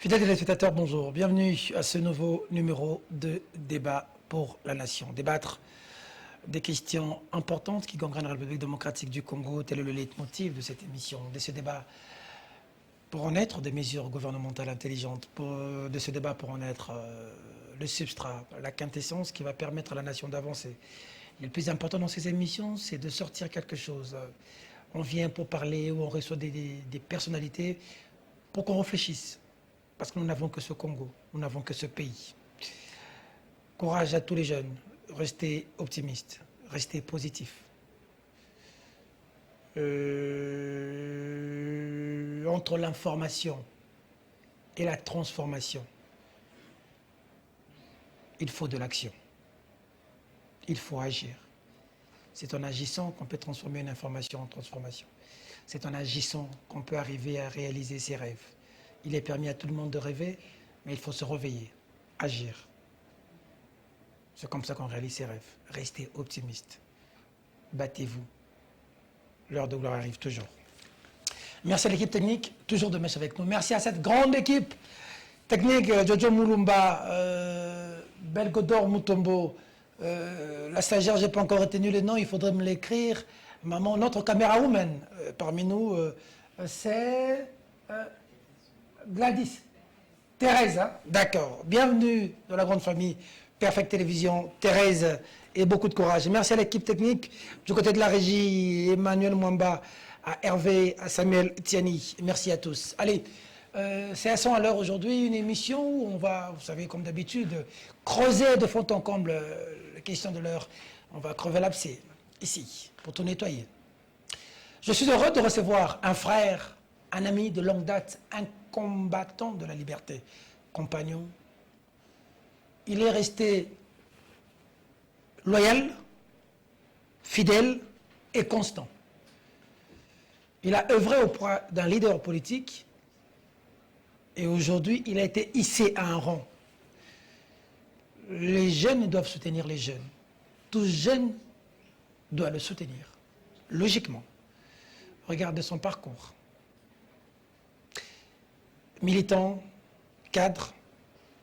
Fidèles téléspectateurs, bonjour. Bienvenue à ce nouveau numéro de Débat pour la Nation. Débattre des questions importantes qui gangrènent la République démocratique du Congo. Tel est le leitmotiv de cette émission. De ce débat pour en être des mesures gouvernementales intelligentes. De ce débat pour en être le substrat, la quintessence qui va permettre à la nation d'avancer. Et le plus important dans ces émissions, c'est de sortir quelque chose. On vient pour parler ou on reçoit des personnalités pour qu'on réfléchisse. Parce que nous n'avons que ce Congo, nous n'avons que ce pays. Courage à tous les jeunes, restez optimistes, restez positifs. Entre l'information et la transformation, il faut de l'action. Il faut agir. C'est en agissant qu'on peut transformer une information en transformation. C'est en agissant qu'on peut arriver à réaliser ses rêves. Il est permis à tout le monde de rêver, mais il faut se réveiller, agir. C'est comme ça qu'on réalise ses rêves. Restez optimistes. Battez-vous. L'heure de gloire arrive toujours. Merci à l'équipe technique, toujours de mèche avec nous. Merci à cette grande équipe technique, Jojo Moulumba, Belgodor Mutombo, la stagiaire, je n'ai pas encore retenu les noms, il faudrait me l'écrire. Maman, notre caméra woman, parmi nous, c'est Gladys. Thérèse, hein? D'accord. Bienvenue dans la grande famille Perfect Télévision. Thérèse, et beaucoup de courage. Merci à l'équipe technique, du côté de la régie, Emmanuel Mwamba, à Hervé, à Samuel Tiani. Merci à tous. Allez, c'est à 100 à l'heure aujourd'hui, une émission où on va, vous savez, comme d'habitude, creuser de fond en comble la question de l'heure. On va crever l'abcès, ici, pour tout nettoyer. Je suis heureux de recevoir un frère, un ami de longue date, un combattant de la liberté, compagnon. Il est resté loyal, fidèle et constant. Il a œuvré auprès d'un leader politique et aujourd'hui, il a été hissé à un rang. Les jeunes doivent soutenir les jeunes. Tout jeune doit le soutenir, logiquement. Regardez son parcours. Militant, cadre,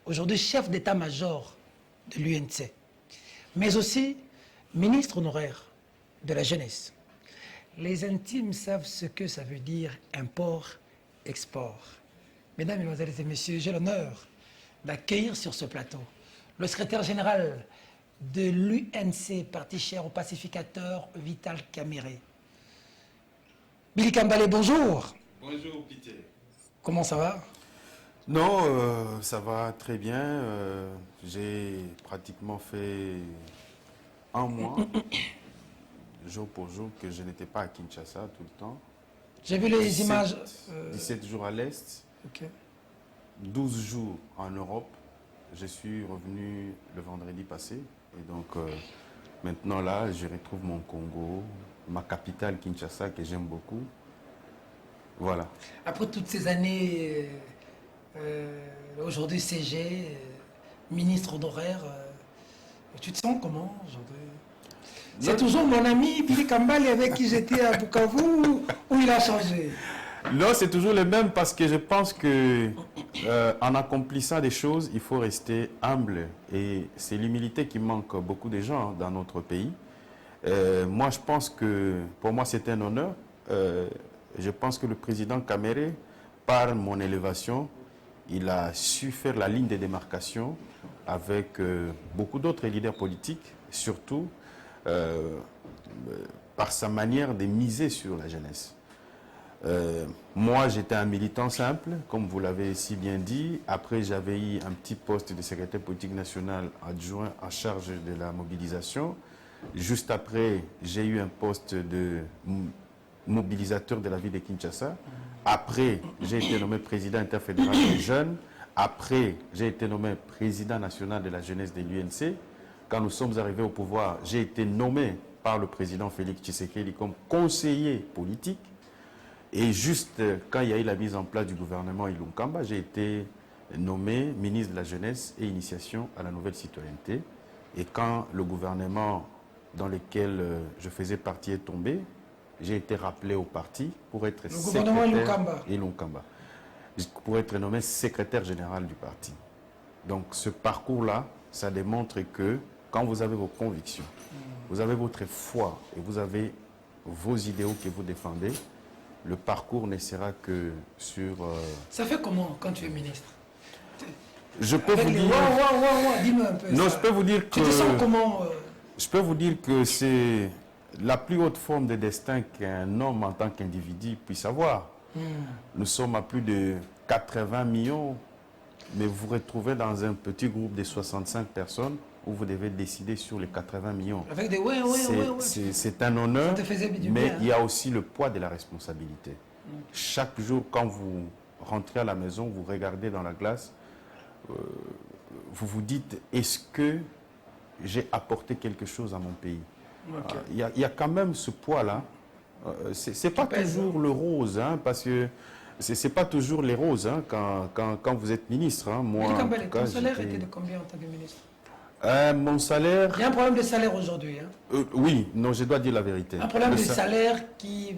aujourd'hui chef d'état-major de l'UNC, mais aussi ministre honoraire de la jeunesse. Les intimes savent ce que ça veut dire import-export. Mesdames, Mesdemoiselles et Messieurs, j'ai l'honneur d'accueillir sur ce plateau le secrétaire général de l'UNC, parti cher au pacificateur Vital Kamerhe. Billy Kambale, bonjour. Bonjour, Peter. Comment ça va? Non, ça va très bien. J'ai pratiquement fait un mois, jour pour jour, que je n'étais pas à Kinshasa tout le temps. J'ai vu les images. 17 jours à l'Est, Okay. 12 jours en Europe. Je suis revenu le vendredi passé. Et donc, maintenant là, je retrouve mon Congo, ma capitale Kinshasa, que j'aime beaucoup. Voilà. Après toutes ces années, aujourd'hui CG, ministre honoraire, tu te sens comment aujourd'hui? C'est toujours mon ami Billy Kambale avec qui j'étais à Bukavu ou il a changé? Non, c'est toujours le même parce que je pense que en accomplissant des choses, il faut rester humble. Et c'est l'humilité qui manque beaucoup de gens dans notre pays. Moi, je pense que pour moi, c'est un honneur. Je pense que le président Kamerhe, par mon élévation, il a su faire la ligne de démarcation avec beaucoup d'autres leaders politiques, surtout par sa manière de miser sur la jeunesse. Moi, j'étais un militant simple, comme vous l'avez si bien dit. Après, j'avais eu un petit poste de secrétaire politique national adjoint en charge de la mobilisation. Juste après, j'ai eu un poste de mobilisateur de la ville de Kinshasa. Après, j'ai été nommé président interfédéral des jeunes. Après, j'ai été nommé président national de la jeunesse de l'UNC. Quand nous sommes arrivés au pouvoir, j'ai été nommé par le président Félix Tshisekedi comme conseiller politique. Et juste quand il y a eu la mise en place du gouvernement Ilunkamba, j'ai été nommé ministre de la Jeunesse et Initiation à la nouvelle citoyenneté. Et quand le gouvernement dans lequel je faisais partie est tombé, j'ai été rappelé au parti pour être secrétaire Ilunkamba. pour être nommé secrétaire général du parti. Donc ce parcours-là, ça démontre que quand vous avez vos convictions, vous avez votre foi et vous avez vos idéaux que vous défendez, le parcours ne sera que sur... Ça fait comment quand tu es ministre? Je peux Avec vous les dire... dis-moi un peu Non, ça. je peux vous dire que... Tu te sens comment Je peux vous dire que c'est la plus haute forme de destin qu'un homme en tant qu'individu puisse avoir. Nous sommes à plus de 80 millions, mais vous vous retrouvez dans un petit groupe de 65 personnes où vous devez décider sur les 80 millions. Avec des C'est un honneur, Ça te faisait du mais bien, il y a aussi le poids de la responsabilité. Chaque jour, quand vous rentrez à la maison, vous regardez dans la glace, vous vous dites, est-ce que j'ai apporté quelque chose à mon pays? Ok. Il y a quand même ce poids-là. C'est pas toujours le rose, hein, parce que c'est pas toujours les roses hein, quand vous êtes ministre. Hein. Moi, en tout cas, ton salaire était de combien en tant que ministre? Mon salaire... Il y a un problème de salaire aujourd'hui. Hein. Oui, non, je dois dire la vérité. Un problème de salaire qui...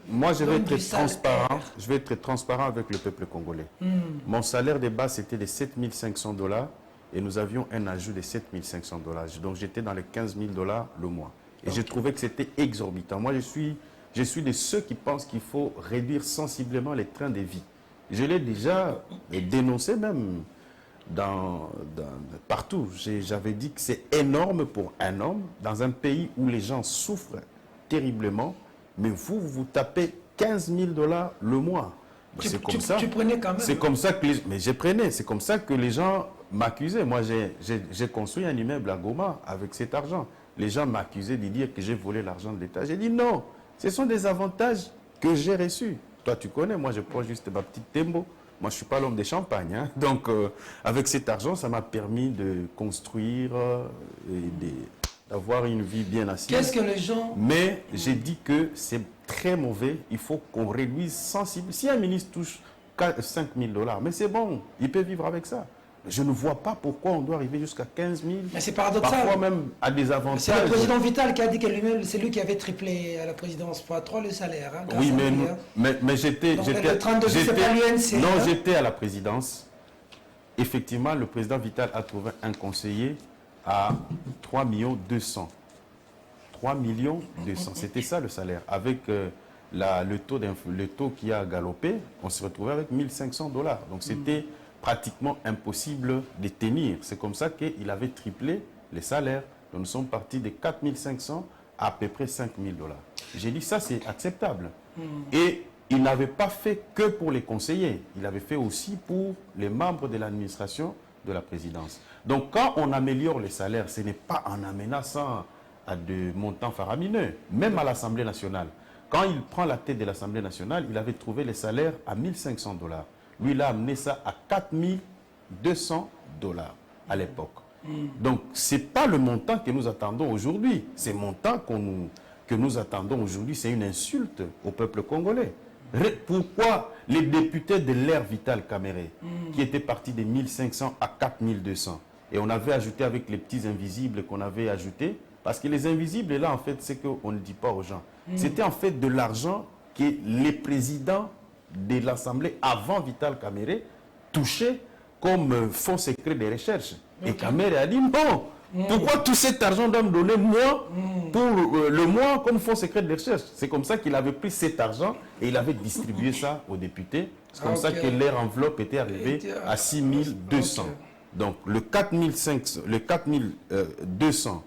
Moi, je vais donne du être transparent. salaire. Je vais être transparent avec le peuple congolais. Mon salaire de base, c'était de 7 500 $ et nous avions un ajout de 7 500 $. Donc, j'étais dans les 15 000 $ le mois. Et j'ai trouvé que c'était exorbitant. Moi, je suis de ceux qui pensent qu'il faut réduire sensiblement les trains de vie. Je l'ai déjà dénoncé même partout. J'avais dit que c'est énorme pour un homme dans un pays où les gens souffrent terriblement, mais vous tapez 15 000 $ le mois. C'est comme ça. Tu prenais quand même. C'est comme ça que mais je prenais. C'est comme ça que les gens m'accusaient. Moi, j'ai construit un immeuble à Goma avec cet argent. Les gens m'accusaient de dire que j'ai volé l'argent de l'État. J'ai dit non. Ce sont des avantages que j'ai reçus. Toi, tu connais, moi, je prends juste ma petite tembo. Moi, je ne suis pas l'homme des champagnes. Hein. Donc, avec cet argent, ça m'a permis de construire et d'avoir une vie bien assise. Qu'est-ce que les gens... Mais j'ai dit que c'est très mauvais. Il faut qu'on réduise sensiblement. Si un ministre touche 5 000 $, mais c'est bon, il peut vivre avec ça. Je ne vois pas pourquoi on doit arriver jusqu'à 15 000. Mais c'est paradoxal. Parfois même à des avantages. C'est le président Vital qui a dit que lui-même, c'est lui qui avait triplé à la présidence fois 3 le salaire. Hein, oui, mais j'étais... Non, j'étais à la présidence. Effectivement, le président Vital a trouvé un conseiller à 3 200 000. 3 200 000. C'était ça le salaire. Avec le taux qui a galopé, on se retrouvait avec 1 500 $. Donc c'était... pratiquement impossible de tenir. C'est comme ça qu'il avait triplé les salaires. Donc nous sommes partis de 4 500 à peu près 5 000 $. J'ai dit ça c'est acceptable. Et il n'avait pas fait que pour les conseillers. Il avait fait aussi pour les membres de l'administration de la présidence. Donc quand on améliore les salaires, ce n'est pas en amenant à de montants faramineux. Même à l'Assemblée nationale. Quand il prend la tête de l'Assemblée nationale, il avait trouvé les salaires à 1 500 $. Lui, il a amené ça à 4 200 $ à l'époque. Donc, ce n'est pas le montant que nous attendons aujourd'hui. Ces montants que nous attendons aujourd'hui, c'est une insulte au peuple congolais. Pourquoi les députés de l'ère Vital Kamerhe, qui étaient partis de 1 500 à 4 200, et on avait ajouté avec les petits invisibles qu'on avait ajoutés, parce que les invisibles, là, en fait, c'est qu'on ne dit pas aux gens. C'était en fait de l'argent que les présidents de l'Assemblée avant Vital Kamerhe touché comme fonds secret de recherche. Et Kamerhe a dit non. Pourquoi tout cet argent doit me donner moi pour le mois comme fonds secret de recherche? C'est comme ça qu'il avait pris cet argent et il avait distribué ça aux députés. C'est comme ça que leur enveloppe était arrivée à 6 200. Donc le 4 200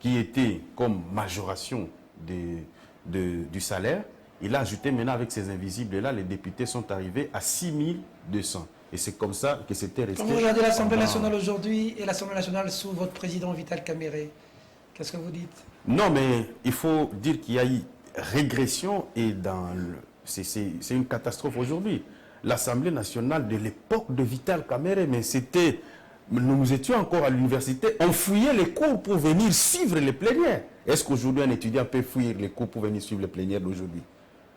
qui était comme majoration du salaire, il a ajouté maintenant avec ces invisibles-là, les députés sont arrivés à 6 200. Et c'est comme ça que c'était resté. Quand vous regardez l'Assemblée nationale aujourd'hui et l'Assemblée nationale sous votre président Vital Kamerhe, qu'est-ce que vous dites? Non, mais il faut dire qu'il y a eu régression et c'est une catastrophe aujourd'hui. L'Assemblée nationale de l'époque de Vital Kamerhe, mais c'était... Nous étions encore à l'université, on fouillait les cours pour venir suivre les plénières. Est-ce qu'aujourd'hui un étudiant peut fouiller les cours pour venir suivre les plénières d'aujourd'hui?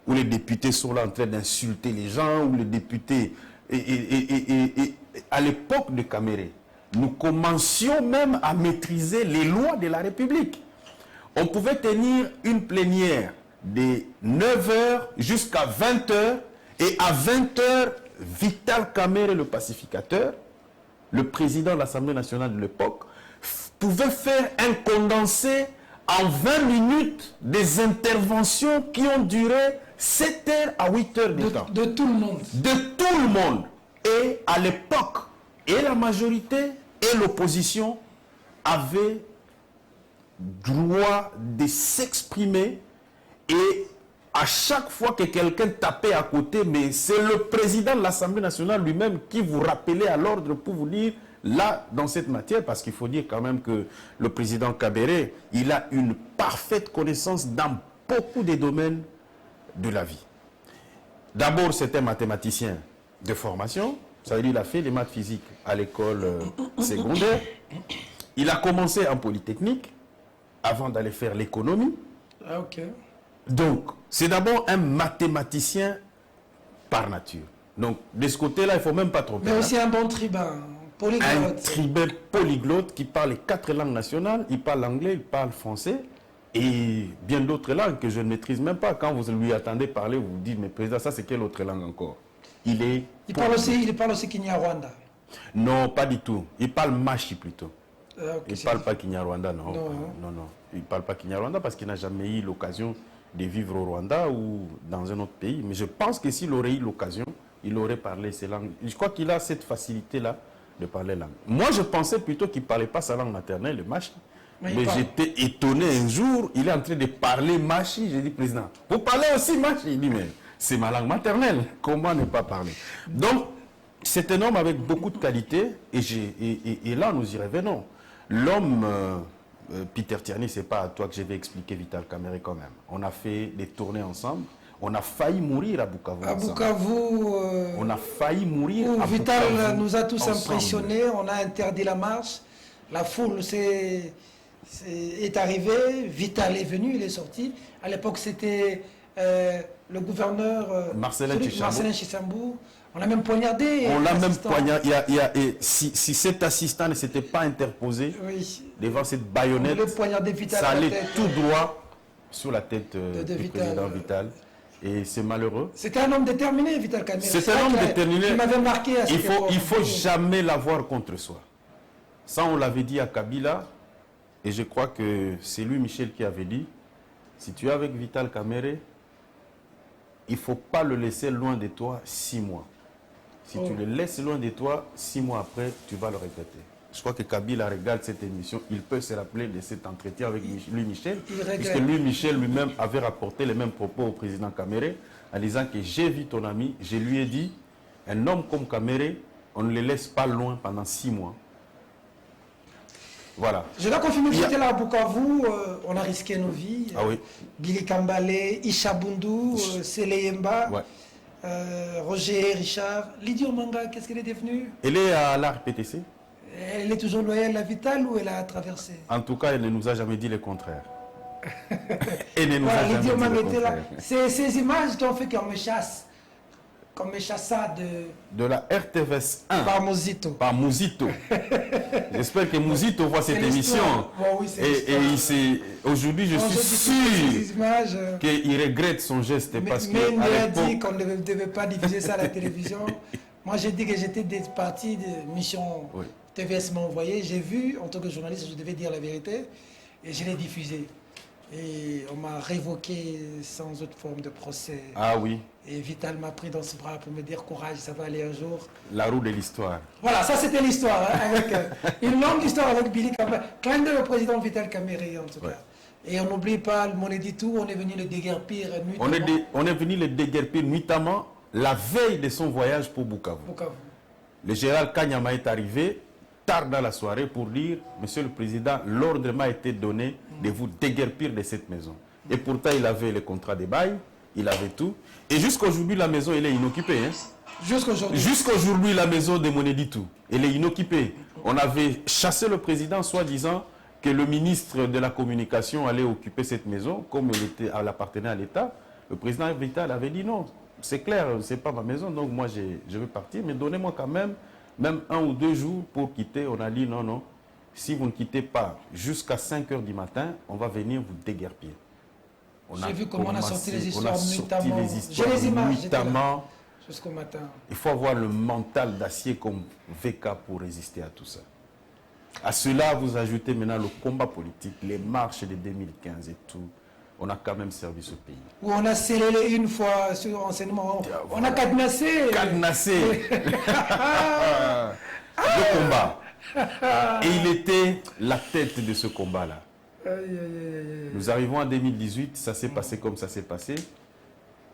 Où les députés sont là en train d'insulter les gens, où les députés... Et à l'époque de Kamerhe, nous commencions même à maîtriser les lois de la République. On pouvait tenir une plénière de 9 h jusqu'à 20 h Et à 20 h, Vital Kamerhe, le pacificateur, le président de l'Assemblée nationale de l'époque, pouvait faire un condensé en 20 minutes des interventions qui ont duré 7 h à 8 h de temps. De tout le monde. De tout le monde. Et à l'époque, et la majorité et l'opposition avaient droit de s'exprimer, et à chaque fois que quelqu'un tapait à côté, mais c'est le président de l'Assemblée nationale lui-même qui vous rappelait à l'ordre pour vous dire, là, dans cette matière, parce qu'il faut dire quand même que le président Kamerhe, il a une parfaite connaissance dans beaucoup de domaines de la vie. D'abord, c'est un mathématicien de formation, ça veut dire qu'il a fait les maths physiques à l'école secondaire. Il a commencé en polytechnique avant d'aller faire l'économie. Ah, ok. Donc, c'est d'abord un mathématicien par nature. Donc, de ce côté-là, il ne faut même pas tromper. Mais aussi un bon tribun, polyglotte. Un tribun polyglotte qui parle les 4 langues nationales. Il parle anglais, il parle français et bien d'autres langues que je ne maîtrise même pas. Quand vous lui attendez parler, vous vous dites, mais président, ça c'est quelle autre langue encore? Il parle aussi Kinyarwanda. Non, pas du tout. Il parle Mashi plutôt. Ah, okay, Il ne parle pas Kinyarwanda, non. Non. Non. Il ne parle pas Kinyarwanda parce qu'il n'a jamais eu l'occasion de vivre au Rwanda ou dans un autre pays. Mais je pense que s'il aurait eu l'occasion, il aurait parlé ces langues. Je crois qu'il a cette facilité-là de parler langue. Moi, je pensais plutôt qu'il ne parlait pas sa langue maternelle, le Mashi. Mais j'étais étonné un jour, il est en train de parler Mashi. J'ai dit, président, vous parlez aussi Mashi? Il dit, mais c'est ma langue maternelle. Comment ne pas parler? Donc, c'est un homme avec beaucoup de qualités. Et là, nous y revenons. L'homme... Peter Tierney, ce n'est pas à toi que je vais expliquer Vital Kamerhe quand même. On a fait des tournées ensemble. On a failli mourir à Bukavu. À Bukavu, on a failli mourir à Vital Bukavu nous a tous ensemble. impressionnés. On a interdit la marche. La foule est arrivée. Vital est venu, il est sorti. À l'époque, c'était le gouverneur Marcelin Chisambou. On l'a même poignardé. On l'a même poignardé. Si cet assistant ne s'était pas interposé devant cette baïonnette, ça allait tout droit sur la tête du président Vital. Et c'est malheureux. C'était un homme déterminé, Vital Kamerhe. C'est un homme déterminé. Il m'avait marqué à cette époque. Il faut jamais l'avoir contre soi. Ça, on l'avait dit à Kabila. Et je crois que c'est lui, Michel, qui avait dit, si tu es avec Vital Kamerhe, il ne faut pas le laisser loin de toi 6 mois. Si tu le laisses loin de toi, 6 mois après, tu vas le regretter. Je crois que Kabila regarde cette émission, il peut se rappeler de cet entretien avec Louis Michel, puisque Louis Michel lui-même avait rapporté les mêmes propos au président Kamerhe, en disant que j'ai vu ton ami, je lui ai dit, un homme comme Kamerhe, on ne le laisse pas loin pendant 6 mois. Voilà. Je dois confirmer que j'étais là à Bukavu, on a risqué nos vies. Ah oui. Billy Kambale, Isha Bundu, Seleyemba. Ouais. Roger, Richard. Lydie Omanga, qu'est-ce qu'elle est devenue? Elle est à la RPTC. Elle est toujours loyale à Vital ou elle a traversé? En tout cas, elle ne nous a jamais dit le contraire. Elle ne nous a jamais Lydie dit Omanga le était là. contraire. Ces images qui ont fait qu'on me chasse. Qu'on me chassa de la RTVS 1. Par Mouzito. Par Mouzito. J'espère que Mouzito voit cette émission. Bon, oui, et aujourd'hui, je suis sûr qu'il regrette son geste. Mais il a dit qu'on ne devait pas diffuser ça à la télévision. Moi, j'ai dit que j'étais parti de mission TVS m'a envoyé. J'ai vu, en tant que journaliste, je devais dire la vérité. Et je l'ai diffusé. Et on m'a révoqué sans autre forme de procès. Ah oui. Et Vital m'a pris dans ses bras pour me dire courage, ça va aller un jour. La roue de l'histoire. Voilà, ça c'était l'histoire. Hein, avec une longue histoire avec Billy Kambale. Clin d'œil au président Vital Kamerhe en tout cas. Et on n'oublie pas le Moneditou, on est venu le déguerpir nuitamment. On est venu le déguerpir nuitamment la veille de son voyage pour Bukavu. Le général Kanyama est arrivé tard dans la soirée pour dire, Monsieur le Président, l'ordre m'a été donné de vous déguerpir de cette maison. Et pourtant, il avait le contrat de bail, il avait tout. Et jusqu'aujourd'hui, la maison, elle est inoccupée. Hein? Jusqu'aujourd'hui, la maison de Moneditou, elle est inoccupée. On avait chassé le président, soi-disant que le ministre de la Communication allait occuper cette maison, comme elle appartenait à l'État. Le président Vital avait dit non, c'est clair, ce n'est pas ma maison, donc moi je vais partir, mais donnez-moi quand même 1 ou 2 jours pour quitter. On a dit non, non, si vous ne quittez pas jusqu'à 5 h du matin, on va venir vous déguerpir. J'ai vu comment on a sorti les histoires nuitamment. J'ai les images. Nuitamment Jusqu'au matin. Il faut avoir le mental d'acier comme VK pour résister à tout ça. À cela, vous ajoutez maintenant le combat politique, les marches de 2015 et tout. On a quand même servi ce pays. Où on a scellé une fois sur renseignement. On a cadenassé. Cadenassé. Le combat. Et il était la tête de ce combat-là. Nous arrivons en 2018, ça s'est passé comme ça s'est passé.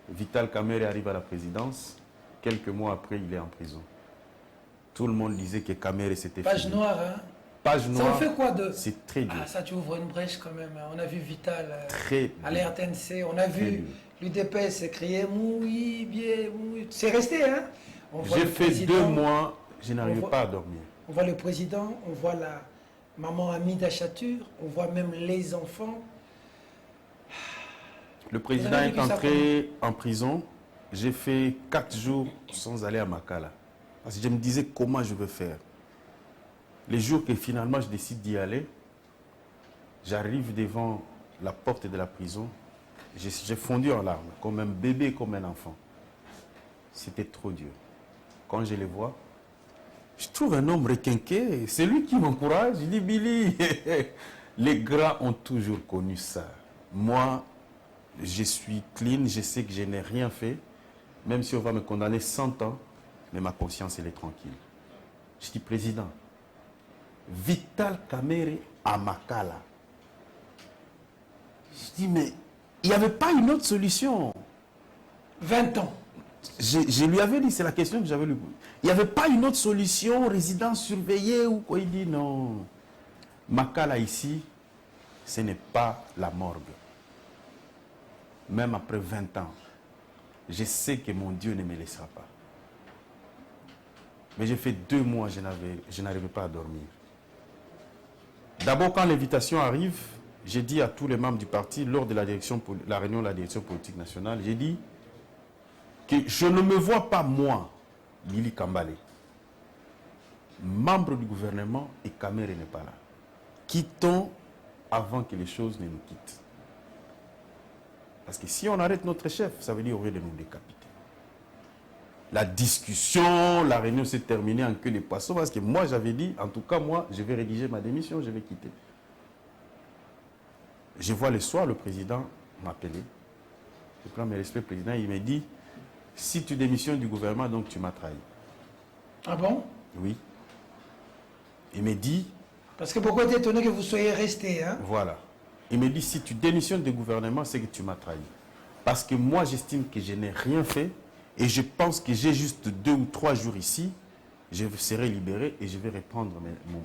Vital Kamerhe arrive à la présidence. Quelques mois après, il est en prison. Tout le monde disait que Kamerhe c'était fini. Page noire, hein? Page noire. Ça en fait quoi de... C'est très dur. Ah, ça, tu ouvres une brèche quand même. On a vu Vital Très à dur. l'RTNC. On a vu l'UDPS crier Moui, bien, Moui. C'est resté, hein? J'ai fait 2 mois, je n'arrivais pas à dormir. On voit le président, on voit la maman Hamida Chatur, on voit même les enfants. Le président est entré en prison. J'ai fait 4 jours sans aller à Makala. Parce que je me disais comment je veux faire. Les jours que finalement je décide d'y aller, j'arrive devant la porte de la prison. J'ai fondu en larmes, comme un bébé, comme un enfant. C'était trop dur. Quand je les vois, je trouve un homme requinqué. C'est lui qui m'encourage. Je dis, Billy, les grands ont toujours connu ça. Moi, je suis clean, je sais que je n'ai rien fait. Même si on va me condamner 100 ans, mais ma conscience, elle est tranquille. Je dis, président, Vital Kamerhe à Makala. Je dis, mais il n'y avait pas une autre solution. 20 ans. Je lui avais dit, c'est la question que j'avais lui posée. Il n'y avait pas une autre solution, résidence surveillée ou quoi. Il dit non. Makala ici, ce n'est pas la morgue. Même après 20 ans, je sais que mon Dieu ne me laissera pas. Mais j'ai fait 2 mois, je n'arrivais pas à dormir. D'abord, quand l'invitation arrive, j'ai dit à tous les membres du parti, lors de la réunion de la direction politique nationale, j'ai dit que je ne me vois pas, moi, Billy Kambale, membre du gouvernement, et Kamerhe n'est pas là. Quittons avant que les choses ne nous quittent. Parce que si on arrête notre chef, ça veut dire au lieu de nous décapiter. La discussion, la réunion s'est terminée en queue de poisson, parce que moi j'avais dit, en tout cas moi, je vais rédiger ma démission, je vais quitter. Je vois le soir le président m'appeler. Je prends mes respects, président, il me dit, si tu démissionnes du gouvernement, donc tu m'as trahi. Ah bon? Oui. Il me dit... Parce que pourquoi t'es étonné que vous soyez resté, hein? Voilà. Il me dit, si tu démissionnes du gouvernement, c'est que tu m'as trahi. Parce que moi, j'estime que je n'ai rien fait et je pense que j'ai juste 2 ou 3 jours ici, je serai libéré et je vais reprendre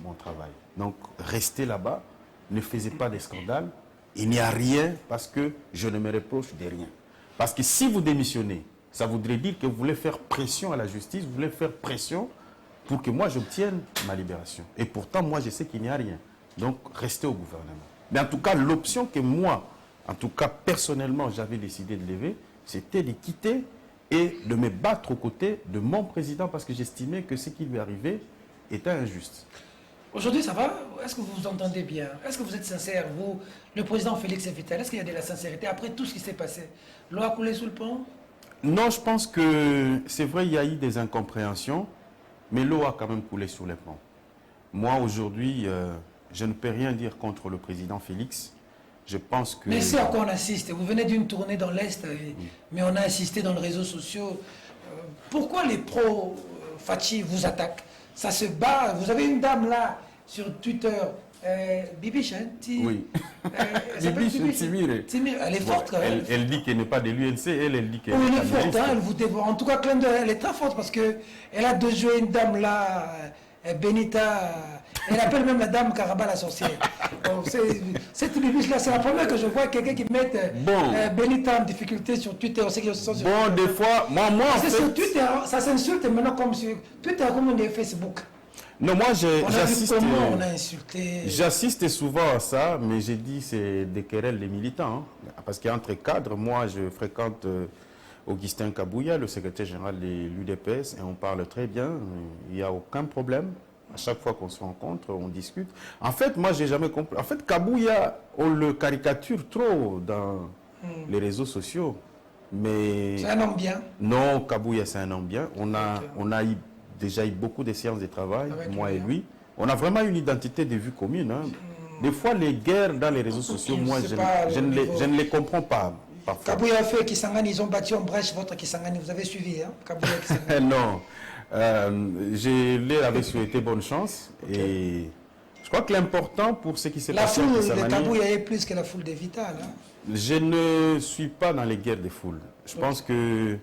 mon travail. Donc, restez là-bas, ne faisez pas de scandale. Il n'y a rien parce que je ne me reproche de rien. Parce que si vous démissionnez, ça voudrait dire que vous voulez faire pression à la justice, vous voulez faire pression pour que moi j'obtienne ma libération. Et pourtant, moi, je sais qu'il n'y a rien. Donc, restez au gouvernement. Mais en tout cas, l'option que moi, en tout cas personnellement, j'avais décidé de lever, c'était de quitter et de me battre aux côtés de mon président parce que j'estimais que ce qui lui arrivait était injuste. Aujourd'hui, ça va? Est-ce que vous vous entendez bien? Est-ce que vous êtes sincère, vous, le président Félix Vital? Est-ce qu'il y a de la sincérité après tout ce qui s'est passé? L'eau a coulé sous le pont? Non, je pense que c'est vrai, il y a eu des incompréhensions, mais l'eau a quand même coulé sur les ponts. Moi, aujourd'hui, je ne peux rien dire contre le président Félix. Je pense que... Mais c'est à quoi on assiste. Vous venez d'une tournée dans l'Est, mais on a assisté dans les réseaux sociaux. Pourquoi les pro-Fachi vous attaquent? Ça se bat. Vous avez une dame là, sur Twitter, Bibi Chanti. Oui. Bibi Timire. Elle est forte quand même. Elle dit qu'elle n'est pas de l'UNC, elle dit qu'elle oui, est elle est forte, hein, elle vous dévore. En tout cas, Clin d'œil, elle est très forte parce qu'elle a de jouer une dame là, Benita. Elle appelle même la dame Karaba la sorcière. Bon, cette bibiche-là, c'est la première que je vois quelqu'un qui met Benita en difficulté sur Twitter. On sait qu'ils sont sur Twitter. Des fois, moi en fait... sur Twitter, ça s'insulte maintenant comme sur Twitter, comme on est Facebook. Non, moi j'assiste souvent à ça, mais j'ai dit c'est des querelles des militants. Hein. Parce qu'entre cadres, moi je fréquente Augustin Kabouya, le secrétaire général de l'UDPS, et on parle très bien, il n'y a aucun problème. À chaque fois qu'on se rencontre, on discute. En fait, moi, j'ai jamais compris. En fait, Kabouya, on le caricature trop dans les réseaux sociaux. mais... C'est un homme bien. Non, Kabouya, c'est un homme bien. On a déjà eu beaucoup de séances de travail, Avec moi lui, et lui. On a vraiment une identité de vue commune. Hein. Des fois, les guerres dans les réseaux sociaux, moi, je ne les comprends pas. Parfois. Kabouya fait Kisangani, ils ont battu en brèche votre Kisangani. Vous avez suivi, hein, Kabouya Kisangani. Non. Je leur avais souhaité bonne chance. Okay. Et je crois que l'important pour ce qui s'est passé... La foule de Kabouya est plus que la foule de Vital. Hein. Je ne suis pas dans les guerres des foules. Je pense que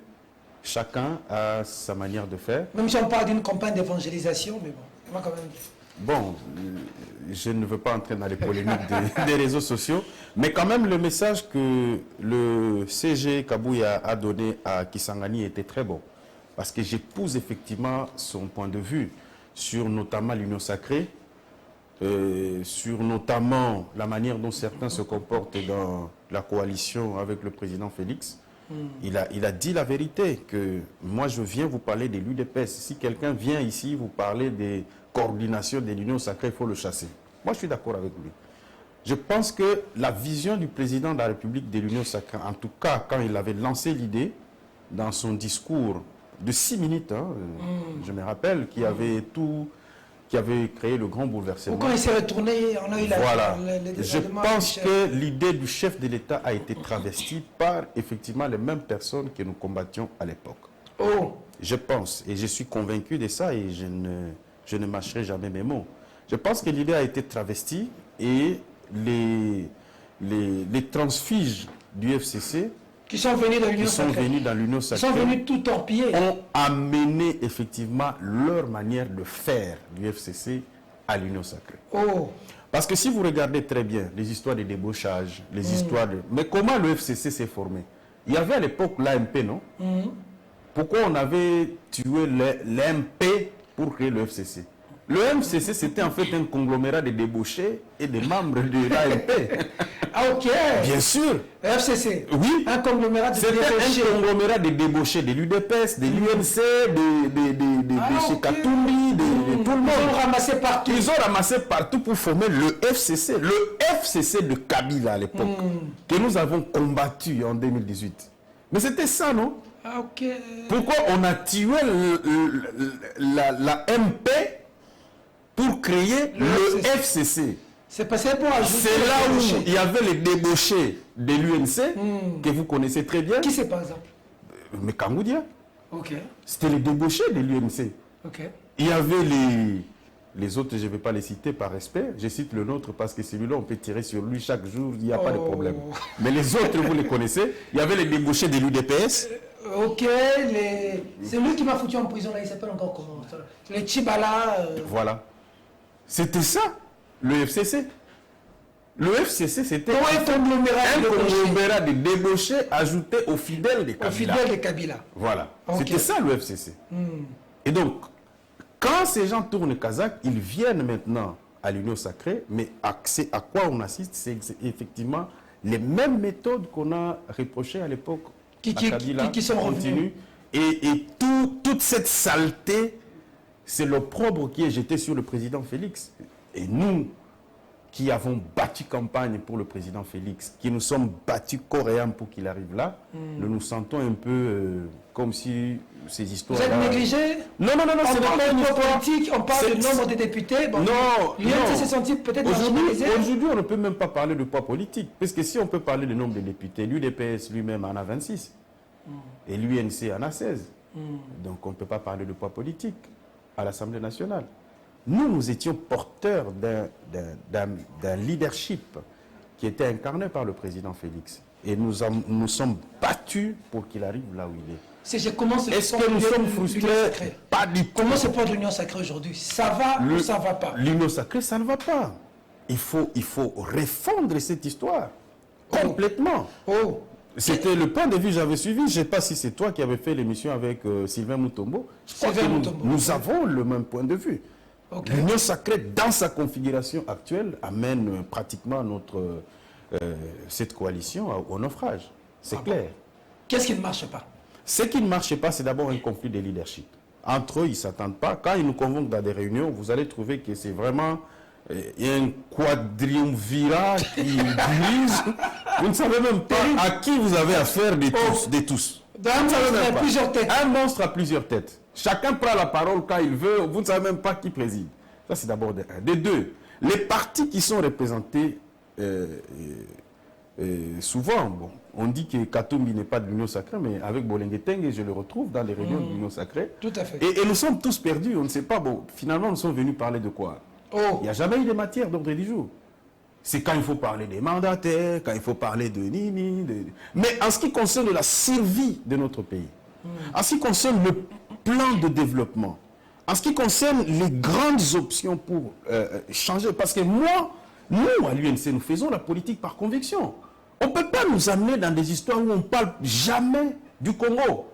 chacun a sa manière de faire. Même si on parle d'une campagne d'évangélisation, mais bon, moi quand même... Bon, je ne veux pas entrer dans les polémiques des réseaux sociaux, mais quand même le message que le CG Kabouya a donné à Kisangani était très bon. Parce que j'épouse effectivement son point de vue sur notamment l'union sacrée, sur notamment la manière dont certains se comportent dans la coalition avec le président Félix. Il a dit la vérité, que moi je viens vous parler de l'UDPS. Si quelqu'un vient ici vous parler des coordinations de l'union sacrée, il faut le chasser. Moi je suis d'accord avec lui. Je pense que la vision du président de la République de l'union sacrée, en tout cas quand il avait lancé l'idée dans son discours de 6 minutes, hein, je me rappelle, qui avait créé le grand bouleversement. Quand il s'est retourné, on a eu voilà. Je pense que l'idée du chef de l'État a été travestie par effectivement les mêmes personnes que nous combattions à l'époque. Oh. Je pense, et je suis convaincu de ça, et je ne mâcherai jamais mes mots. Je pense que l'idée a été travestie et les transfuges du FCC qui sont venus dans l'Union sacrée. Ils sont venus tout torpiller. Ont amené effectivement leur manière de faire du FCC à l'Union sacrée. Oh. Parce que si vous regardez très bien les histoires de débauchage, les histoires de... Mais comment le FCC s'est formé? Il y avait à l'époque l'AMP, non? Pourquoi on avait tué l'AMP pour créer le FCC? Le MCC, c'était en fait un conglomérat de débauchés et des membres de l'AMP. Ah, ok. Bien sûr. Le FCC. Oui. Un conglomérat de débauchés. C'était un conglomérat de débauchés de l'UDPS, de l'UNC, de chez Katumbi, de tout le monde. Ils ont ramassé partout. Ils ont ramassé partout pour former le FCC. Le FCC de Kabila à l'époque, que nous avons combattu en 2018. Mais c'était ça, non? Ah, ok. Pourquoi on a tué la MP pour créer le FCC? C'est passé pour ajouter... C'est là où il y avait les débauchés de l'UNC, que vous connaissez très bien. Qui c'est par exemple? Mais Kangoudia. Ok. C'était les débauchés de l'UNC. Ok. Il y avait les autres, je ne vais pas les citer par respect. Je cite le nôtre parce que celui-là, on peut tirer sur lui chaque jour, il n'y a pas de problème. Mais les autres, vous les connaissez. Il y avait les débauchés de l'UDPS. Ok, c'est lui qui m'a foutu en prison, là, il s'appelle encore comment? Les Chibala. Voilà. C'était ça, le FCC. Le FCC, c'était un conglomérat de débauchés ajouté aux fidèles de Kabila. Aux fidèles de Kabila. Voilà. Okay. C'était ça, le FCC. Et donc, quand ces gens tournent kazakh, ils viennent maintenant à l'Union sacrée, mais à quoi on assiste, c'est effectivement les mêmes méthodes qu'on a reprochées à l'époque à Kabila, qui sont revenus. Et toute cette saleté, c'est l'opprobre qui est jeté sur le président Félix. Et nous, qui avons battu campagne pour le président Félix, qui nous sommes battus corps et âme pour qu'il arrive là, nous nous sentons un peu comme si ces histoires... Vous êtes négligés? Non, c'est pas une histoire politique, on parle du nombre de députés. Bon, non, l'UNC s'est senti peut-être Aujourd'hui, on ne peut même pas parler de poids politique, parce que si on peut parler du nombre de députés, l'UDPS lui-même en a 26, et l'UNC en a 16. Donc on ne peut pas parler de poids politique à l'Assemblée nationale. Nous étions porteurs d'un leadership qui était incarné par le président Félix. Et nous sommes battus pour qu'il arrive là où il est. Est-ce que nous sommes frustrés? Pas du tout. Comment se porte l'Union sacrée aujourd'hui? Ça va ou ça ne va pas? L'Union sacrée, ça ne va pas. Il faut refondre cette histoire complètement. C'était le point de vue que j'avais suivi. Je ne sais pas si c'est toi qui avais fait l'émission avec Sylvain Mutombo. Nous avons le même point de vue. L'Union sacrée, dans sa configuration actuelle, amène pratiquement cette coalition au naufrage. C'est clair. Qu'est-ce qui ne marche pas? Ce qui ne marche pas, c'est d'abord un conflit de leadership. Entre eux, ils ne s'attendent pas. Quand ils nous convoquent dans des réunions, vous allez trouver que c'est vraiment Il y a un quadriumvirat qui dirige. Vous ne savez même pas à qui vous avez affaire des tous. Un monstre à plusieurs têtes. Un monstre à plusieurs têtes. Chacun prend la parole quand il veut. Vous ne savez même pas qui préside. Ça, c'est d'abord un. Des deux, les partis qui sont représentés, souvent, bon, on dit que Katumbi n'est pas de l'Union sacrée, mais avec Bolenge-Tengue, je le retrouve dans les réunions de l'Union sacrée. Tout à fait. Et nous sommes tous perdus. On ne sait pas, bon, finalement, nous sommes venus parler de quoi? Il n'y a jamais eu de matière d'ordre du jour. C'est quand il faut parler des mandataires, quand il faut parler de Nini. Mais en ce qui concerne la survie de notre pays, en ce qui concerne le plan de développement, en ce qui concerne les grandes options pour changer, parce que nous, à l'UNC, nous faisons la politique par conviction. On ne peut pas nous amener dans des histoires où on ne parle jamais du Congo.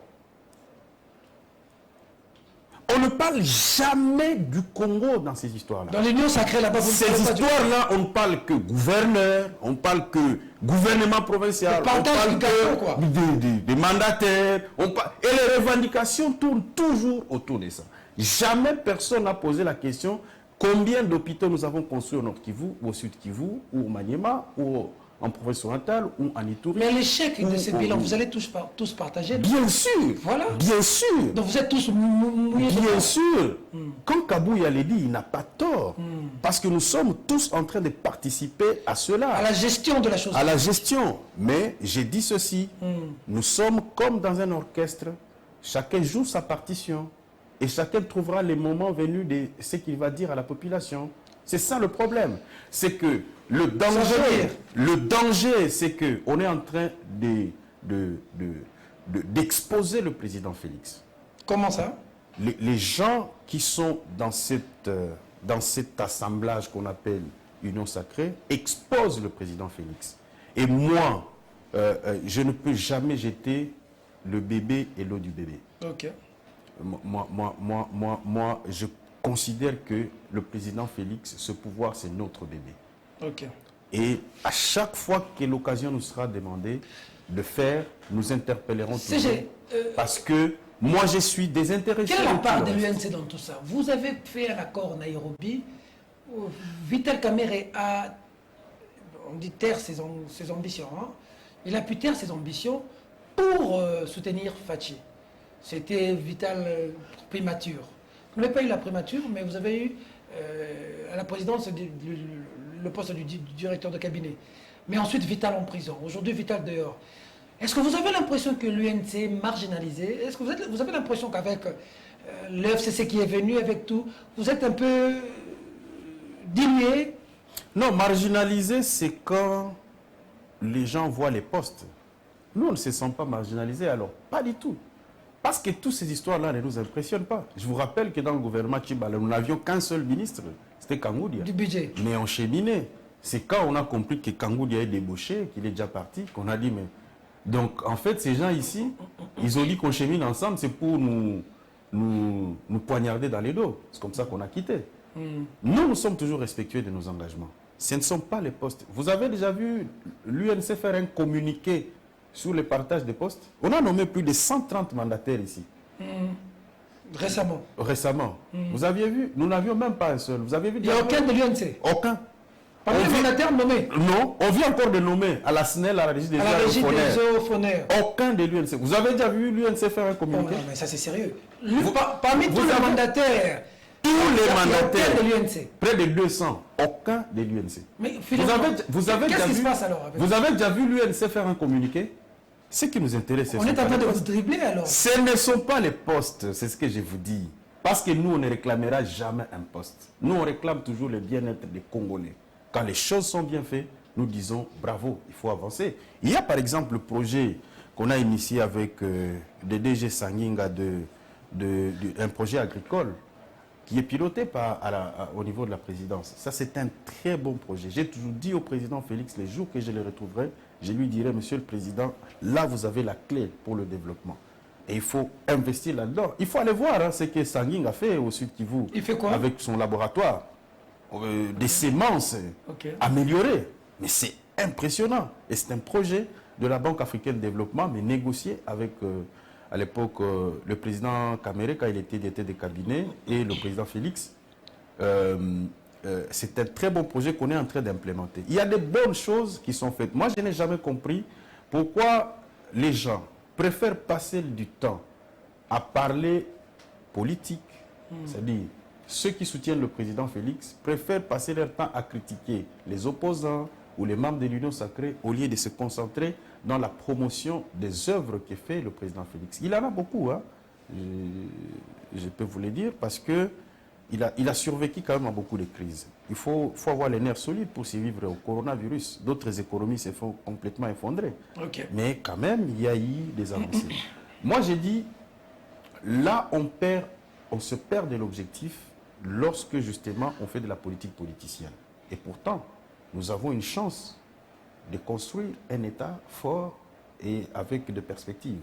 On ne parle jamais du Congo dans ces histoires-là. Dans l'Union sacrée, là-bas, vous ne ces histoires-là, on ne parle que gouverneur, on ne parle que gouvernement provincial, on parle que des mandataires, et les revendications tournent toujours autour de ça. Jamais personne n'a posé la question combien d'hôpitaux nous avons construits au Nord Kivu, au Sud Kivu, ou au Maniema, ou en province orientale, ou en Ituri. Mais l'échec de ce bilan, vous allez tous partager. Bien sûr. Voilà. Bien sûr. Donc vous êtes tous mouillés. Bien sûr. Quand Kabouya l'a dit, il n'a pas tort. Parce que nous sommes tous en train de participer à cela. À la gestion de la chose. À la gestion. Mais j'ai dit ceci. Nous sommes comme dans un orchestre. Chacun joue sa partition. Et chacun trouvera les moments venus de ce qu'il va dire à la population. C'est ça le problème. C'est que le danger, c'est qu'on est en train d'exposer le président Félix. Comment ça? Les gens qui sont dans cet assemblage qu'on appelle Union sacrée exposent le président Félix. Et moi, je ne peux jamais jeter le bébé et l'eau du bébé. Ok. Moi, je considère que le président Félix, ce pouvoir, c'est notre bébé. Ok. Et à chaque fois que l'occasion nous sera demandée de faire, nous interpellerons toujours. Parce que moi, je suis désintéressé. Quelle est la part de l'UNC dans tout ça? Vous avez fait un accord Nairobi où Vital Kamerhe a, on dit, taire ses ambitions. Hein. Il a pu taire ses ambitions pour soutenir Fachi. C'était Vital primature. Vous n'avez pas eu la primature, mais vous avez eu à la présidence le poste du directeur de cabinet. Mais ensuite, Vital en prison. Aujourd'hui, Vital dehors. Est-ce que vous avez l'impression que l'UNC est marginalisé? Est-ce que vous avez l'impression qu'avec le FCC qui est venu, avec tout, vous êtes un peu dilué? Non, marginalisé, c'est quand les gens voient les postes. Nous, on ne se sent pas marginalisés, alors pas du tout. Parce que toutes ces histoires-là ne nous impressionnent pas. Je vous rappelle que dans le gouvernement Tchibala, nous n'avions qu'un seul ministre, c'était Kangoudia. Du budget. Mais on cheminait. C'est quand on a compris que Kangoudia est débauché, qu'il est déjà parti, qu'on a dit, mais... Donc, en fait, ces gens ici, ils ont dit qu'on chemine ensemble, c'est pour nous poignarder dans les dos. C'est comme ça qu'on a quitté. Nous sommes toujours respectueux de nos engagements. Ce ne sont pas les postes. Vous avez déjà vu l'UNC faire un communiqué sur le partage des postes? On a nommé plus de 130 mandataires ici. Récemment. Récemment. Vous aviez vu? Nous n'avions même pas un seul. Vous avez vu? Il n'y a aucun de l'UNC? Aucun. Parmi les mandataires nommés? Non, on vient encore de nommer à la SNEL, à la régie des zoophonères. Aucun de l'UNC. Vous avez déjà vu l'UNC faire un communiqué? Non, mais ça c'est sérieux. Parmi tous les mandataires, tous les mandataires de l'UNC, près de 200, aucun de l'UNC. Mais qu'est-ce qui se passe alors avec vous avez déjà vu l'UNC faire un communiqué? Ce qui nous intéresse, on est en train de vous dribbler alors. Ce ne sont pas les postes, c'est ce que je vous dis. Parce que nous, on ne réclamera jamais un poste. Nous, on réclame toujours le bien-être des Congolais. Quand les choses sont bien faites, nous disons bravo, il faut avancer. Il y a par exemple le projet qu'on a initié avec le DG Sanginga un projet agricole qui est piloté au niveau de la présidence. Ça, c'est un très bon projet. J'ai toujours dit au président Félix, les jours que je le retrouverai, je lui dirai, monsieur le président, là, vous avez la clé pour le développement. Et il faut investir là-dedans. Il faut aller voir ce que Sanguing a fait au Sud Kivu. Il fait quoi? Avec son laboratoire. Des semences améliorées. Mais c'est impressionnant. Et c'est un projet de la Banque africaine de développement, mais négocié avec, à l'époque, le président Kamerhe, quand il était directeur de cabinet, et le président Félix. c'est un très bon projet qu'on est en train d'implémenter. Il y a des bonnes choses qui sont faites. Moi, je n'ai jamais compris pourquoi les gens préfèrent passer du temps à parler politique, c'est-à-dire ceux qui soutiennent le président Félix préfèrent passer leur temps à critiquer les opposants ou les membres de l'Union sacrée au lieu de se concentrer dans la promotion des œuvres que fait le président Félix. Il en a beaucoup, hein. Je peux vous le dire, parce que il a survécu quand même à beaucoup de crises. Il faut avoir les nerfs solides pour survivre au coronavirus. D'autres économies se font complètement effondrer. Okay. Mais quand même, il y a eu des avancées. Moi, j'ai dit, là, on se perd de l'objectif lorsque, justement, on fait de la politique politicienne. Et pourtant, nous avons une chance de construire un État fort et avec des perspectives.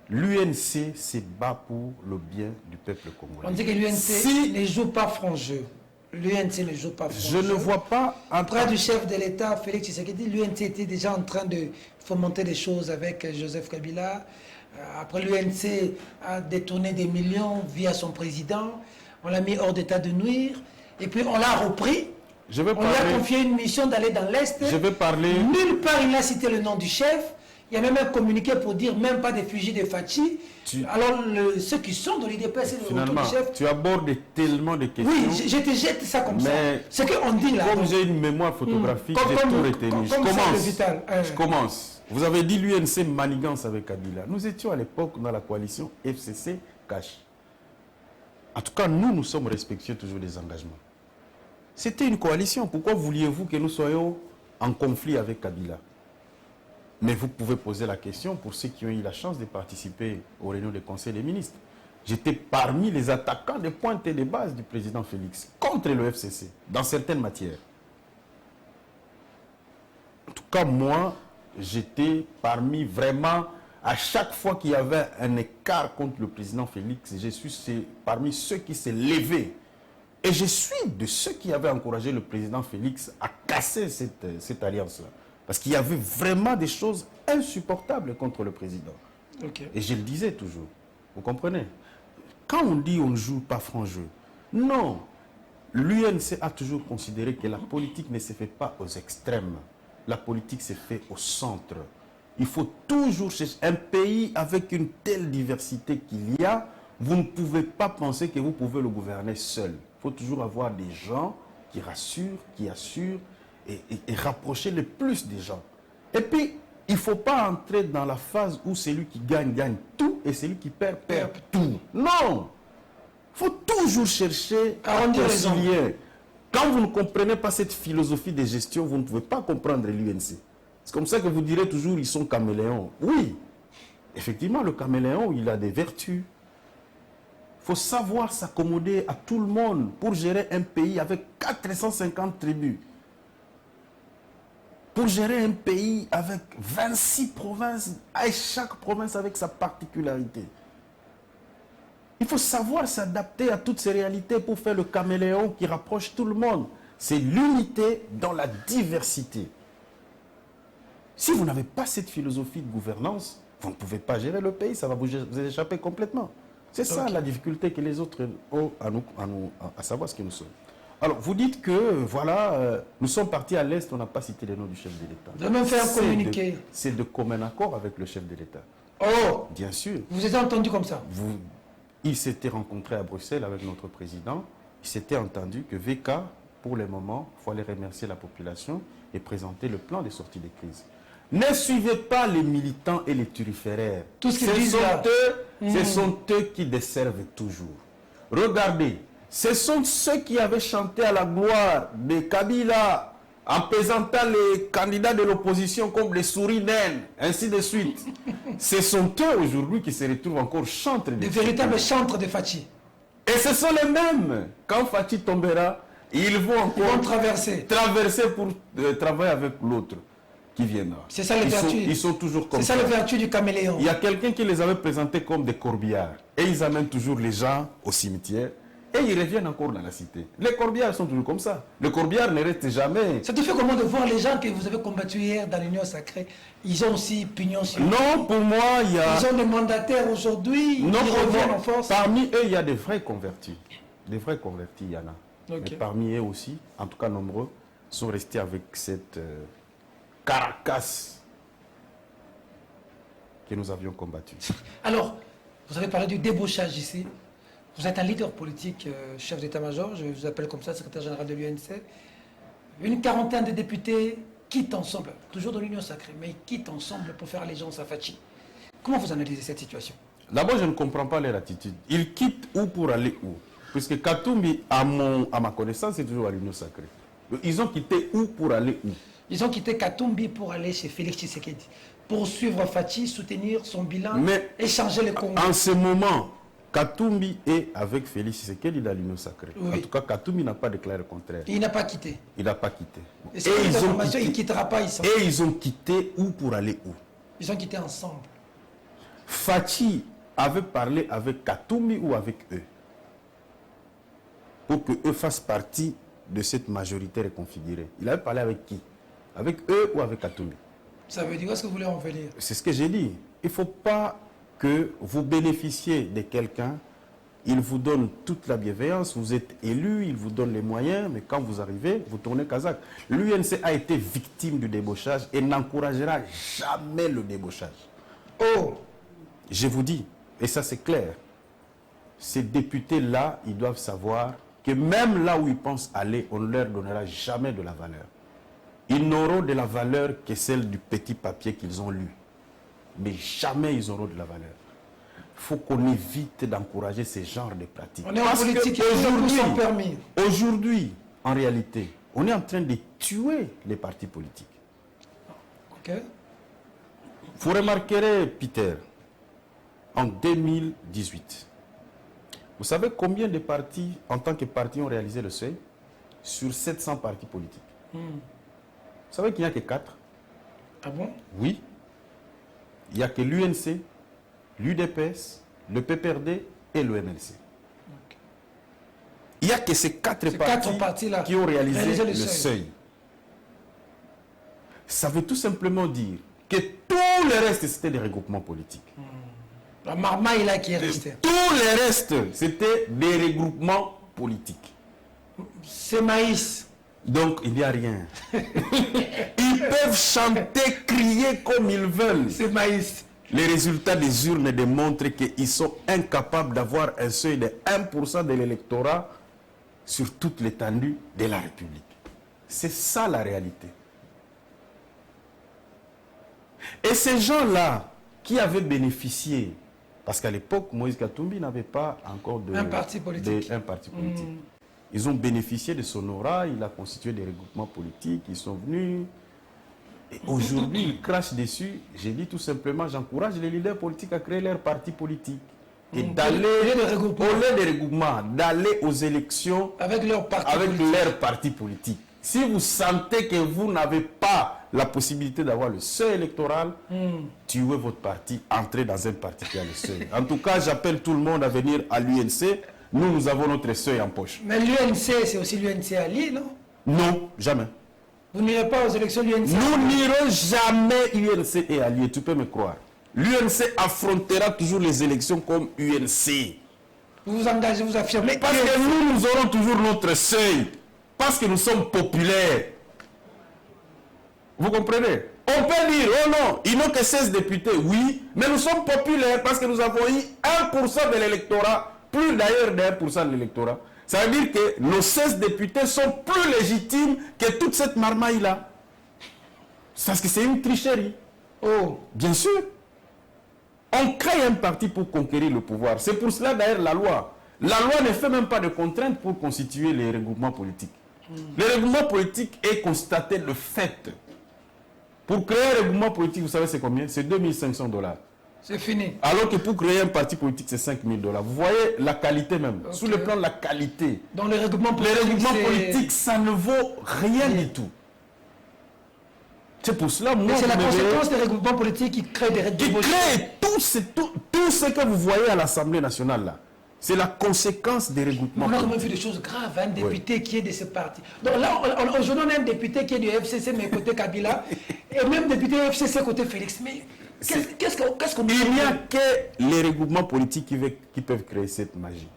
L'UNC se bat pour le bien du peuple congolais. On dit que l'UNC ne joue pas franc jeu. L'UNC ne joue pas franc Je jeu. ne vois pas... Auprès du chef de l'État, Félix Tshisekedi, l'UNC était déjà en train de fomenter des choses avec Joseph Kabila. Après, l'UNC a détourné des millions via son président. On l'a mis hors d'état de nuire. Et puis, on l'a repris. On lui a confié une mission d'aller dans l'Est. Je vais parler... Nulle part, il n'a cité le nom du chef. Il y a même un communiqué pour dire même pas des fusils de Fachi. Alors, ceux qui sont dans l'IDP, c'est le retour du chef. Tu abordes tellement de questions. Oui, je te jette ça comme ça. Ce qu'on dit là. Comme j'ai une mémoire photographique, j'ai tout retenu. Je commence. Vous avez dit l'UNC manigance avec Kabila. Nous étions à l'époque dans la coalition FCC-CACH. En tout cas, nous sommes respectueux toujours des engagements. C'était une coalition. Pourquoi vouliez-vous que nous soyons en conflit avec Kabila? Mais vous pouvez poser la question pour ceux qui ont eu la chance de participer aux réunions du Conseil des ministres. J'étais parmi les attaquants de pointe et de base du président Félix contre le FCC, dans certaines matières. En tout cas, moi, j'étais parmi vraiment, à chaque fois qu'il y avait un écart contre le président Félix, je suis parmi ceux qui s'est levé. Et je suis de ceux qui avaient encouragé le président Félix à casser cette alliance-là. Parce qu'il y avait vraiment des choses insupportables contre le président. Okay. Et je le disais toujours. Vous comprenez? Quand on dit on ne joue pas franc jeu, non. L'UNC a toujours considéré que la politique ne se fait pas aux extrêmes. La politique se fait au centre. Il faut toujours chercher un pays avec une telle diversité qu'il y a. Vous ne pouvez pas penser que vous pouvez le gouverner seul. Il faut toujours avoir des gens qui rassurent, qui assurent, et rapprocher le plus des gens. Et puis, il ne faut pas entrer dans la phase où celui qui gagne, gagne tout, et celui qui perd, perd tout. Non! Il faut toujours chercher à concilier. Quand vous ne comprenez pas cette philosophie de gestion, vous ne pouvez pas comprendre l'UNC. C'est comme ça que vous direz toujours, ils sont caméléons. Oui, effectivement, le caméléon, il a des vertus. Il faut savoir s'accommoder à tout le monde pour gérer un pays avec 450 tribus. Pour gérer un pays avec 26 provinces, et chaque province avec sa particularité. Il faut savoir s'adapter à toutes ces réalités pour faire le caméléon qui rapproche tout le monde. C'est l'unité dans la diversité. Si vous n'avez pas cette philosophie de gouvernance, vous ne pouvez pas gérer le pays, ça va vous échapper complètement. C'est ça la difficulté que les autres ont à savoir ce que nous sommes. Alors, vous dites que, voilà, nous sommes partis à l'Est, on n'a pas cité le nom du chef de l'État. De même faire communiquer. C'est de commun accord avec le chef de l'État. Oh! Bien sûr. Vous êtes entendu comme ça? Il s'était rencontré à Bruxelles avec notre président. Il s'était entendu que VK, pour le moment, il faut aller remercier la population et présenter le plan de sortie des crises. Ne suivez pas les militants et les turiféraires. Tout ce qu'ils disent là. Ce sont eux qui desservent toujours. Regardez. Ce sont ceux qui avaient chanté à la gloire de Kabila en présentant les candidats de l'opposition comme des souris naines, ainsi de suite. Ce sont eux aujourd'hui qui se retrouvent encore chantres. Des véritables chantres de Fachi. Et ce sont les mêmes. Quand Fachi tombera, ils vont encore traverser pour travailler avec l'autre qui viendra. C'est ça les vertus. Ils sont toujours comme ça. C'est ça les vertus du caméléon. Il y a quelqu'un qui les avait présentés comme des corbillards. Et ils amènent toujours les gens au cimetière. Et ils reviennent encore dans la cité. Les corbillards sont toujours comme ça. Le corbillard ne reste jamais. Ça te fait comment de voir les gens que vous avez combattus hier dans l'Union sacrée? Ils ont aussi pignon sur eux. Non, pour moi, il y a... Ils ont des mandataires aujourd'hui. Ils reviennent en force. Parmi eux, il y a des vrais convertis. Des vrais convertis, il y en a. Mais parmi eux aussi, en tout cas nombreux, sont restés avec cette caracasse que nous avions combattue. Alors, vous avez parlé du débauchage ici. Vous êtes un leader politique, chef d'état-major, je vous appelle comme ça, secrétaire général de l'UNC. Une quarantaine de députés quittent ensemble, toujours dans l'Union sacrée, mais ils quittent ensemble pour faire allégeance à Fachi. Comment vous analysez cette situation? D'abord, je ne comprends pas leur attitude. Ils quittent où pour aller où? Puisque Katumbi, à ma connaissance, est toujours à l'Union sacrée. Ils ont quitté où pour aller où? Ils ont quitté Katumbi pour aller chez Félix Tshisekedi, pour suivre Fachi, soutenir son bilan, mais échanger les Congos. En ce moment, Katumbi est avec Félix Tshisekedi dans l'Union sacrée. Oui. En tout cas, Katumbi n'a pas déclaré le contraire. Il n'a pas quitté. Il n'a pas quitté. Et c'est une information, il ne quittera pas ici. Et ils ont quitté où pour aller où? Ils ont quitté ensemble. Fachi avait parlé avec Katumbi ou avec eux pour qu'eux fassent partie de cette majorité reconfigurée. Il avait parlé avec qui? Avec eux ou avec Katumbi? Ça veut dire, où est-ce que vous voulez en venir? C'est ce que j'ai dit. Il ne faut pas que vous bénéficiez de quelqu'un, il vous donne toute la bienveillance, vous êtes élu, il vous donne les moyens, mais quand vous arrivez, vous tournez kazakh. L'UNC a été victime du débauchage et n'encouragera jamais le débauchage. Oh! Je vous dis, et ça c'est clair, ces députés-là, ils doivent savoir que même là où ils pensent aller, on ne leur donnera jamais de la valeur. Ils n'auront de la valeur que celle du petit papier qu'ils ont lu. Mais jamais ils auront de la valeur. Il faut qu'on évite d'encourager ce genre de pratiques. On est en politique, aujourd'hui, en réalité, on est en train de tuer les partis politiques. Ok. Vous remarquerez, Peter, en 2018, vous savez combien de partis, en tant que partis, ont réalisé le seuil? Sur 700 partis politiques. Vous savez qu'il n'y a que 4? Ah bon? Oui. Il n'y a que l'UNC, l'UDPS, le PPRD et le MLC. Okay. Il n'y a que ces quatre partis qui ont réalisé le seuil. Ça veut tout simplement dire que tout le reste, c'était des regroupements politiques. La marmaille là qui est restée. Tout le reste, c'était des regroupements politiques. C'est maïs. Donc, il n'y a rien. Ils peuvent chanter, crier comme ils veulent. C'est maïs. Les résultats des urnes démontrent qu'ils sont incapables d'avoir un seuil de 1% de l'électorat sur toute l'étendue de la République. C'est ça la réalité. Et ces gens-là qui avaient bénéficié, parce qu'à l'époque, Moïse Katumbi n'avait pas encore un parti politique. Ils ont bénéficié de son aura, il a constitué des regroupements politiques, ils sont venus. Et aujourd'hui, ils crachent dessus. J'ai dit tout simplement, j'encourage les leaders politiques à créer leur parti politique. Et d'aller, au lieu des regroupements, d'aller aux élections avec leur parti politique. Si vous sentez que vous n'avez pas la possibilité d'avoir le seuil électoral, tuez votre parti, entrez dans un parti qui a le seuil. En tout cas, j'appelle tout le monde à venir à l'UNC. Nous avons notre seuil en poche. Mais l'UNC, c'est aussi l'UNC allié, non? Non, jamais. Vous n'irez pas aux élections l'UNC? Nous n'irons jamais UNC et alliés, tu peux me croire. L'UNC affrontera toujours les élections comme UNC. Vous vous engagez, vous affirmez parce que nous aurons toujours notre seuil. Parce que nous sommes populaires. Vous comprenez? On peut dire, oh non, ils n'ont que 16 députés, oui, mais nous sommes populaires parce que nous avons eu 1% de l'électorat, plus d'ailleurs de 1% de l'électorat. Ça veut dire que nos 16 députés sont plus légitimes que toute cette marmaille-là. Parce que c'est une tricherie. Oh, bien sûr. On crée un parti pour conquérir le pouvoir. C'est pour cela d'ailleurs la loi ne fait même pas de contraintes pour constituer les regroupements politiques. Le regroupement politique est constaté le fait. Pour créer un regroupement politique, vous savez c'est combien? C'est 2500 $. C'est fini. Alors que pour créer un parti politique, c'est 5000 $. Vous voyez la qualité même. Okay. Sous le plan de la qualité. Dans les regroupements politiques, ça ne vaut rien du tout. C'est pour cela, moi, c'est la conséquence des regroupements politiques qui créent des regroupements. Qui créent tout ce que vous voyez à l'Assemblée nationale là. C'est la conséquence des regroupements. On a quand même vu des choses graves, un député qui est de ce parti. Donc là, aujourd'hui, on a un député qui est du FCC, mais côté Kabila, et même député FCC côté Félix. Mais qu'est-ce qu'on dit? Il n'y a que les regroupements politiques qui peuvent créer cette magie.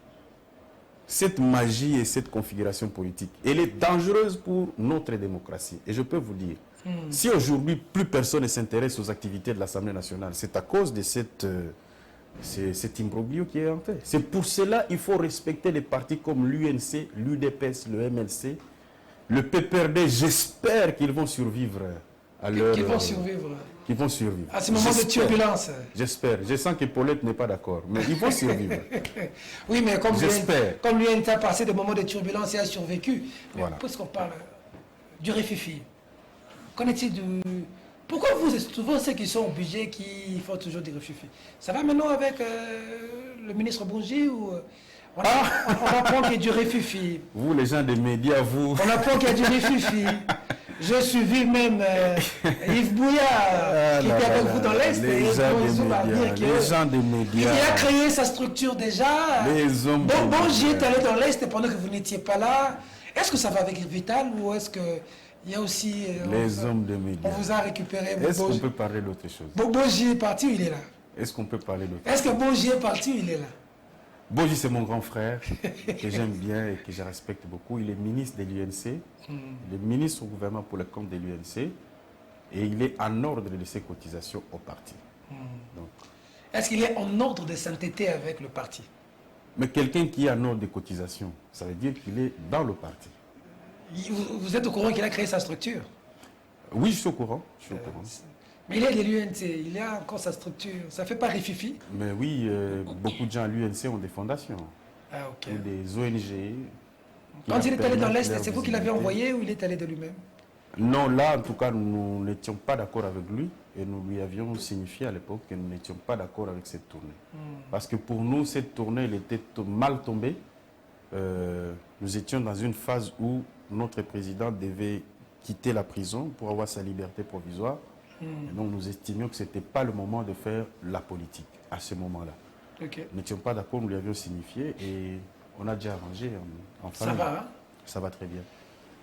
cette magie et cette configuration politique, elle est dangereuse pour notre démocratie. Et je peux vous dire, si aujourd'hui plus personne ne s'intéresse aux activités de l'Assemblée nationale, c'est à cause de cet imbroglio qui est en fait. C'est pour cela qu'il faut respecter les partis comme l'UNC, l'UDPS, le MLC, le PPRD. J'espère qu'ils vont survivre à leur... Qu'ils vont survivre. Qu'ils vont survivre. À ce moment de turbulence. J'espère. Je sens que Paulette n'est pas d'accord, mais ils vont survivre. Oui, mais comme j'espère. l'UNC a passé des moments de turbulence et a survécu, mais Voilà. puisqu'on parle du réfifi, qu'en est-il du... Pourquoi vous êtes souvent ceux qui sont obligés, qui font toujours des réfifi? Ça va maintenant avec le ministre Bongi ou... On apprend qu'il y a du réfifi. Vous, les gens des médias, vous... On apprend qu'il y a du réfifi. Je suivi même Yves Bouillard, qui était avec vous dans l'Est, et les gens des médias. Il a créé sa structure déjà. Les hommes Bongi est allé dans l'Est pendant que vous n'étiez pas là. Est-ce que ça va avec Vital ou est-ce qu'il y a aussi... les hommes de médias. On vous a récupéré. Est-ce qu'on peut parler d'autre chose? Bongi est parti ou il est là? Est-ce qu'on peut parler d'autre chose? Est-ce que Bongi est parti ou il est là? Bongi, c'est mon grand frère, que j'aime bien et que je respecte beaucoup. Il est ministre de l'UNC, il est ministre au gouvernement pour le compte de l'UNC, et il est en ordre de ses cotisations au parti. Est-ce qu'il est en ordre de sainteté avec le parti? Mais quelqu'un qui est en ordre de cotisation, ça veut dire qu'il est dans le parti. Vous êtes au courant qu'il a créé sa structure? Oui, je suis au courant. Mais il est de l'UNC, il a encore sa structure. Ça ne fait pas rififi? Mais oui, beaucoup de gens à l'UNC ont des fondations, ou des ONG. Quand il est allé dans l'Est, c'est vous qui l'avez envoyé ou il est allé de lui-même? Non, là, en tout cas, nous n'étions pas d'accord avec lui et nous lui avions signifié à l'époque que nous n'étions pas d'accord avec cette tournée. Parce que pour nous, cette tournée, elle était mal tombée. Nous étions dans une phase où notre président devait quitter la prison pour avoir sa liberté provisoire. Et donc nous estimions que ce n'était pas le moment de faire la politique à ce moment-là. Nous n'étions pas d'accord, nous lui avions signifié et on a déjà arrangé en famille. Ça va, hein? Ça va très bien.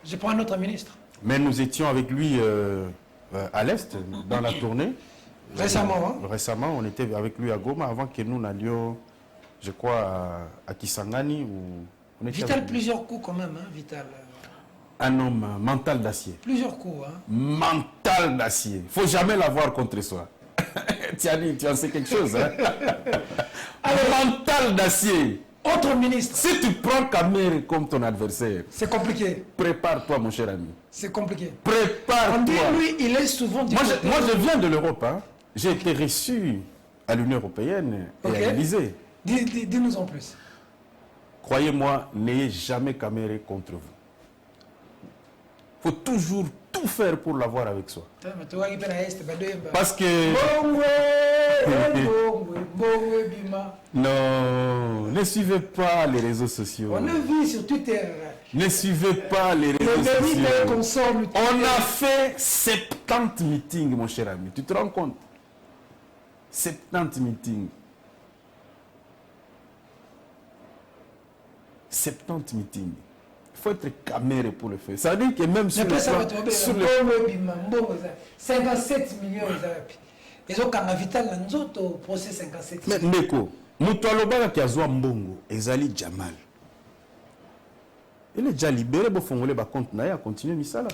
Je prends un autre ministre. Mais nous étions avec lui à l'Est, dans la tournée. Récemment, hein? Récemment, on était avec lui à Goma avant que nous n'allions, je crois, à Kisangani. Vital, plusieurs coups quand même, hein, Vital. Un homme mental d'acier. Plusieurs coups, hein? Mental d'acier. Il ne faut jamais l'avoir contre soi. Tu en sais quelque chose, hein? Alors, mental d'acier. Autre ministre. Si tu prends Kamere comme ton adversaire, c'est compliqué. Prépare-toi, mon cher ami. C'est compliqué. Prépare-toi. On dit, lui, il est souvent... Moi, je viens de l'Europe. Hein. J'ai été reçu à l'Union européenne et à l'Élysée. Dis-nous en plus. Croyez-moi, n'ayez jamais Kamere contre vous. Il faut toujours tout faire pour l'avoir avec soi. Parce que... Non, ne suivez pas les réseaux sociaux. On le vit sur Twitter. Ne suivez pas les réseaux sociaux. On a fait 70 meetings, mon cher ami. Tu te rends compte? 70 meetings. 70 meetings. Il faut être caméré pour le faire. Ça veut dire que même sur le 57 millions. Ils ont quand Vital Nanzoto procès 57 millions. Mais Neko, Moutoualobala qui a joué Mbongo, Ezali Jamal. Il est déjà libéré pour faire le compte à continuer Misala.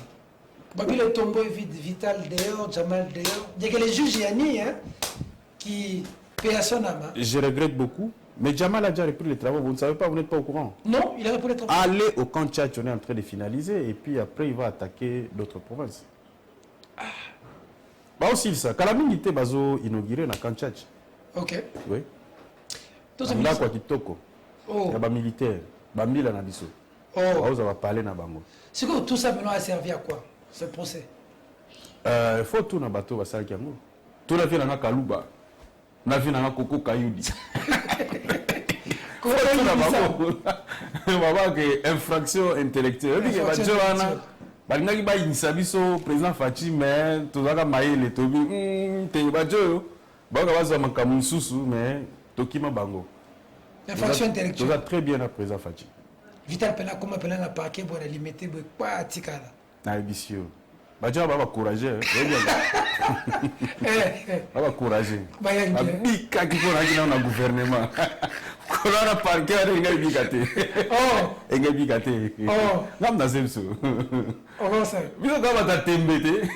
Babi le tombeau Vital dehors, Jamal dehors. Il y a que les juges Yanni qui paient à son âme. Je regrette beaucoup. Mais Jamal a déjà repris les travaux, vous ne savez pas, vous n'êtes pas au courant. Non, il a repris les travaux. Allez au camp Tchad, on est en train de finaliser, et puis après il va attaquer d'autres provinces. Bah aussi ça, Kalamingité Bazo inauguré dans camp Tchad. Ok. Oui. Tout ça. Là quoi Kitoko. Il y a des militaires, des militaires dans Bissau. Oh. Vous allez parler dans Bango. C'est que tout ça maintenant a servi à quoi, ce procès? Il faut tout dans le bateau, va s'arrêter. Tout la vie dans Kalouba. Na vie dans Koko Kayoudi. Infraction intellectuelle. Balingaki ba inisa biso président Fachi mais tozaka maele tobi te bajo ba bazo makamu susu mais tokima bango. Infraction intellectuelle. Toza très bien à président Fachi. Vital pena comme pena na parquet pour limiter quoi tikala. Na ebisio. Badja va courager. Va courager. Bika qui faut rentrer dans le gouvernement. Colora parquet avec une bigate. Oh. Et une bigate. Oh. Nam na zemso. Oh ça. Biso kama ta tembete.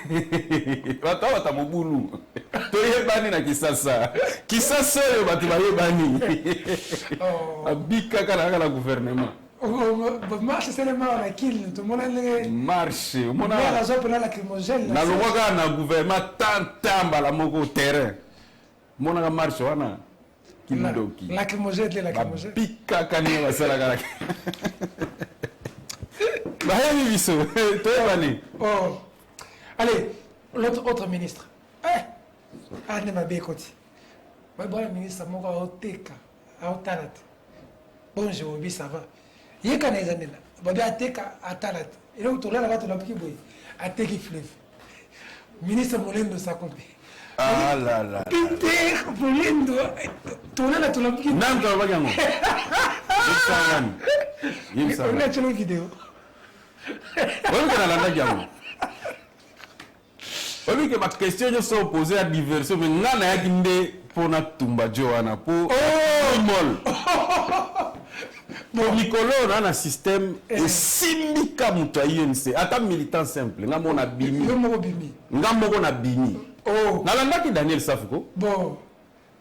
Batawa ta mobulu. To yebani na kisasa. Kisasa yo batu ba yebani. Oh. Bika kana na gouvernement. Marche seulement à kill tout le monde marche mon a raison pour la lacrymogène na lobaka na gouvernement tantamba la moko terrain mon a marche wana kiloki lacrymogène pika kani wa sala kala ba yemi biso to yabani oh allez l'autre ministre ne m'a bien côté bon ministre moko oteka autarat bonjour bi ça va yekana ezanela babi ateka atalat ilo utolala watu lapiki boy ateki fleuve ministre Molendo Sakombe ah la la pinte Molendo tolala tulapiki nanto bagango yimsa on a tenu vidéo on kana landa jango on que ma question je sont posée à diversion mais ngana yakinde pona tumba joana po mol Bon, Nicolo, on a un système et simika mutayense. Ata militant simple. Nga mona bimi. Nga mona bimi. Oh. Nalanda ki Daniel Safuko. Bon.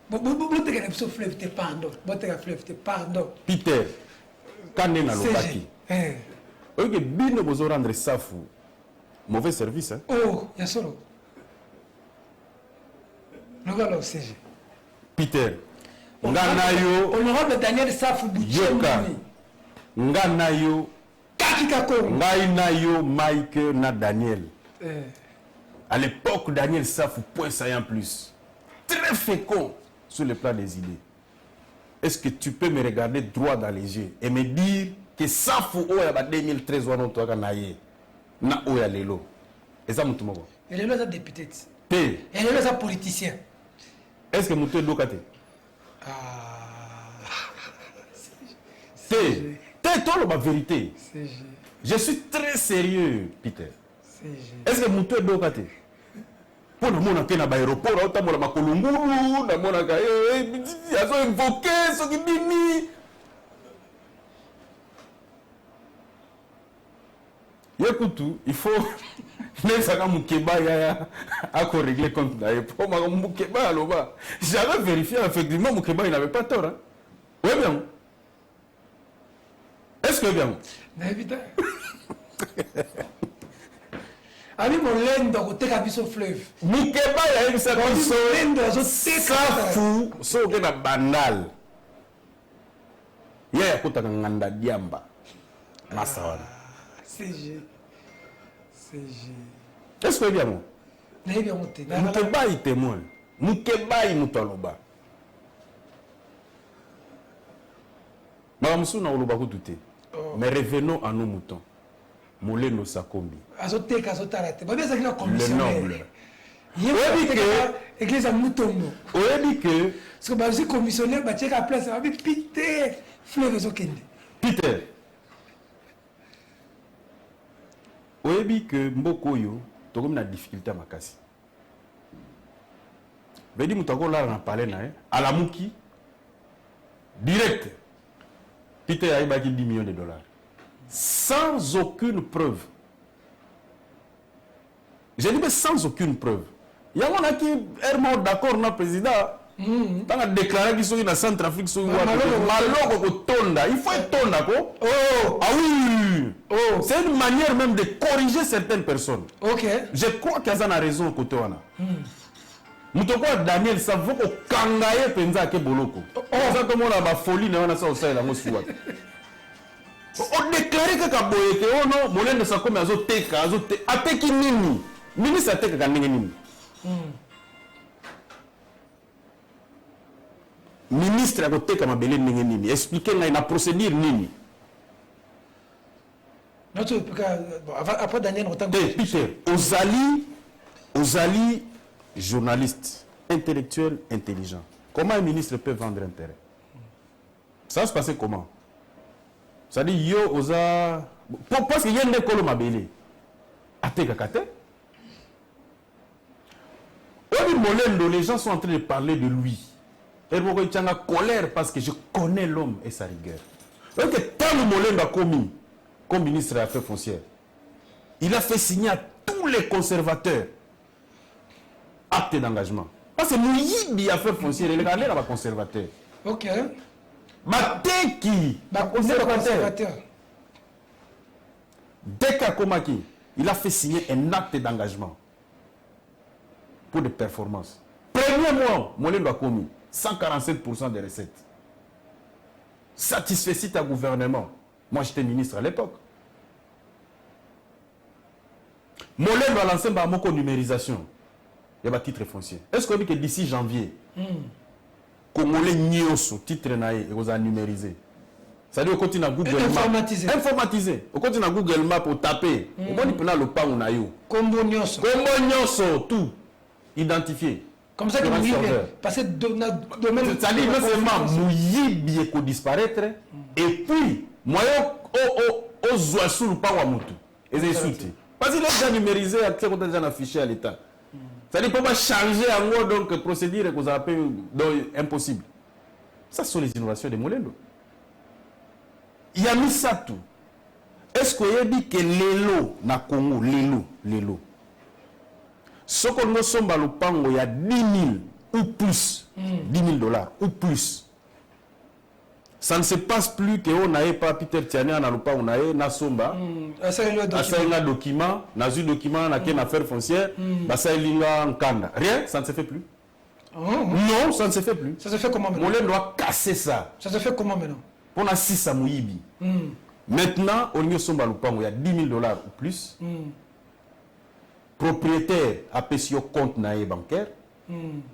Bon, te gane so fleuve te pardon. Bon te gane fleuve te pardon. Peter. Kane na lobaki. Ok, bino bozo rendre Safu. Mauvais service, hein. Oh, ya solo. Logalo CG. Peter. Nganayo honorable Daniel Safu Buchemani nganayo kakika ko ngainayo Mike na Daniel à l'époque Daniel Safu point saillant plus très fécond sur le plan des idées. Est-ce que tu peux me regarder droit dans les yeux et me dire que Safu oya ba 2013 wana to kanaye na oya lelo eza mutu moko lelo za député p lelo za politicien est-ce que mutu dokate c'est toi la vérité. Je suis très sérieux, Peter. Est-ce que mon tour est dokate? Pour le monde qui est dans l'aéroport, on a mon makolunguru, on a mon ils ont invoqué ce qui dit. Écoute, il faut même ça quand Moukeba a régler compte d'ailleurs. Pour Moukeba alors j'avais vérifié effectivement Moukeba il n'avait pas tort. Hein? Oui bien. Est-ce que bien? Évidemment. Ami Molendo côté kabiso fleuve. Moukeba il a eu ça comme ça. Ça fou, ça que na banal. Il y a kota nganda diamba. Masawana. CG. Est-ce que bien moi? N'est-ce monté. Moukeba il témoin. Moukeba il mutaloba. Mamamusu na oloba kututé. Mais revenons à nos moutons. Molendo Sakombi. Azoteka azotarate. Ba bien ça qui la Le commissionnaire. noble. Yebi que église à Moutongo. Oyebi que parce que ba aussi commissionnaire ba tcheka place ba bi Peter fleuve zokende. Peter. Oyebi que mboko yo tokomi na difficulté makasi. Vedi mutako la na parler na alamuki direct. Peter a eu 10 millions de dollars. Sans aucune preuve. J'ai dit mais sans aucune preuve. Il y a un qui est mort d'accord avec le président. Quand on a déclaré qu'il y a un Centrafrique, il faut être tonda. Oh. Ah oui. Oh. C'est une manière même de corriger certaines personnes. Ok. Je crois qu'il y a raison côté wana. Mutoko Daniel ça vaut ko kangaye penza ke boloko. Ça comme on a ba folie na wana ça osala la mosuwa. On déclarer que kaboye ke oh non Molendo Sakombi azoteka ateki nini? Nini sa teka kanenge nini? Ministre akoteka mabele ndenge nini? Expliquer ngai na procédure nini? Après Daniel Rotan. Peter, Ozali journaliste, intellectuel, intelligent. Comment un ministre peut vendre un terrain? Ça va se passer comment? Ça dit yo oza parce qu'il y a un école mabele. Ateka kate. Molendo, les gens sont en train de parler de lui. Et il y a une colère parce que je connais l'homme et sa rigueur. Donc, tant que Molendo a commis comme ministre des Affaires foncières, il a fait signer à tous les conservateurs acte d'engagement. Parce que nous y affaires foncières, il est allé dans conservateur. Ok. Mateki, conservateur. Dès qu'à Komaki, il a fait signer un acte d'engagement pour des performances. Premier mois, Molendo a commis 147% des recettes. Satisfait à gouvernement. Moi, j'étais ministre à l'époque. Molendo a lancé une numérisation. Il y a un titre foncier. Est-ce qu'on dit que d'ici janvier, Congolais Nyoso, titre naïe, et vous a numérisé? C'est-à-dire qu'on continue à Google Informatisé. Informatisé. On continue à Google Maps pour taper. On va dire le pas on a eu. Combo Nyoso. Combo Nyoso, tout. Identifié. Comme ça, que vous vivez. Parce que domaine. C'est-à-dire non seulement mouillé qu'on disparaître, et puis, moi, aux oiseaux, pas ou à moutou. Et c'est insulté. Parce qu'il est déjà numérisé, il est déjà affiché à l'État. C'est-à-dire qu'on va changer en gros, donc, procédure que vous appelez impossible. Ça, ce sont les innovations de Molendo. Il y a mis ça tout. Est-ce qu'il y a dit que l'élo, na Congo, l'élo, ce qu'on nous sommes à l'opango, il y a 10 000 ou plus, 10 000 dollars ou plus. Ça ne se passe plus qu'on n'ait pas Peter Tiania na l'opango, on a na somba, ça un document, na un document, na une affaire foncière, ça a un kanda. Rien, ça ne se fait plus. Non, ça ne se fait plus. Ça se fait comment maintenant? On doit casser ça. Ça se fait comment maintenant? On a 6 à Mouyibi. Maintenant, au niveau de Lupango, il y a 10 000 dollars ou plus. Propriétaire a payé au compte bancaire.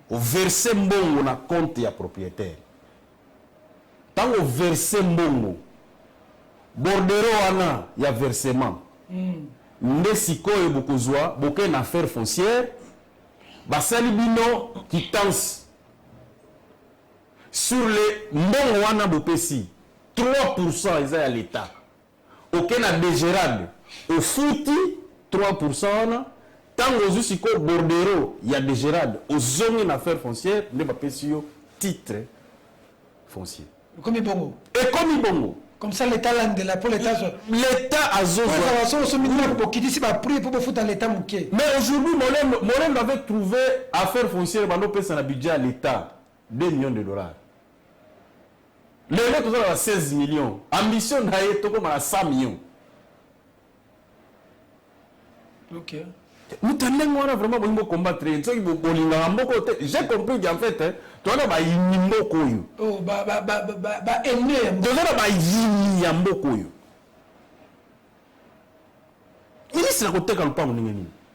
Au verser mbongo on a compte à propriétaire. Tant au verser mbongo, bordero ana il y a versement. Ndesiko et Bokozwa, beaucoup une affaire foncière. Basalibino qui tense sur les mbongo ana bopesi. 3% ils à l'État. Aucun a dégérable. Au fouti, 3%. Tant aux usiko bordero, il y a dégérable. Aux zones en affaires foncières, les bapesio titre foncier. Comme Ibongo. Et comme Ibongo. Comme ça, l'État l'a de la pour l'État. L'État a zozo. Mais aujourd'hui, Molem avait trouvé affaires foncières, on a budget à l'État 2 millions de dollars. Les autres ont 16 millions. Ambition d'ailleurs, comme à 100 millions. Ok. Nous tenons vraiment pour combattre. J'ai compris qu'en fait, tu as un inimoko. Oh, ennemi. Tu as un inimoko. Ministre, côté quand pas mon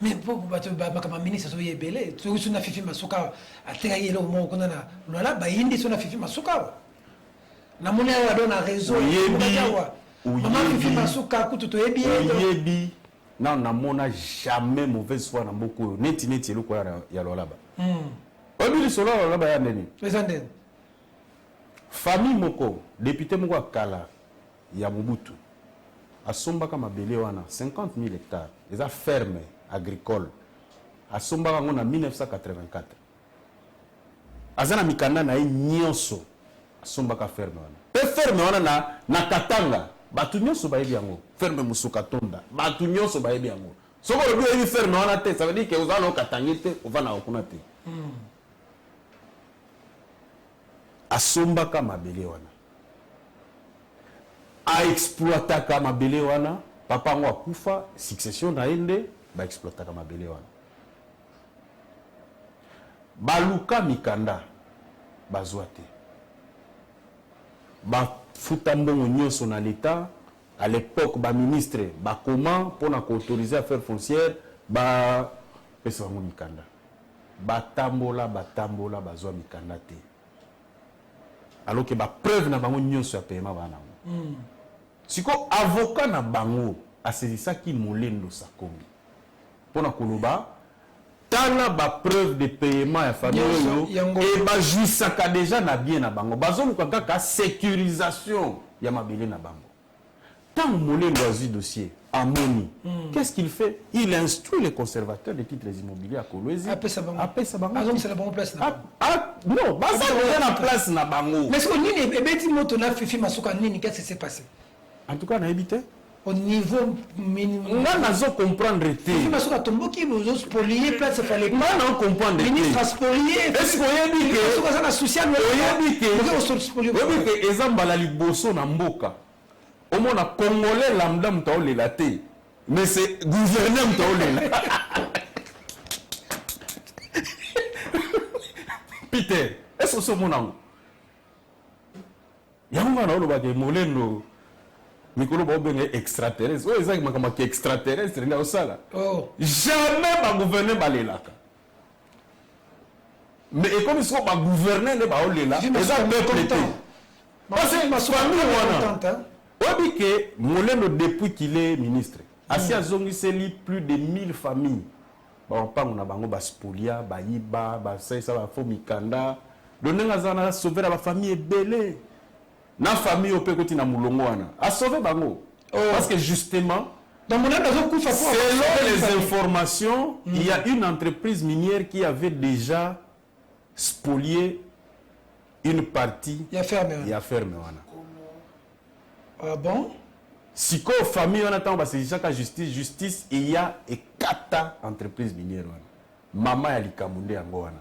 mais pour comme ministre so yebele so na fifi masuka ateka yelo mo kona na lola ba yindi so na fifi masuka na mona wa dona réseau maman fifi masuka kutu to yebi non na mona jamais mauvaise foi na mboko neti eloko ya lola ba obi solo lola ba ya ndeni présenter famille moko député moko akala ya Mobutu asombaka mabele wana 50 000 hectares les a fermé agricole asombaka ngo na 1984 azana mikanda na nyonso asombaka ferme wana pe ferme wana na Katanga batu nyonso bayebi yango ferme Musuka Tonda batu nyonso bayebi yango soko lobi yebi ferme wana te ça veut dire que ozana okatangite ovana okuna te asombaka mabele wana a exploitaka mabele wana papa ngo akufa succession na ende ba exploitaka mabele wana baluka mikanda bazwa te ba futa mbongo nyonso na l'État à l'époque ba ministre ba comment pour na autoriser à faire foncière ba pesa ngo mikanda batambola bazwa mikanda te alors que ba preuve na bango nyonso ya paiement bana siko avocat na bango asaisissaki Molendo Sakongi pona koloba tala ba preuve de paiement ya famille et ba jouissaka déjà na bien na bango bazoluka kaka sécurisation ya mabele na bango tant Molendo azwi dossier Amoni. Qu'est-ce qu'il fait? Il instruit les conservateurs des titres immobiliers à Kolwezi. Après ça, Sabango. donc c'est la bonne place. Non, ça c'est la place na bango. Mais ce qu'on dit, qu'est-ce qui s'est passé? En tout cas, on a évité. Au niveau minimum. On a comprendre. Fifi Masuka Tomboki, vous avez spolié, place fallait pas. On comprendre. Ministre a spolié. Est-ce qu'on a dit que. Masuka a social. Oui, que Ezambala Liboso na mboka. Au moins, on Congolais lambda mtaole la té. Mais c'est gouverneur mtaole la. Peter, est-ce que c'est mon nom? Yamma na oloba ke molendo. Mikolo ba obenge extraterrestre. O ezaki makama ke extraterrestre na osala. Oh. Jamais ba gouverneur balelaka. Mais et comme ils sont ba gouverneur ne ba olela, ezaki peuple té. Parce que ma famille wana. Oui, que Molendo, depuis qu'il est ministre, assis à Zongiseli, plus de 1000 familles. On parle de Spolia, Bayiba, Basaïsa, Fomikanda. Donc, on a sauvé la famille belée. La famille au Pekoti na Moulongwana. A sauvé Bango. Parce que justement, selon les informations, il y a une entreprise minière qui avait déjà spolié une partie. Il y a fermé. Ah bon? Si la famille on attend parce que chaque justice il y a et 4 entreprises minières. Maman ya likamunde yango wana.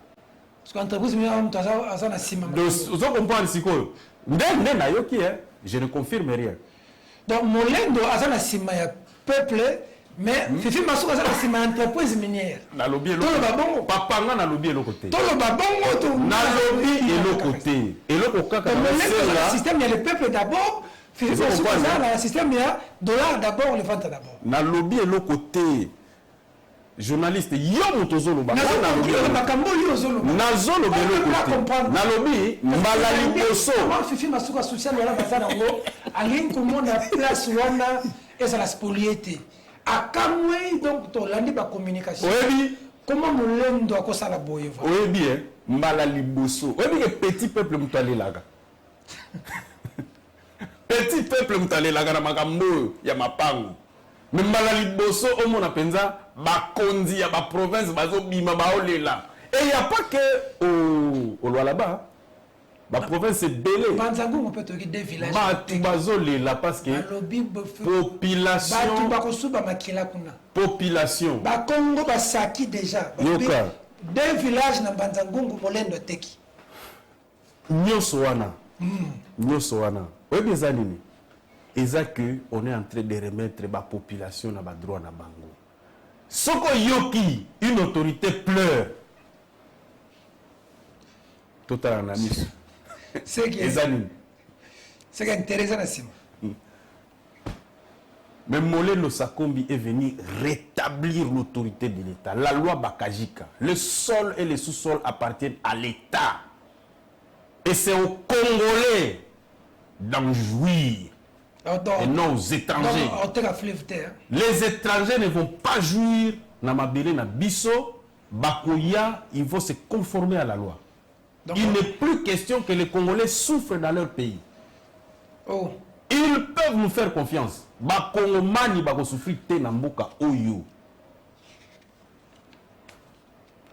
Parce que entreprise minière on a na sima. Donc vous comprenez si quoi? Ndé na yoki je ne confirme rien. Donc Molendo a na sima ya peuple mais Fifi Masuka a na sima entreprise minière. Na lobby lo babongo papa nga na lobby lo côté. To lo babongo to na lobby et lo côté. Et lo kokaka le système il y a le peuple d'abord. Le système, il y a dollar d'abord, le vente d'abord. Na lobby et le côté journaliste, yo motozolo ba. Na lobby, malali boso. Fifi Masuka social wala bazana ngo, alin komona place wana eza la spoliété. Akamwe donc to landi ba communication. Oui. Comment Molendo akosala boye va? Oui bien, malali boso. Oui que petit peuple mutali laga. Petit peuple mutale la gana makambo ya mapango. Mais malali boso au mona penza bakonzi ya ba province bazo bima baolela. Et il y a pas que au là-bas. La province est belée. Banzango on peut te des villages. Bazo lela parce que population population. Ba Congo ba saki déjà. Yoka. Des villages na Banzango Molendo teki. Nyoso wana. Nyoso wana. Oui, bien ça, on est en train de remettre la population dans le droit na bango. Soko yoki, une autorité pleure. Total analyse. C'est qui c'est intéressant aussi. Mais Molendo Sakombi est venu rétablir l'autorité de l'État. La loi Bakajika. Le sol et le sous-sol appartiennent à l'État. Et c'est aux Congolais d'en jouir et non aux étrangers. Les étrangers ne vont pas jouir na mabele na biso bakoya, il faut se conformer à la loi. Donc, il n'est plus question que les Congolais souffrent dans leur pays. Oh. Ils peuvent nous faire confiance. Bakongomani bako souffrir te na mboka oyo.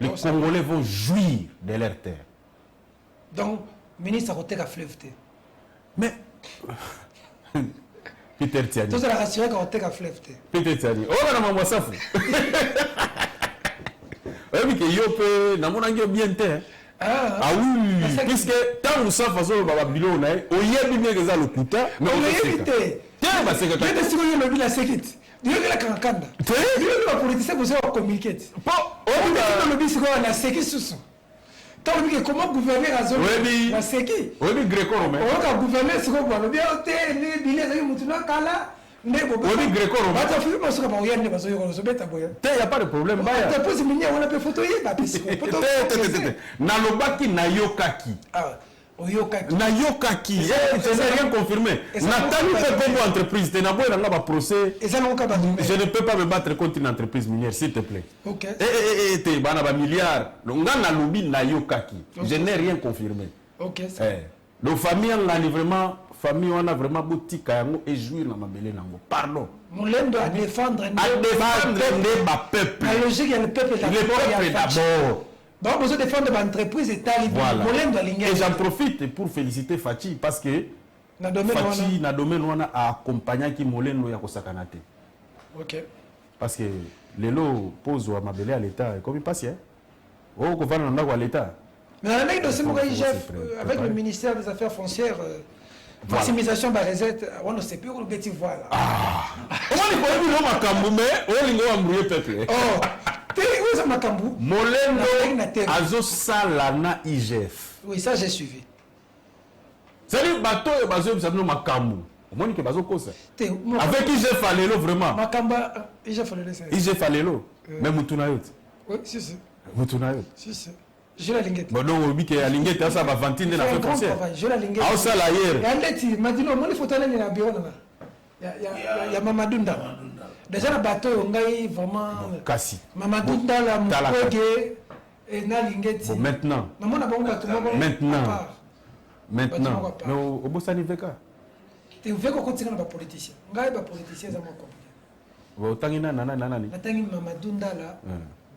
Les Congolais vont jouir de leur terre. Donc, ministre a côté la fleuve. Mais Peter Tiani. Tout ça la rassuré quand on te fleuve. Peter Tiani. Oh na maman ça fou. Oui que yo pe na mona ngio bien te. Ah oui, puisque tant ça façon baba bilo na o yebi bien que ça le kuta, mais on éviter. Tiens ba c'est que tu sais que le bila sécurité. Dieu la kankanda. Tu le politicien vous avez communiqué. Bon, on le bis ko na sécurité. Comment gouverner la zone? La sécurité. Oui, gréco-romain. On va gouverner ce qu'on va bien ôter les billets de Moutouna Kala. Oui, gréco-romain. Il n'y a pas de problème. Nalobaki na yokaki. Na yokaki. Je n'ai rien confirmé. Nathalie peut pas entreprise. Je ne peux pas me battre contre une entreprise minière, s'il te plaît. Ok. Eh, bana ba milliard. Je n'ai rien confirmé. Ok. Donc famille on a vraiment famille on a vraiment boutique et jouir dans ma belle nango. Pardon. Molendo à défendre le peuple. La logique il y a le peuple d'abord. Bon, vous défendre l'entreprise et talibé. Molendo à l'ingé. Et j'en profite pour féliciter Fachi parce que Fachi na domaine wana a accompagné qui Molendo ya kosakanate. OK. Parce que les lots posent à ma belle à l'état comme il passe hein. Oh qu'on va dans à l'état. Mais avec le IGF, avec le ministère des Affaires foncières, maximisation de la recette, on ne sait plus où le petit voit là. Comment il faut dire Makambu mais on l'ingo embrouillé peuple. Oh, où est Makambu? Molendo azo salana IGF. Oui, ça j'ai suivi. C'est-à-dire bateau et bateau ça nous Makambu. Au moins que bateau cosa. Avec IGF Falelo vraiment. Makamba IGF Falelo. IGF Falelo. Même Mutuna yot. Oui, si. Mutuna yot. Si. Je la linguette. Bon donc obi que la linguette ça va ventine dans la frontière. Je la linguette. Ah ça là hier. Et Andeti m'a dit non, moi il faut aller dans le bureau là. Il y a Mamadou Nda. Déjà le bateau on a vraiment Kassi. Mamadou Nda la Mukwege et na linguette. Bon maintenant. Maintenant. Mais au Bossani Veka. Tu veux qu'on continue dans les politiciens. On a des politiciens ça m'a compris. Bon tangina nana ni. Natangi Mamadou Nda la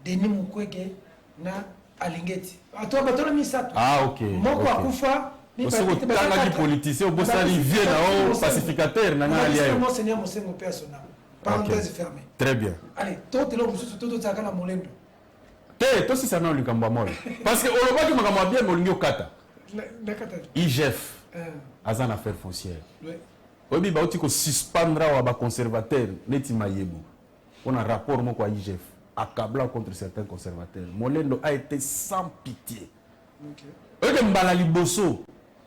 Denis Mukwege na alingeti. Ato bato misato. Ah OK. Moko akufa ni tanga ki politicien au Bossani vient na au pacificateur na alia. Monseigneur Mosengo personnel. Parenthèse fermée. Très bien. Allez, tout le monde tout ça kana molendo. Toi si ça non likambo mol. Parce que on va dire makambo bien molingo kata. IGF. Azan affaire foncière. Oui. Obi ba otiko suspendre wa ba conservateur neti mayebo. On a rapport moko à IGF accablant contre certains conservateurs. Molendo a été sans pitié. OK. Eux mbala liboso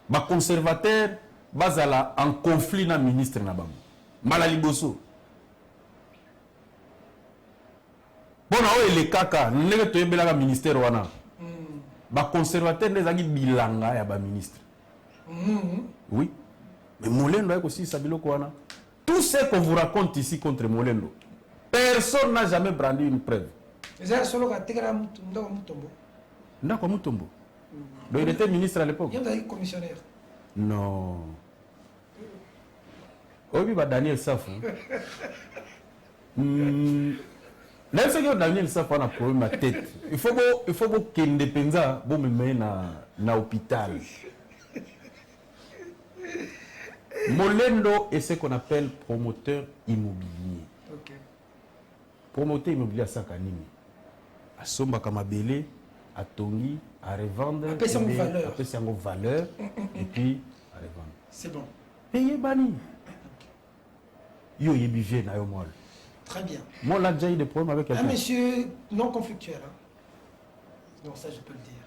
ba conservateur bazala en conflit na ministre na bango. Mbala liboso. Bon na le kaka ndenge toyebela ka ministère wana. Ba conservateur nezaki bilanga ya ba ministre. Oui. Mais Molendo est aussi Sabilo Kouana. Tout ce qu'on vous raconte ici contre Molendo, personne n'a jamais brandi une preuve. Ndako Mutombo. Donc il était ministre à l'époque. Il était commissionnaire. Non. Oui, bah Daniel Safou. Là, c'est que Daniel Safou a un problème à la tête. Il faut que l'indépendance me mette dans l'hôpital. Molendo est ce qu'on appelle promoteur immobilier. Okay. Promoteur immobilier à Sakanimi. À Somba Kamabele, à Tongi, à revendre. À payer valeur. À payer valeur. Et puis, à revendre. C'est bon. Payez Bani. Yo yebivie na yo mol. Très bien. Moi, là, j'ai eu des problèmes avec quelqu'un. Un monsieur non conflictuel. Hein? Non, ça, je peux le dire.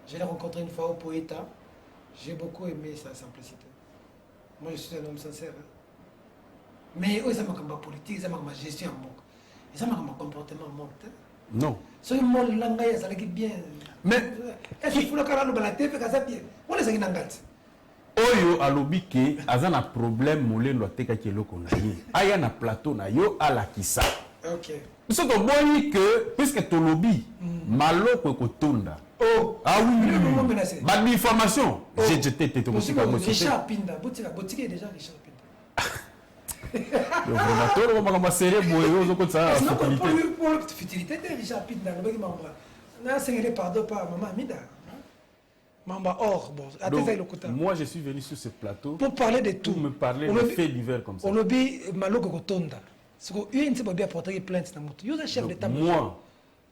Je l'ai rencontré une fois au Poeta. J'ai beaucoup aimé sa simplicité. Moi, je suis un homme sincère. Hein? Mais ils ont ma politique, ils ont ma gestion en manque. Ils ont ma comportement en manque. Hein? Non. Ce monde langage, ça l'est bien. Mais est-ce qu'il faut le carrer dans la tête et ça bien? On les a dit Oyo alobi ke azana problème Molendo ateka ki eloko na ye. Aya na plateau na yo ala kisa. OK. Nous to boni que puisque to lobby maloko kotonda. Oh. Ah oui. Ba information. J'ai jeté tete mo sika mo. Richard Pinda, botika est déjà Richard Pinda. Le vraiment to ma série boyo zo ko ça futilité. Pour futilité de Richard Pinda, le bagi mamba. Na sengele pardon par maman Mida. Mamba or, bon, moi je suis venu sur ce plateau pour parler de tout. Pour me parler de faits divers comme ça. On lobby maloko kotonda. Ce que une ne peut pas porter plainte dans moto. Yo chef d'état. Moi,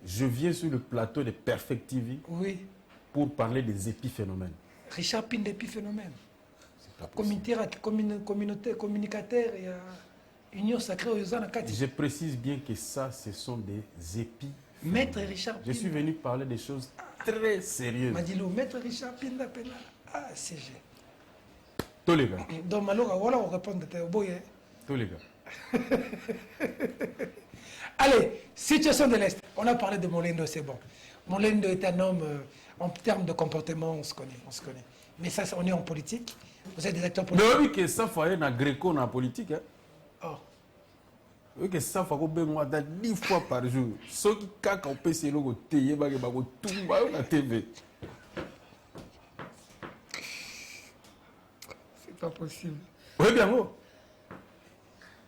je viens sur le plateau de Perfect TV. Oui. Pour parler des épiphénomènes. Richard Pin d'épiphénomènes. Communauté, communicateur et union sacrée aux Zanakati. Je précise bien que ça, ce sont des épiphénomènes. Maître Richard Pin. Je suis venu parler des choses très sérieuses. Madilo, Maître Richard Pin d'Apena. Ah, CG. Tous les gars. Donc, Malora, voilà, on répond de tes boyes. Tous les gars. Allez, situation de l'Est. On a parlé de Molendo, c'est bon. Molendo est un homme, en termes de comportement, on se connaît. Mais ça, on est en politique. Vous êtes des acteurs politiques. Mais oui, que ça, il y a un Gréco dans la politique. Hein. Oh. Oui, que ça, il faut que 10 fois par jour. Ceux qui caquent au PC, ils vont tout la TV. pas possible. Oui, bien, oh.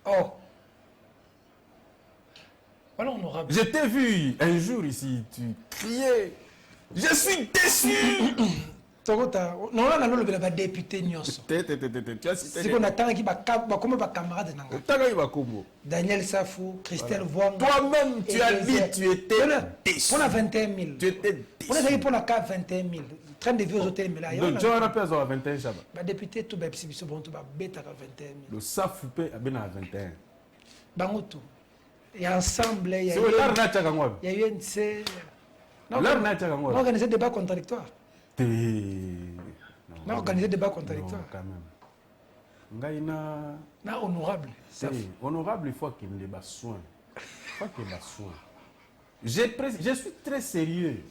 Oh. Voilà, honorable. Je t'ai vu un jour ici, tu criais. Je suis déçu. Togota, non, là, on a député Nyos. Tu as cité C'est qu'on attend qu'il y ait comme un camarade. Daniel Safou, Christelle Wang. Toi-même, tu as dit tu étais déçu. On a 21 000. Tu étais déçu. On a dit pour la CAP 21 000. Train de vie aux hôtels. Donc, tu as rappelé à 21 Chaba. Député, tout le monde bon, tout le bête à 21 000. Le Safoupé a bien à 21. Bangoto. Et ensemble, il y a C'est eu. Il y a eu une. On a organisé des débats contradictoires. On On a organisé des débats contradictoires. quand même. Non, honorable. Honorable, il faut qu'il ait des soins. Il faut qu'il ait des soins. Je suis très sérieux.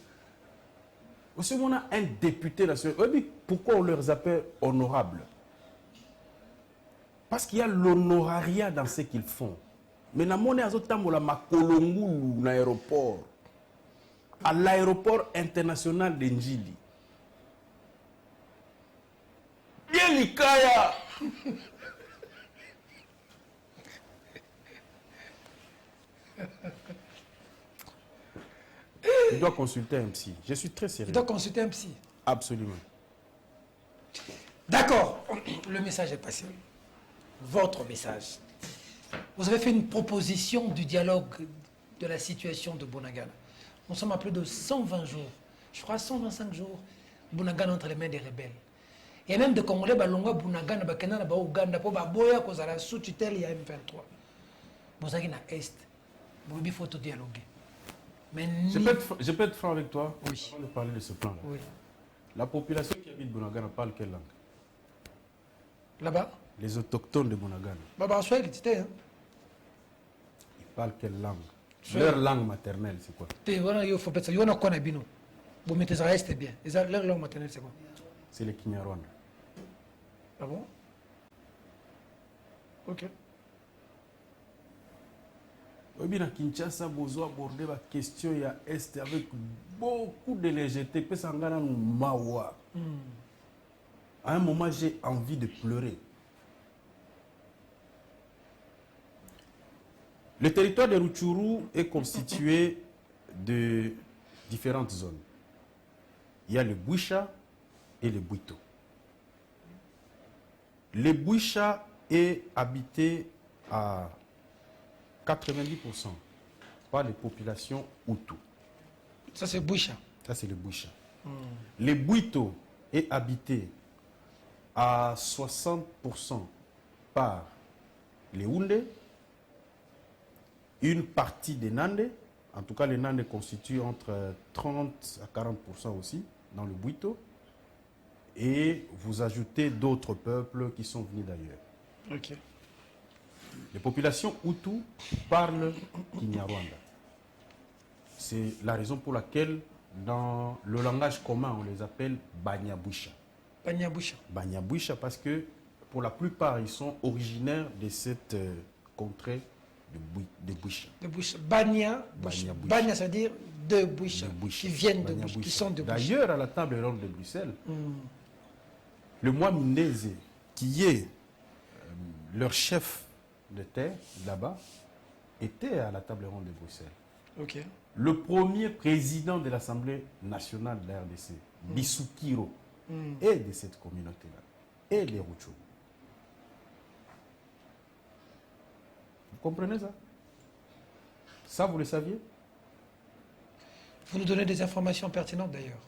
Aussi, on a un député national. Pourquoi on leur appelle honorables? Parce qu'il y a l'honorariat dans ce qu'ils font. Mais na mone azotambola makolongulu na aéroport. À l'aéroport international de Njili. Bien likaya. Tu dois consulter un psy. Je suis très sérieux. Tu dois consulter un psy. Absolument. D'accord. Le message est passé. Votre message. Vous avez fait une proposition du dialogue de la situation de Bunagana. Nous sommes à plus de 120 jours. Je crois 125 jours. Bunagana entre les mains des rebelles. Il y a même des Congolais qui ont Bunagana, Bakena, Ouganda, pour Baboya, cause à la sous-tutelle, il y a M23. Vous avez à Est. Il faut tout dialoguer. Mais je peux être franc avec toi. Oui. On va parler de ce plan-là. Oui. La population qui habite Bunagana parle quelle langue? Là-bas? Les autochtones de Bunagana. Bah, je suis hein. Ils parlent quelle langue? Leur langue maternelle, c'est quoi? Il faut peut-être. Il y en a quoi, Nabino? Vous mettez ça, reste bien. Leur langue maternelle, c'est quoi? C'est les Kinyarwanda. Ah bon? Ok. Oui, à Kinshasa, vous abordé la question il y a Est avec beaucoup de légèreté. Puis ça en mawa. À un moment, j'ai envie de pleurer. Le territoire de Rutshuru est constitué de différentes zones. Il y a le Bouicha et le Bouito. Le Bouicha est habité à 90% par les populations Hutus. Ça, c'est Boucha. Ça, c'est le Bouicha. Le Bouito est habité à 60% par les Houndé, une partie des Nandé. En tout cas, les Nandé constituent entre 30 à 40% aussi dans le Bouito. Et vous ajoutez d'autres peuples qui sont venus d'ailleurs. Ok. Les populations Hutus parlent Kinyarwanda. C'est la raison pour laquelle, dans le langage commun, on les appelle Banyaboucha. Banyaboucha. Banyaboucha parce que, pour la plupart, ils sont originaires de cette contrée de Boucha. De Boucha. Banya. Banya, ça veut dire de Boucha. Qui viennent de Boucha. Qui sont de Boucha. D'ailleurs, à la table ronde de Bruxelles, le Moi Mindeze, qui est leur chef de terre là-bas, était à la table ronde de Bruxelles. Ok. Le premier président de l'Assemblée nationale de la RDC, Bissoukiro, est de cette communauté-là, et les Rutshuru. Vous comprenez ça? Ça, vous le saviez? Vous nous donnez des informations pertinentes d'ailleurs.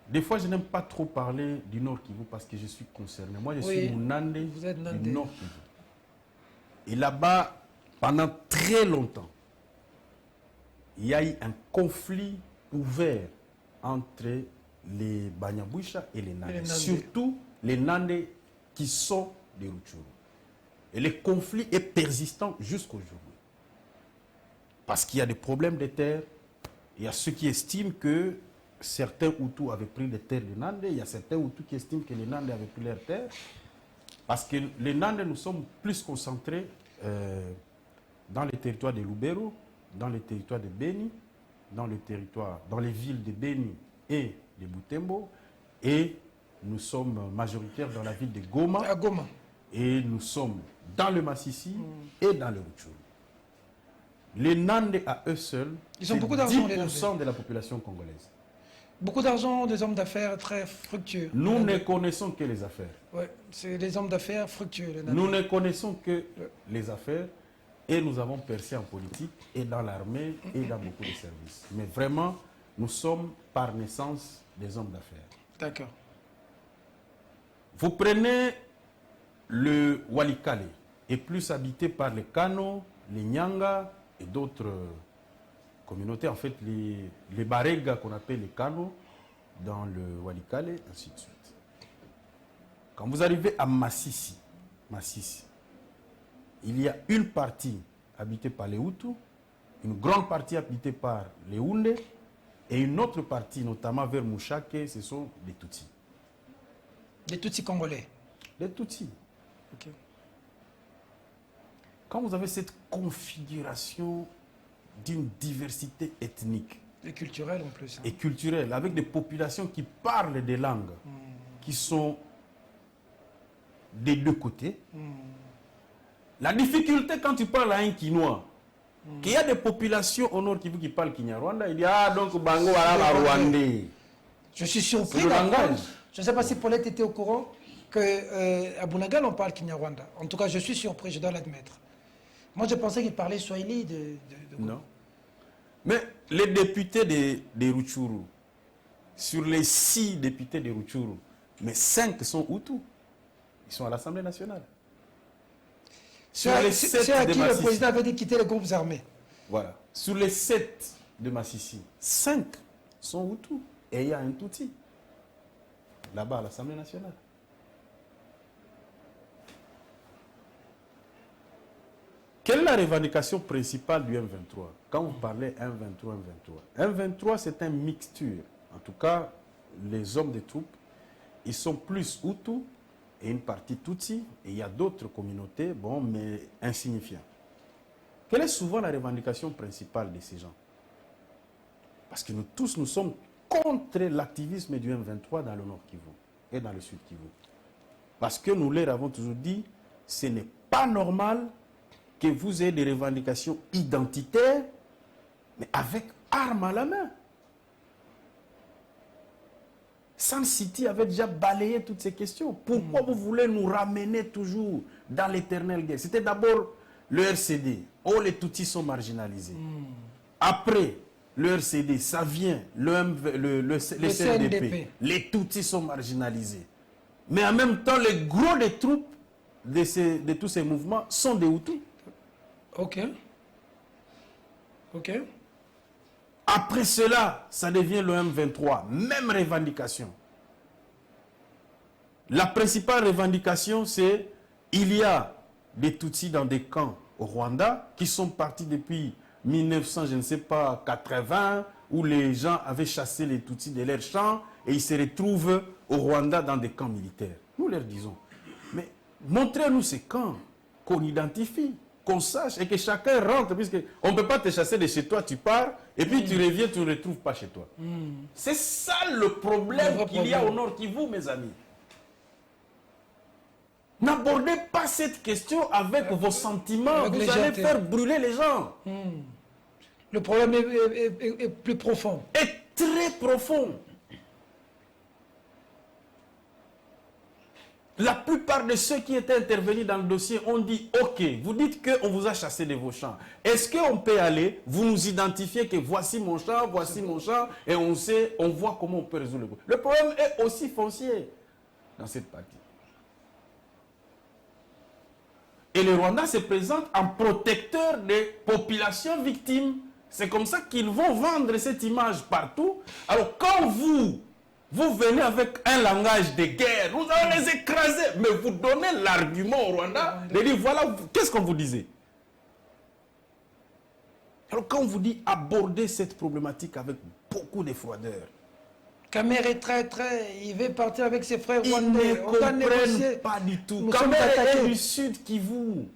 Des fois, je n'aime pas trop parler du Nord Kivu parce que je suis concerné. Moi, je suis Mounandé du Nord Kivu. Et là-bas, pendant très longtemps, il y a eu un conflit ouvert entre les Banyaboucha et les Nandé. Surtout les Nandé qui sont des Rutshuru. Et le conflit est persistant jusqu'à aujourd'hui. Parce qu'il y a des problèmes de terre. Il y a ceux qui estiment que certains Hutus avaient pris les terres des Nandé. Il y a certains Hutus qui estiment que les Nandé avaient pris leurs terres. Parce que les Nandé, nous sommes plus concentrés dans les territoires de Lubero, dans les territoires de Beni, dans les villes de Beni et de Butembo, et nous sommes majoritaires dans la ville de Goma. À Goma. Et nous sommes dans le Massissi et dans le Rutshuru. Les Nandés à eux seuls, Ils ont c'est beaucoup d'argent, les 10% de la population congolaise. Beaucoup d'argent, des hommes d'affaires très fructueux. Nous ne connaissons que les affaires. Ouais, c'est des hommes d'affaires fructueux. Les Nous ne connaissons que les affaires et nous avons percé en politique et dans l'armée et dans beaucoup de services. Mais vraiment, nous sommes par naissance des hommes d'affaires. D'accord. Vous prenez le Walikale, est plus habité par les Kano, les Nyanga et d'autres communautés, en fait les Barega qu'on appelle les Kano dans le Walikale, ainsi de suite. Quand vous arrivez à Massissi, il y a une partie habitée par les Hutus, une grande partie habitée par les Houndé et une autre partie, notamment vers Mouchake, ce sont les Tutsis. Les Tutsis congolais. Les Tutsis. Okay. Quand vous avez cette configuration d'une diversité ethnique et culturelle en plus, hein. Et culturelle, avec des populations qui parlent des langues qui sont des deux côtés, la difficulté quand tu parles à un Kinois, qu'il y a des populations au nord Kivu qui parlent Kinyarwanda, il dit ah donc Bango ala Rwandais. Je suis surpris. Le langage. Je ne sais pas si Paulette était au courant qu'à Bunagal on parle Kinyarwanda. En tout cas, je suis surpris, je dois l'admettre. Moi, je pensais qu'il parlait Swahili de Non. Mais les députés de Rutshuru, sur les 6 députés de Rutshuru, mais 5 sont Hutus. Ils sont à l'Assemblée nationale. C'est à qui le président avait dit de quitter les groupes armés. Voilà. Sur les 7 de Massissi, 5 sont Hutus. Et il y a un Tutsi. Là-bas à l'Assemblée nationale. Quelle est la revendication principale du M23? Quand vous parlez M23, M23 c'est une mixture. En tout cas, les hommes des troupes, ils sont plus Hutus et une partie Tutsi. Et il y a d'autres communautés, bon, mais insignifiantes. Quelle est souvent la revendication principale de ces gens? Parce que nous tous, nous sommes contre l'activisme du M23 dans le Nord Kivu et dans le Sud Kivu. Parce que nous leur avons toujours dit, ce n'est pas normal que vous ayez des revendications identitaires, mais avec armes à la main. Sun City avait déjà balayé toutes ces questions. Pourquoi vous voulez nous ramener toujours dans l'éternelle guerre? C'était d'abord le RCD. Oh, les Tutsis sont marginalisés. Après le RCD, ça vient, le CNDP. Les Tutsis sont marginalisés. Mais en même temps, les gros des troupes de tous ces mouvements sont des Hutus. Ok. Ok. Après cela, ça devient le M23. Même revendication. La principale revendication, c'est il y a des Tutsis dans des camps au Rwanda qui sont partis depuis 1900, je ne sais pas, 80, où les gens avaient chassé les Tutsis de leurs champs et ils se retrouvent au Rwanda dans des camps militaires. Nous leur disons, mais montrez-nous ces camps qu'on identifie, qu'on sache et que chacun rentre, puisqu'on ne peut pas te chasser de chez toi, tu pars, et puis tu reviens, tu ne le retrouves pas chez toi. C'est ça le problème qu'il y a au Nord Kivu, mes amis. N'abordez pas cette question avec vos sentiments, vous allez faire brûler les gens. Le problème est plus profond. Est très profond. La plupart de ceux qui étaient intervenus dans le dossier ont dit « Ok, vous dites qu'on vous a chassé de vos champs. Est-ce qu'on peut aller, vous nous identifiez que voici mon champ, et on sait, on voit comment on peut résoudre le problème. » Le problème est aussi foncier dans cette partie. Et le Rwanda se présente en protecteur des populations victimes. C'est comme ça qu'ils vont vendre cette image partout. Alors quand vous venez avec un langage de guerre, vous allez les écraser. Mais vous donnez l'argument au Rwanda de dire voilà, qu'est-ce qu'on vous disait? Alors quand on vous dit aborder cette problématique avec beaucoup de froideur, Kamer est il veut partir avec ses frères rwandais. Ils ne comprennent pas du tout. Kamer est du Sud Kivu.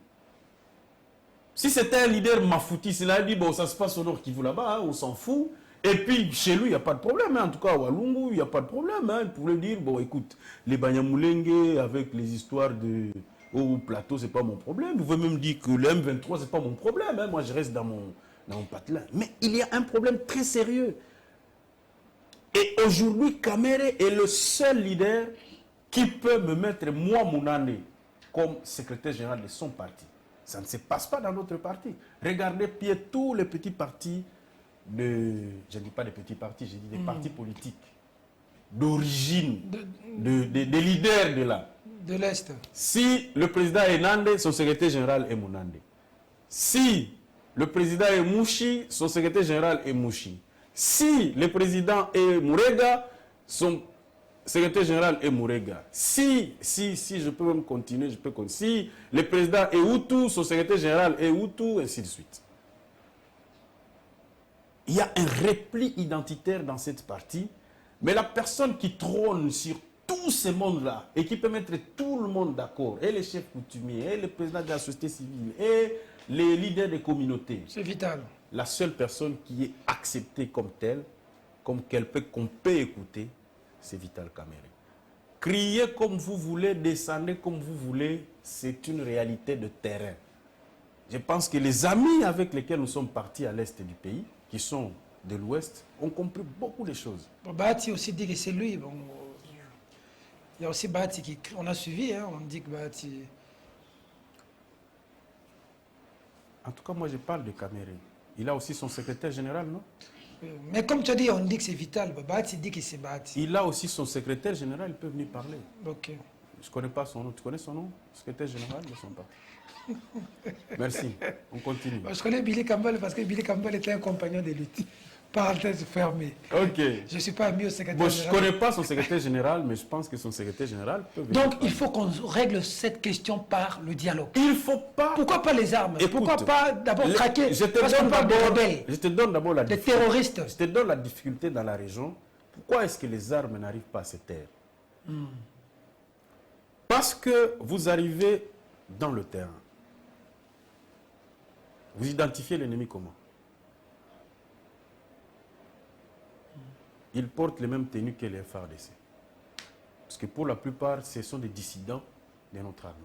Si c'était un leader Mafouti, il a dit bon, ça se passe au Nord Kivu là-bas, on s'en fout. Et puis, chez lui, il n'y a pas de problème. Hein. En tout cas, à Walungu, il n'y a pas de problème. Hein. Il pourrait dire, bon, écoute, les Banyamulenge, avec les histoires de... au plateau, ce n'est pas mon problème. Vous pouvez même dire que le M23, ce n'est pas mon problème. Hein. Moi, je reste dans mon patelin. Mais il y a un problème très sérieux. Et aujourd'hui, Kamere est le seul leader qui peut me mettre, moi, Mounane, comme secrétaire général de son parti. Ça ne se passe pas dans d'autres partis. Regardez, puis tous les petits partis je ne dis pas des petits partis, je dis des partis politiques d'origine, des leaders de là. De l'Est. Si le président est Nande, son secrétaire général est Mounande. Si le président est Mouchi, son secrétaire général est Mouchi. Si le président est Mourega, son secrétaire général est Mourega. Si, je peux même continuer, je peux continuer. Si le président est Hutu, son secrétaire général est Hutu, ainsi de suite. Il y a un repli identitaire dans cette partie, mais la personne qui trône sur tous ces mondes-là et qui peut mettre tout le monde d'accord, et les chefs coutumiers, et les présidents de la société civile, et les leaders des communautés. C'est vital. La seule personne qui est acceptée comme telle, comme qu'on peut écouter, c'est Vital Kamerhe. Criez comme vous voulez, descendez comme vous voulez, c'est une réalité de terrain. Je pense que les amis avec lesquels nous sommes partis à l'est du pays, qui sont de l'ouest, ont compris beaucoup de choses. Bon, Bahati aussi dit que c'est lui. Bon, il y a aussi Bahati qui... On a suivi, hein, on dit que Bahati... En tout cas, moi je parle de Kamerhe. Il a aussi son secrétaire général, non? Mais comme tu as dit, on dit que c'est Vital. Bahati dit que c'est Bahati. Il a aussi son secrétaire général, il peut venir parler. Ok. Je ne connais pas son nom. Tu connais son nom? Secrétaire général de son parti. Merci. On continue. Je connais Billy Campbell parce que Billy Campbell était un compagnon de lutte. Parenthèse fermée. Ok. Je ne suis pas ami au secrétaire Bon, général. je ne connais pas son secrétaire général, mais je pense que son secrétaire général peut venir. Donc, il faut qu'on règle cette question par le dialogue. Il ne faut pas... Pourquoi pas les armes? Écoute, pourquoi pas d'abord traquer? Je te donne d'abord la des terroristes. Je te donne la difficulté dans la région. Pourquoi est-ce que les armes n'arrivent pas à se taire? Parce que vous arrivez dans le terrain. Vous identifiez l'ennemi comment? Ils portent les mêmes tenues que les FARDC. Parce que pour la plupart, ce sont des dissidents de notre armée.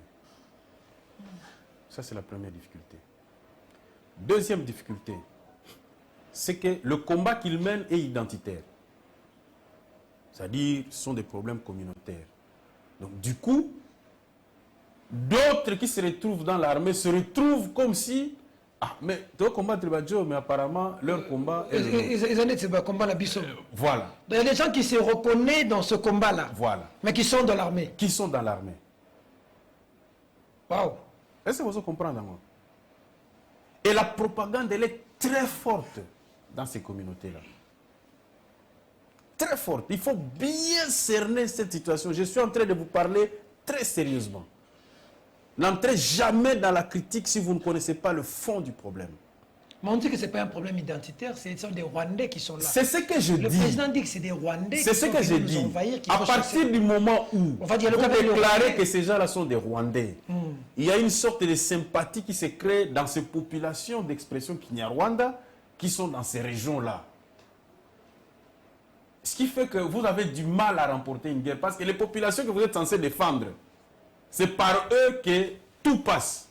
Ça, c'est la première difficulté. Deuxième difficulté, c'est que le combat qu'ils mènent est identitaire. C'est-à-dire, ce sont des problèmes communautaires. Donc, du coup, d'autres qui se retrouvent dans l'armée se retrouvent comme si... Ah, mais tu vas combattre Badjo, mais apparemment, leur combat est... Ils ont dit que c'est un combat la Bissau. Voilà. Il y a des gens qui se reconnaissent dans ce combat-là. Voilà. Mais qui sont dans l'armée. Qui sont dans l'armée. Waouh. Est-ce que vous comprenez, moi? Et la propagande, elle est très forte dans ces communautés-là. Très forte. Il faut bien cerner cette situation. Je suis en train de vous parler très sérieusement. N'entrez jamais dans la critique si vous ne connaissez pas le fond du problème. Mais on dit que ce n'est pas un problème identitaire, ce sont des Rwandais qui sont là. C'est ce que je dis. Le président dit que c'est des Rwandais qui sont venus nous envahir. À partir du moment où vous déclarez que ces gens-là sont des Rwandais, il y a une sorte de sympathie qui se crée dans ces populations d'expression Kinyarwanda qui sont dans ces régions-là. Ce qui fait que vous avez du mal à remporter une guerre parce que les populations que vous êtes censés défendre, c'est par eux que tout passe.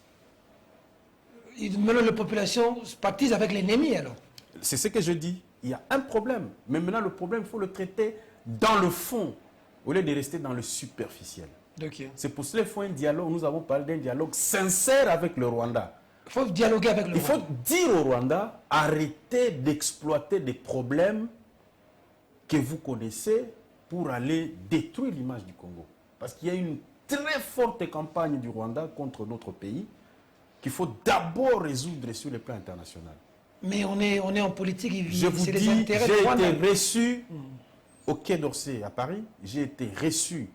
Maintenant, les populations pactisent avec l'ennemi, alors. C'est ce que je dis. Il y a un problème. Mais maintenant, le problème, il faut le traiter dans le fond, au lieu de rester dans le superficiel. Okay. C'est pour cela qu'il faut un dialogue. Nous avons parlé d'un dialogue sincère avec le Rwanda. Il faut dialoguer avec le Rwanda. Il faut dire au Rwanda, arrêtez d'exploiter des problèmes que vous connaissez pour aller détruire l'image du Congo. Parce qu'il y a une très forte campagne du Rwanda contre notre pays qu'il faut d'abord résoudre sur le plan international. Mais on est en politique, je vous dis, j'ai été reçu au Quai d'Orsay à Paris, j'ai été reçu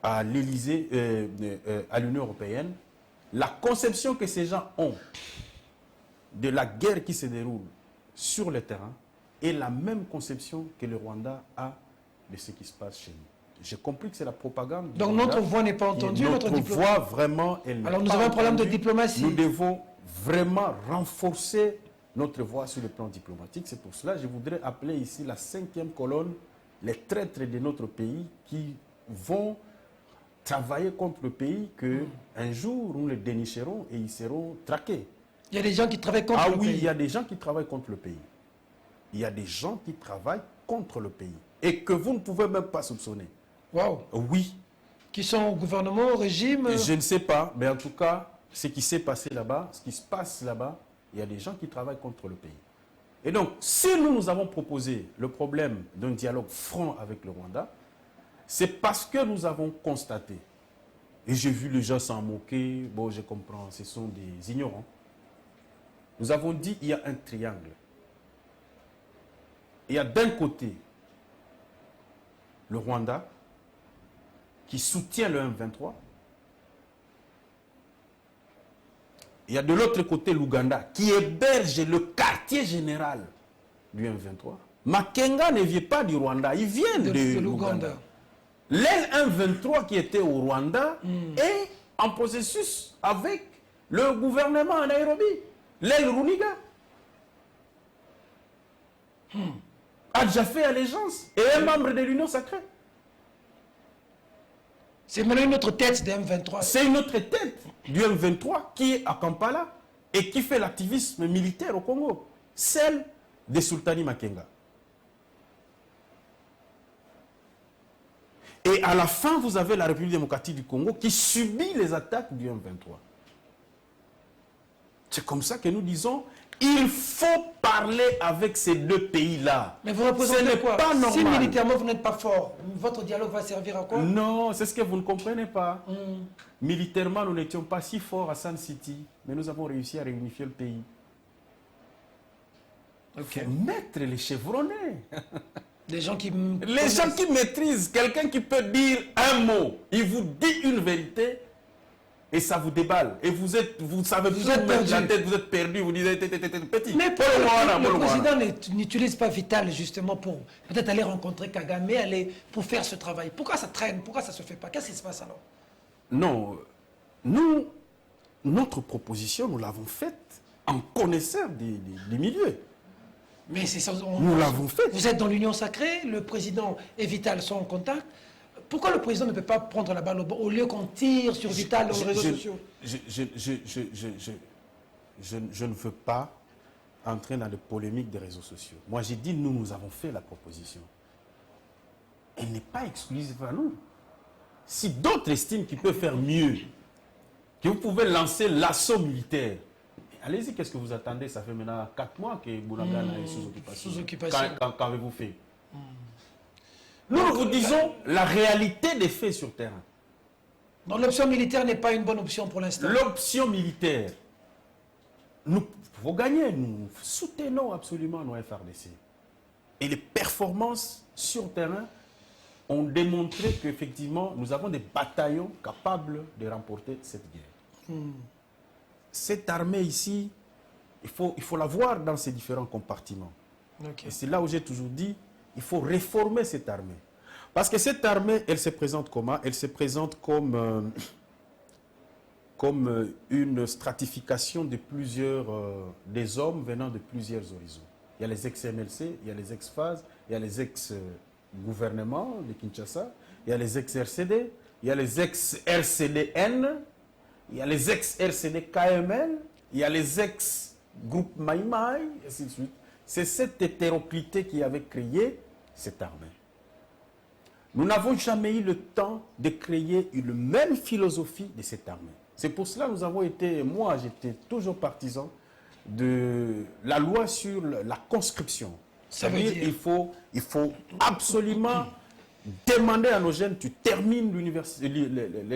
à l'Élysée, à l'Union européenne. La conception que ces gens ont de la guerre qui se déroule sur le terrain est la même conception que le Rwanda a de ce qui se passe chez nous. J'ai compris que c'est la propagande. Donc notre voix n'est pas entendue, notre voix vraiment, elle n'est pas Alors nous avons un problème de diplomatie. Nous devons vraiment renforcer notre voix sur le plan diplomatique. C'est pour cela que je voudrais appeler ici la 5e colonne, les traîtres de notre pays qui vont travailler contre le pays, qu'un jour nous les dénicherons et ils seront traqués. Il y a des gens qui travaillent contre le pays. Ah oui, il y a des gens qui travaillent contre le pays. Il y a des gens qui travaillent contre le pays et que vous ne pouvez même pas soupçonner. Waouh. Oui. Qui sont au gouvernement, au régime? Je ne sais pas, mais en tout cas, ce qui s'est passé là-bas, ce qui se passe là-bas, il y a des gens qui travaillent contre le pays. Et donc, si nous avons proposé le problème d'un dialogue franc avec le Rwanda, c'est parce que nous avons constaté, et j'ai vu les gens s'en moquer, bon, je comprends, ce sont des ignorants. Nous avons dit qu'il y a un triangle. Il y a d'un côté le Rwanda qui soutient le M23. Il y a de l'autre côté l'Ouganda qui héberge le quartier général du M23. Makenga ne vient pas du Rwanda, il vient de l'Ouganda. L'aile M23 qui était au Rwanda est en processus avec le gouvernement à Nairobi. L'aile Runiga a déjà fait allégeance et est membre de l'Union sacrée. C'est maintenant une autre tête de M23. C'est une autre tête du M23 qui est à Kampala et qui fait l'activisme militaire au Congo. Celle de Sultani Makenga. Et à la fin, vous avez la République démocratique du Congo qui subit les attaques du M23. C'est comme ça que nous disons, il faut parler avec ces deux pays-là. Mais vous représentez quoi? Pas normal. Si militairement vous n'êtes pas fort, votre dialogue va servir à quoi? Non, c'est ce que vous ne comprenez pas. Militairement, nous n'étions pas si forts à Sun City, mais nous avons réussi à réunifier le pays. Okay. Faut mettre les chevronnés. Les gens qui maîtrisent, quelqu'un qui peut dire un mot, il vous dit une vérité et ça vous déballe. Et vous savez plus mettre la tête, vous êtes perdu, vous dites petit. Mais le président n'utilise pas Vital justement pour peut-être aller rencontrer Kagame, pour faire ce travail. Pourquoi ça traîne? Pourquoi ça ne se fait pas? Qu'est-ce qui se passe alors? Non, notre proposition, nous l'avons faite en connaisseur des milieux. Mais nous l'avons fait. Vous êtes dans l'Union sacrée, le président et Vital sont en contact. Pourquoi le président ne peut pas prendre la balle au lieu qu'on tire sur Vital dans les réseaux sociaux? Je ne veux pas entrer dans les polémiques des réseaux sociaux. Moi, j'ai dit, nous avons fait la proposition. Elle n'est pas exclusive à nous. Si d'autres estiment qu'ils peuvent faire mieux, que vous pouvez lancer l'assaut militaire, allez-y, qu'est-ce que vous attendez? Ça fait maintenant 4 mois que Bunagana est sous occupation. Sous occupation. Qu'avez-vous fait? Nous vous disons la réalité des faits sur terrain. Donc l'option militaire n'est pas une bonne option pour l'instant. L'option militaire, nous pouvons gagner, nous soutenons absolument nos FRDC. Et les performances sur terrain ont démontré qu'effectivement, nous avons des bataillons capables de remporter cette guerre. Cette armée ici, il faut la voir dans ses différents compartiments. Okay. Et c'est là où j'ai toujours dit, il faut réformer cette armée. Parce que cette armée, elle se présente comment? Elle se présente comme une stratification de plusieurs des hommes venant de plusieurs horizons. Il y a les ex-MLC, il y a les ex-FAS, il y a les ex-gouvernements de Kinshasa, il y a les ex-RCD, il y a les ex-RCDN, il y a les ex-RCD-KML, il y a les ex-groupes Maïmaï, et ainsi de suite. C'est cette hétéroclité qui avait créé cette armée. Nous n'avons jamais eu le temps de créer une même philosophie de cette armée. C'est pour cela que nous avons été, moi j'étais toujours partisan de la loi sur la conscription. Ça veut dire il faut absolument demander à nos jeunes, tu termines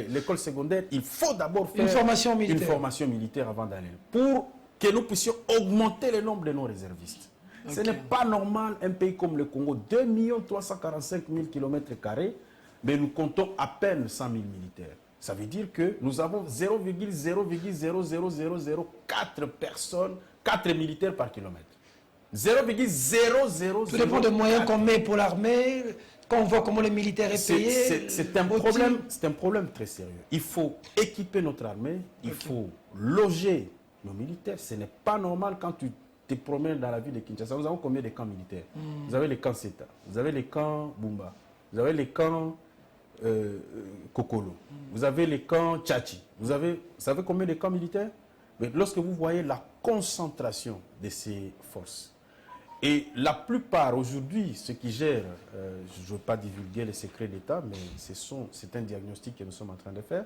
l'école secondaire, il faut d'abord faire une formation militaire avant d'aller. Pour que nous puissions augmenter le nombre de nos réservistes. Okay. Ce n'est pas normal, un pays comme le Congo, 2 345 000 km², mais nous comptons à peine 100 000 militaires. Ça veut dire que nous avons 0,00004 personnes, 4 militaires par kilomètre. 0,000. Tout dépend des moyens qu'on met pour l'armée, quand on voit comment les militaires sont payés. C'est un problème très sérieux. Il faut équiper notre armée, il faut loger nos militaires. Ce n'est pas normal quand tu te promènes dans la ville de Kinshasa, nous avons combien de camps militaires? Vous avez les camps Seta, vous avez les camps Bumba, vous avez les camps Kokolo, vous avez les camps Tchachi. Vous savez combien de camps militaires? Mais lorsque vous voyez la concentration de ces forces, et la plupart aujourd'hui, ceux qui gèrent, je ne veux pas divulguer les secrets d'État, mais c'est un diagnostic que nous sommes en train de faire,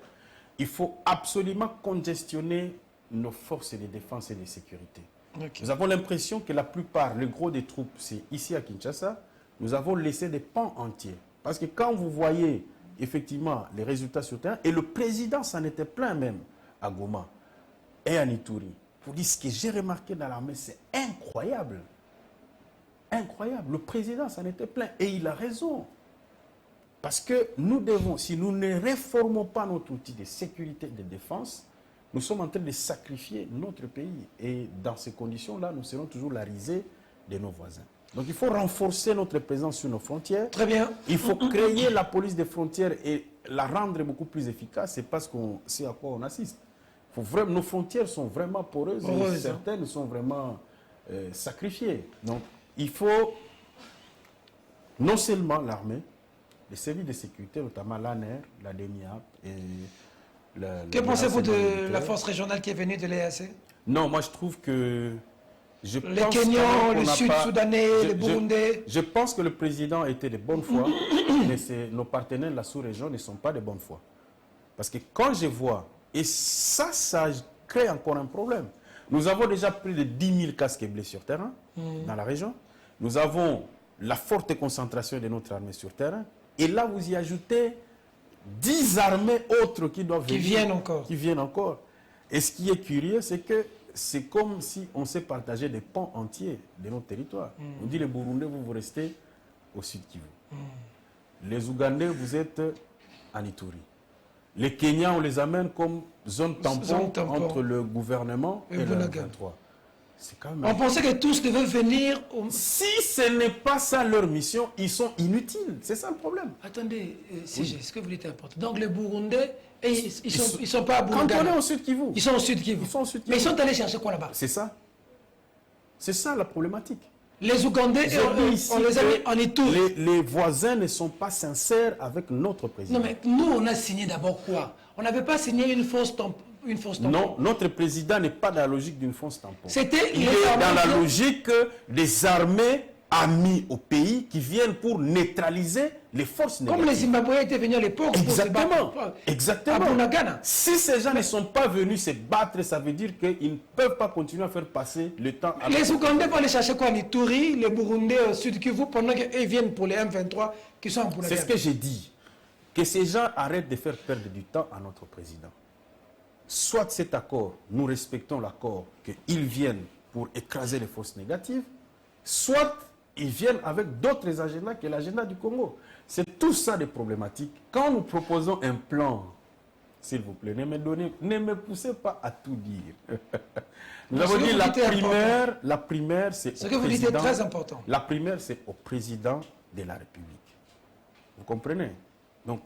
il faut absolument congestionner nos forces de défense et de sécurité. Okay. Nous avons l'impression que la plupart, le gros des troupes, c'est ici à Kinshasa. Nous avons laissé des pans entiers. Parce que quand vous voyez effectivement les résultats sur le terrain, et le président s'en était plein même à Goma et à Ituri, pour dire ce que j'ai remarqué dans l'armée, c'est incroyable. Incroyable. Le président s'en était plein et il a raison. Parce que nous devons, si nous ne réformons pas notre outil de sécurité et de défense, nous sommes en train de sacrifier notre pays. Et dans ces conditions-là, nous serons toujours la risée de nos voisins. Donc il faut renforcer notre présence sur nos frontières. Très bien. Il faut créer la police des frontières et la rendre beaucoup plus efficace. C'est parce qu'on sait à quoi on assiste. Nos frontières sont vraiment poreuses et certaines sont vraiment sacrifiées. Donc il faut non seulement l'armée, les services de sécurité, notamment l'ANER, la DENIAP et que pensez-vous de la force régionale qui est venue de l'EAC? Non, moi je trouve que... les Kenyans, les Sud-Soudanais, les Burundais... Je pense que le président était de bonne foi, mais nos partenaires de la sous-région ne sont pas de bonne foi. Parce que quand je vois, et ça crée encore un problème. Nous avons déjà plus de 10 000 casques blessés sur terrain dans la région. Nous avons la forte concentration de notre armée sur terrain. Et là, vous y ajoutez 10 armées autres qui doivent venir. Qui viennent encore. Et ce qui est curieux, c'est que c'est comme si on s'est partagé des pans entiers de notre territoire. On dit les Burundais, vous restez au sud Kivu. Les Ougandais, vous êtes en Ituri. Les Kenyans, on les amène comme zone tampon entre le gouvernement et le 23. On pensait que tous devaient venir... Si ce n'est pas ça leur mission, ils sont inutiles. C'est ça le problème. Attendez, ce que vous dites est important. Donc les Burundais, ils sont pas à Burundais. Quand on est au sud Kivu. Ils sont au sud Kivu. Mais ils sont allés chercher quoi là-bas? C'est ça. C'est ça la problématique. Les Ougandais, on les a mis en Ituri. Les voisins ne sont pas sincères avec notre président. Non mais nous, on a signé d'abord quoi? On n'avait pas signé une fausse tampon. Non, notre président n'est pas dans la logique d'une fausse tampon. Il est dans la logique des armées amies au pays qui viennent pour neutraliser les forces négatives. Comme les Zimbabwéens étaient venus à l'époque. Exactement. Si ces gens ne sont pas venus se battre, ça veut dire qu'ils ne peuvent pas continuer à faire passer le temps. Les Ougandais vont aller chercher quoi? En Ituri, les Burundais au sud Kivu, pendant qu'ils viennent pour les M23 qui sont en Bunagana. C'est ce que j'ai dit. Que ces gens arrêtent de faire perdre du temps à notre président. Soit cet accord, nous respectons l'accord, qu'ils viennent pour écraser les forces négatives, soit ils viennent avec d'autres agendas que l'agenda du Congo. C'est tout ça des problématiques. Quand nous proposons un plan, s'il vous plaît, ne me poussez pas à tout dire. Nous avons dit la primaire, c'est ce que vous dites est très important. La primaire, c'est au président de la République. Vous comprenez? Donc,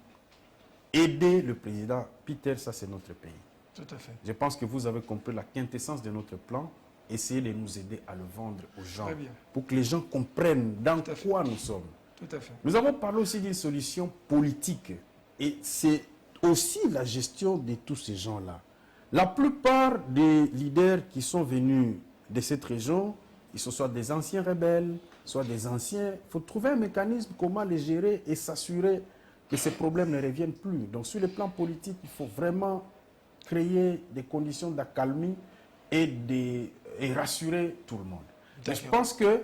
aider le président Peter, ça c'est notre pays. Tout à fait. Je pense que vous avez compris la quintessence de notre plan. Essayez de nous aider à le vendre aux gens pour que les gens comprennent dans quoi nous sommes. Tout à fait. Nous avons parlé aussi d'une solution politique et c'est aussi la gestion de tous ces gens-là. La plupart des leaders qui sont venus de cette région, ils sont soit des anciens rebelles, soit des anciens. Il faut trouver un mécanisme comment les gérer et s'assurer que ces problèmes ne reviennent plus. Donc sur le plan politique, il faut vraiment créer des conditions d'accalmie et rassurer tout le monde. Mais je pense que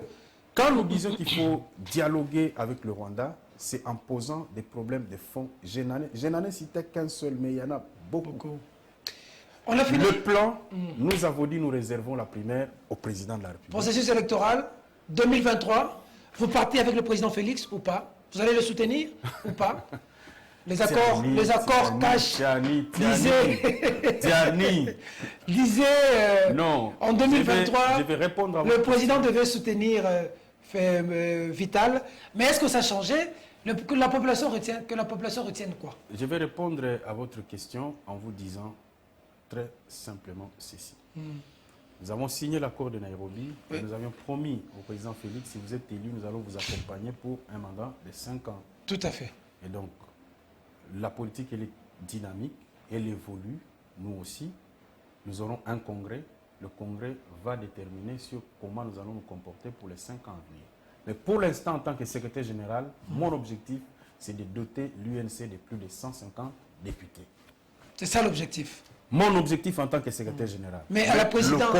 quand nous disons qu'il faut dialoguer avec le Rwanda, c'est en posant des problèmes de fond. Je n'en ai cité qu'un seul, mais il y en a beaucoup. On a fini. Le plan, nous avons dit nous réservons la primaire au président de la République. Processus électoral 2023, vous partez avec le président Félix ou pas? Vous allez le soutenir ou pas? Les accords cachent. Lisez en 2023, je vais répondre à le président devait soutenir Vital. Mais est-ce que ça a changé? Que la population retienne quoi? Je vais répondre à votre question en vous disant très simplement ceci. Nous avons signé l'accord de Nairobi. Oui. Nous avions promis au président Félix, si vous êtes élu, nous allons vous accompagner pour un mandat de 5 ans. Tout à fait. Et donc, la politique, elle est dynamique, elle évolue. Nous aussi, nous aurons un congrès. Le congrès va déterminer sur comment nous allons nous comporter pour les 5 ans à venir. Mais pour l'instant, en tant que secrétaire général, mon objectif, c'est de doter l'UNC de plus de 150 députés. C'est ça l'objectif. Mon objectif en tant que secrétaire général. Mais à la présidence,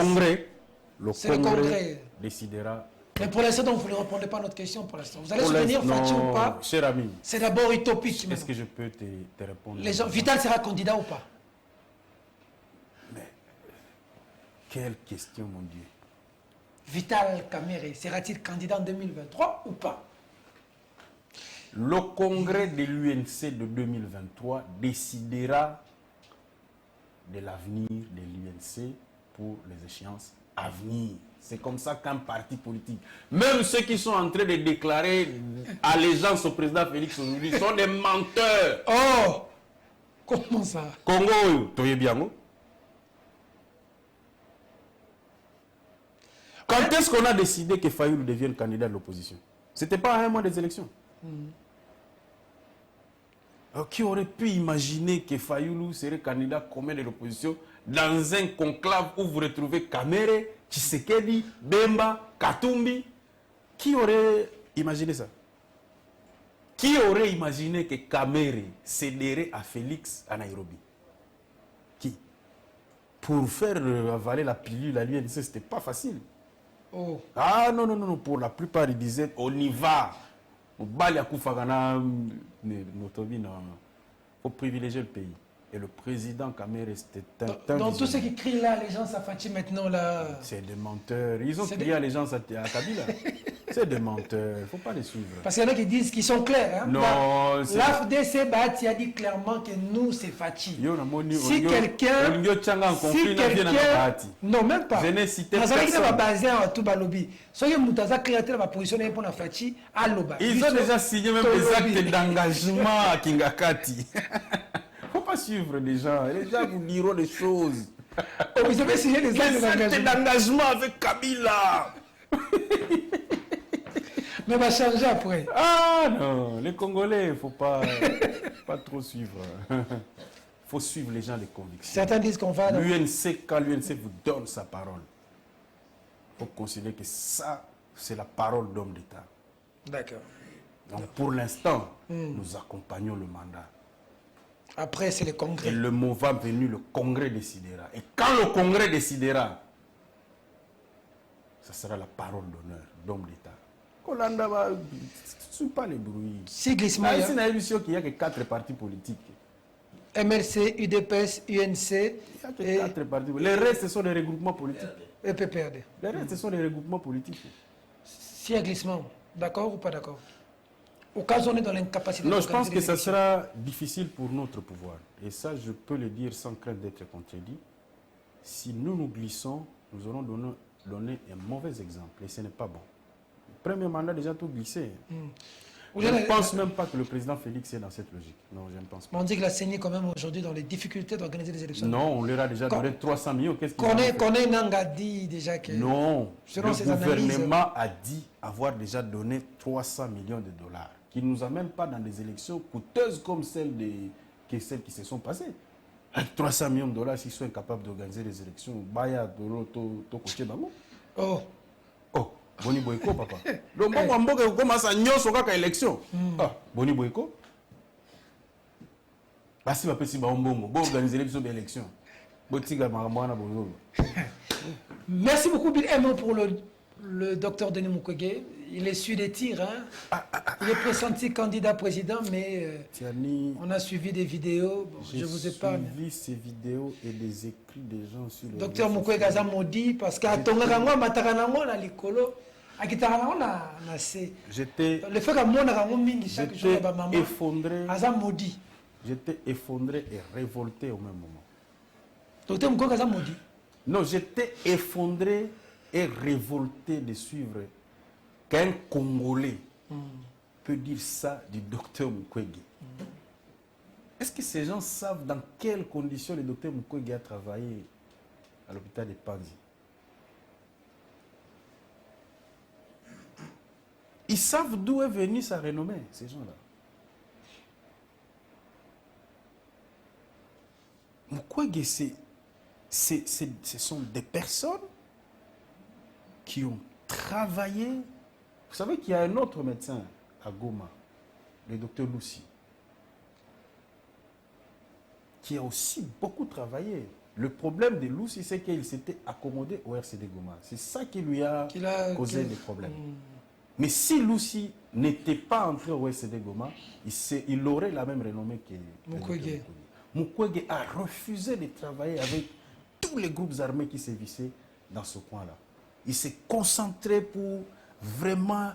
le c'est congrès décidera. Mais pour l'instant, donc, vous ne répondez pas à notre question pour l'instant. Vous allez Pour soutenir l'instant, Fachi ou pas? cher ami, C'est d'abord utopique. est-ce que je peux te répondre? Les gens, Vital sera candidat ou pas? Mais quelle question, mon Dieu. Vital Kamere sera-t-il candidat en 2023 ou pas? Le congrès de l'UNC de 2023 décidera de l'avenir de l'UNC pour les échéances à venir. C'est comme ça qu'un parti politique, même ceux qui sont en train de déclarer allégeance au président Félix aujourd'hui, sont des menteurs. Oh! Comment ça? Congo, tu bien. Quand est-ce qu'on a décidé que Fayoulou devienne candidat de l'opposition? Ce n'était pas à un mois des élections. Alors, qui aurait pu imaginer que Fayoulou serait candidat commun de l'opposition dans un conclave où vous retrouvez Kamere, Tshisekedi, Bemba, Katumbi? Qui aurait imaginé ça? Qui aurait imaginé que Kamere céderait à Félix à Nairobi? Qui? Pour faire avaler la pilule à l'UNC, ce n'était pas facile. Oh. Ah non, non, non, pour la plupart, ils disaient on y va. Il faut privilégier le pays. Et le président Kamere, c'était un Dans tous ceux qui crient là, les gens s'affatient maintenant là. C'est des menteurs. Ils ont crié à les gens à Kabila. C'est des menteurs. Il ne faut pas les suivre. Parce qu'il y en a qui disent qu'ils sont clairs. Hein? Non, l'AFDC Bahati a dit clairement que nous, c'est Fachi. Si quelqu'un... Non, même pas. Je n'ai cité personne. Ils ont déjà signé même des actes d'engagement à Kingakati. Il ne faut pas suivre les gens. Les gens vous diront des choses. Oh, vous avez signé des actes d'engagement avec Kabila. Mais on va changer après. Ah non, les Congolais, il ne faut pas trop suivre. Il faut suivre les gens de conviction. Certains disent qu'on va... L'UNC, quand l'UNC vous donne sa parole, il faut considérer que ça, c'est la parole d'homme d'État. D'accord. Donc pour l'instant, nous accompagnons le mandat. Après, c'est le congrès. Et le moment venu, le congrès décidera. Et quand le congrès décidera, ça sera la parole d'honneur d'homme d'État. Kolanda va, ce pas les bruits. Si glissement. Il y a une émission qu'il n'y a que 4 partis politiques. MLC, UDPS, UNC. Il n'y a que 4 partis politiques. Les restes, ce sont des regroupements politiques. Et PPRD. Les restes, ce sont des regroupements politiques. S'il y a glissement, d'accord ou pas d'accord? Au cas où on est dans l'incapacité. Non, je pense que ça sera difficile pour notre pouvoir. Et ça, je peux le dire sans crainte d'être contredit. Si nous nous glissons, nous aurons donné un mauvais exemple. Et ce n'est pas bon. Le premier mandat, déjà tout glissé. Je ne pense même pas que le président Félix est dans cette logique. Non, je ne pense pas. On dit qu'il a saigné quand même aujourd'hui dans les difficultés d'organiser les élections. Non, on leur a déjà donné 300 millions. Qu'est-ce qu'il Koné Nanga dit déjà que... Non, selon le ses gouvernement a dit avoir déjà donné 300 millions de dollars, qui ne nous amènent pas dans des élections coûteuses comme celles qui se sont passées. Avec 300 millions de dollars, s'ils sont incapables d'organiser les élections, Baya, Oh. Oh. Boni Boyko, papa. Donc, moi, commence à nyos au élection. Ah, Boni Boyko. Bah, si, si, bah, on organiser l'élection. Merci beaucoup, Bill M, pour le docteur Denis Mukwege. Il est su des tirs. Hein? Il est pressenti candidat président, mais on a suivi des vidéos. Bon, je vous épargne. J'ai suivi ces vidéos et des écrits des gens sur le... Docteur Mukwege a maudit parce qu'à Tongarango, Matarango, na Likolo, à Kitarango, na C. Le fait que mon Rango Mingi chaque jour, maman, effondré. a maudit. J'étais effondré et révolté au même moment. Docteur Mukwege a maudit. Non, j'étais effondré et révolté de suivre qu'un Congolais peut dire ça du docteur Mukwege. Est-ce que ces gens savent dans quelles conditions le docteur Mukwege a travaillé à l'hôpital de Panzi? Ils savent d'où est venue sa renommée, ces gens-là. Mukwege, ce sont des personnes qui ont travaillé. Vous savez qu'il y a un autre médecin à Goma, le docteur Lucy, qui a aussi beaucoup travaillé. Le problème de Lucy, c'est qu'il s'était accommodé au RCD Goma. C'est ça qui lui a causé des problèmes. Mais si Lucy n'était pas entré au RCD Goma, il aurait la même renommée que Mukwege. Mukwege a refusé de travailler avec tous les groupes armés qui sévissaient dans ce coin-là. Il s'est concentré pour vraiment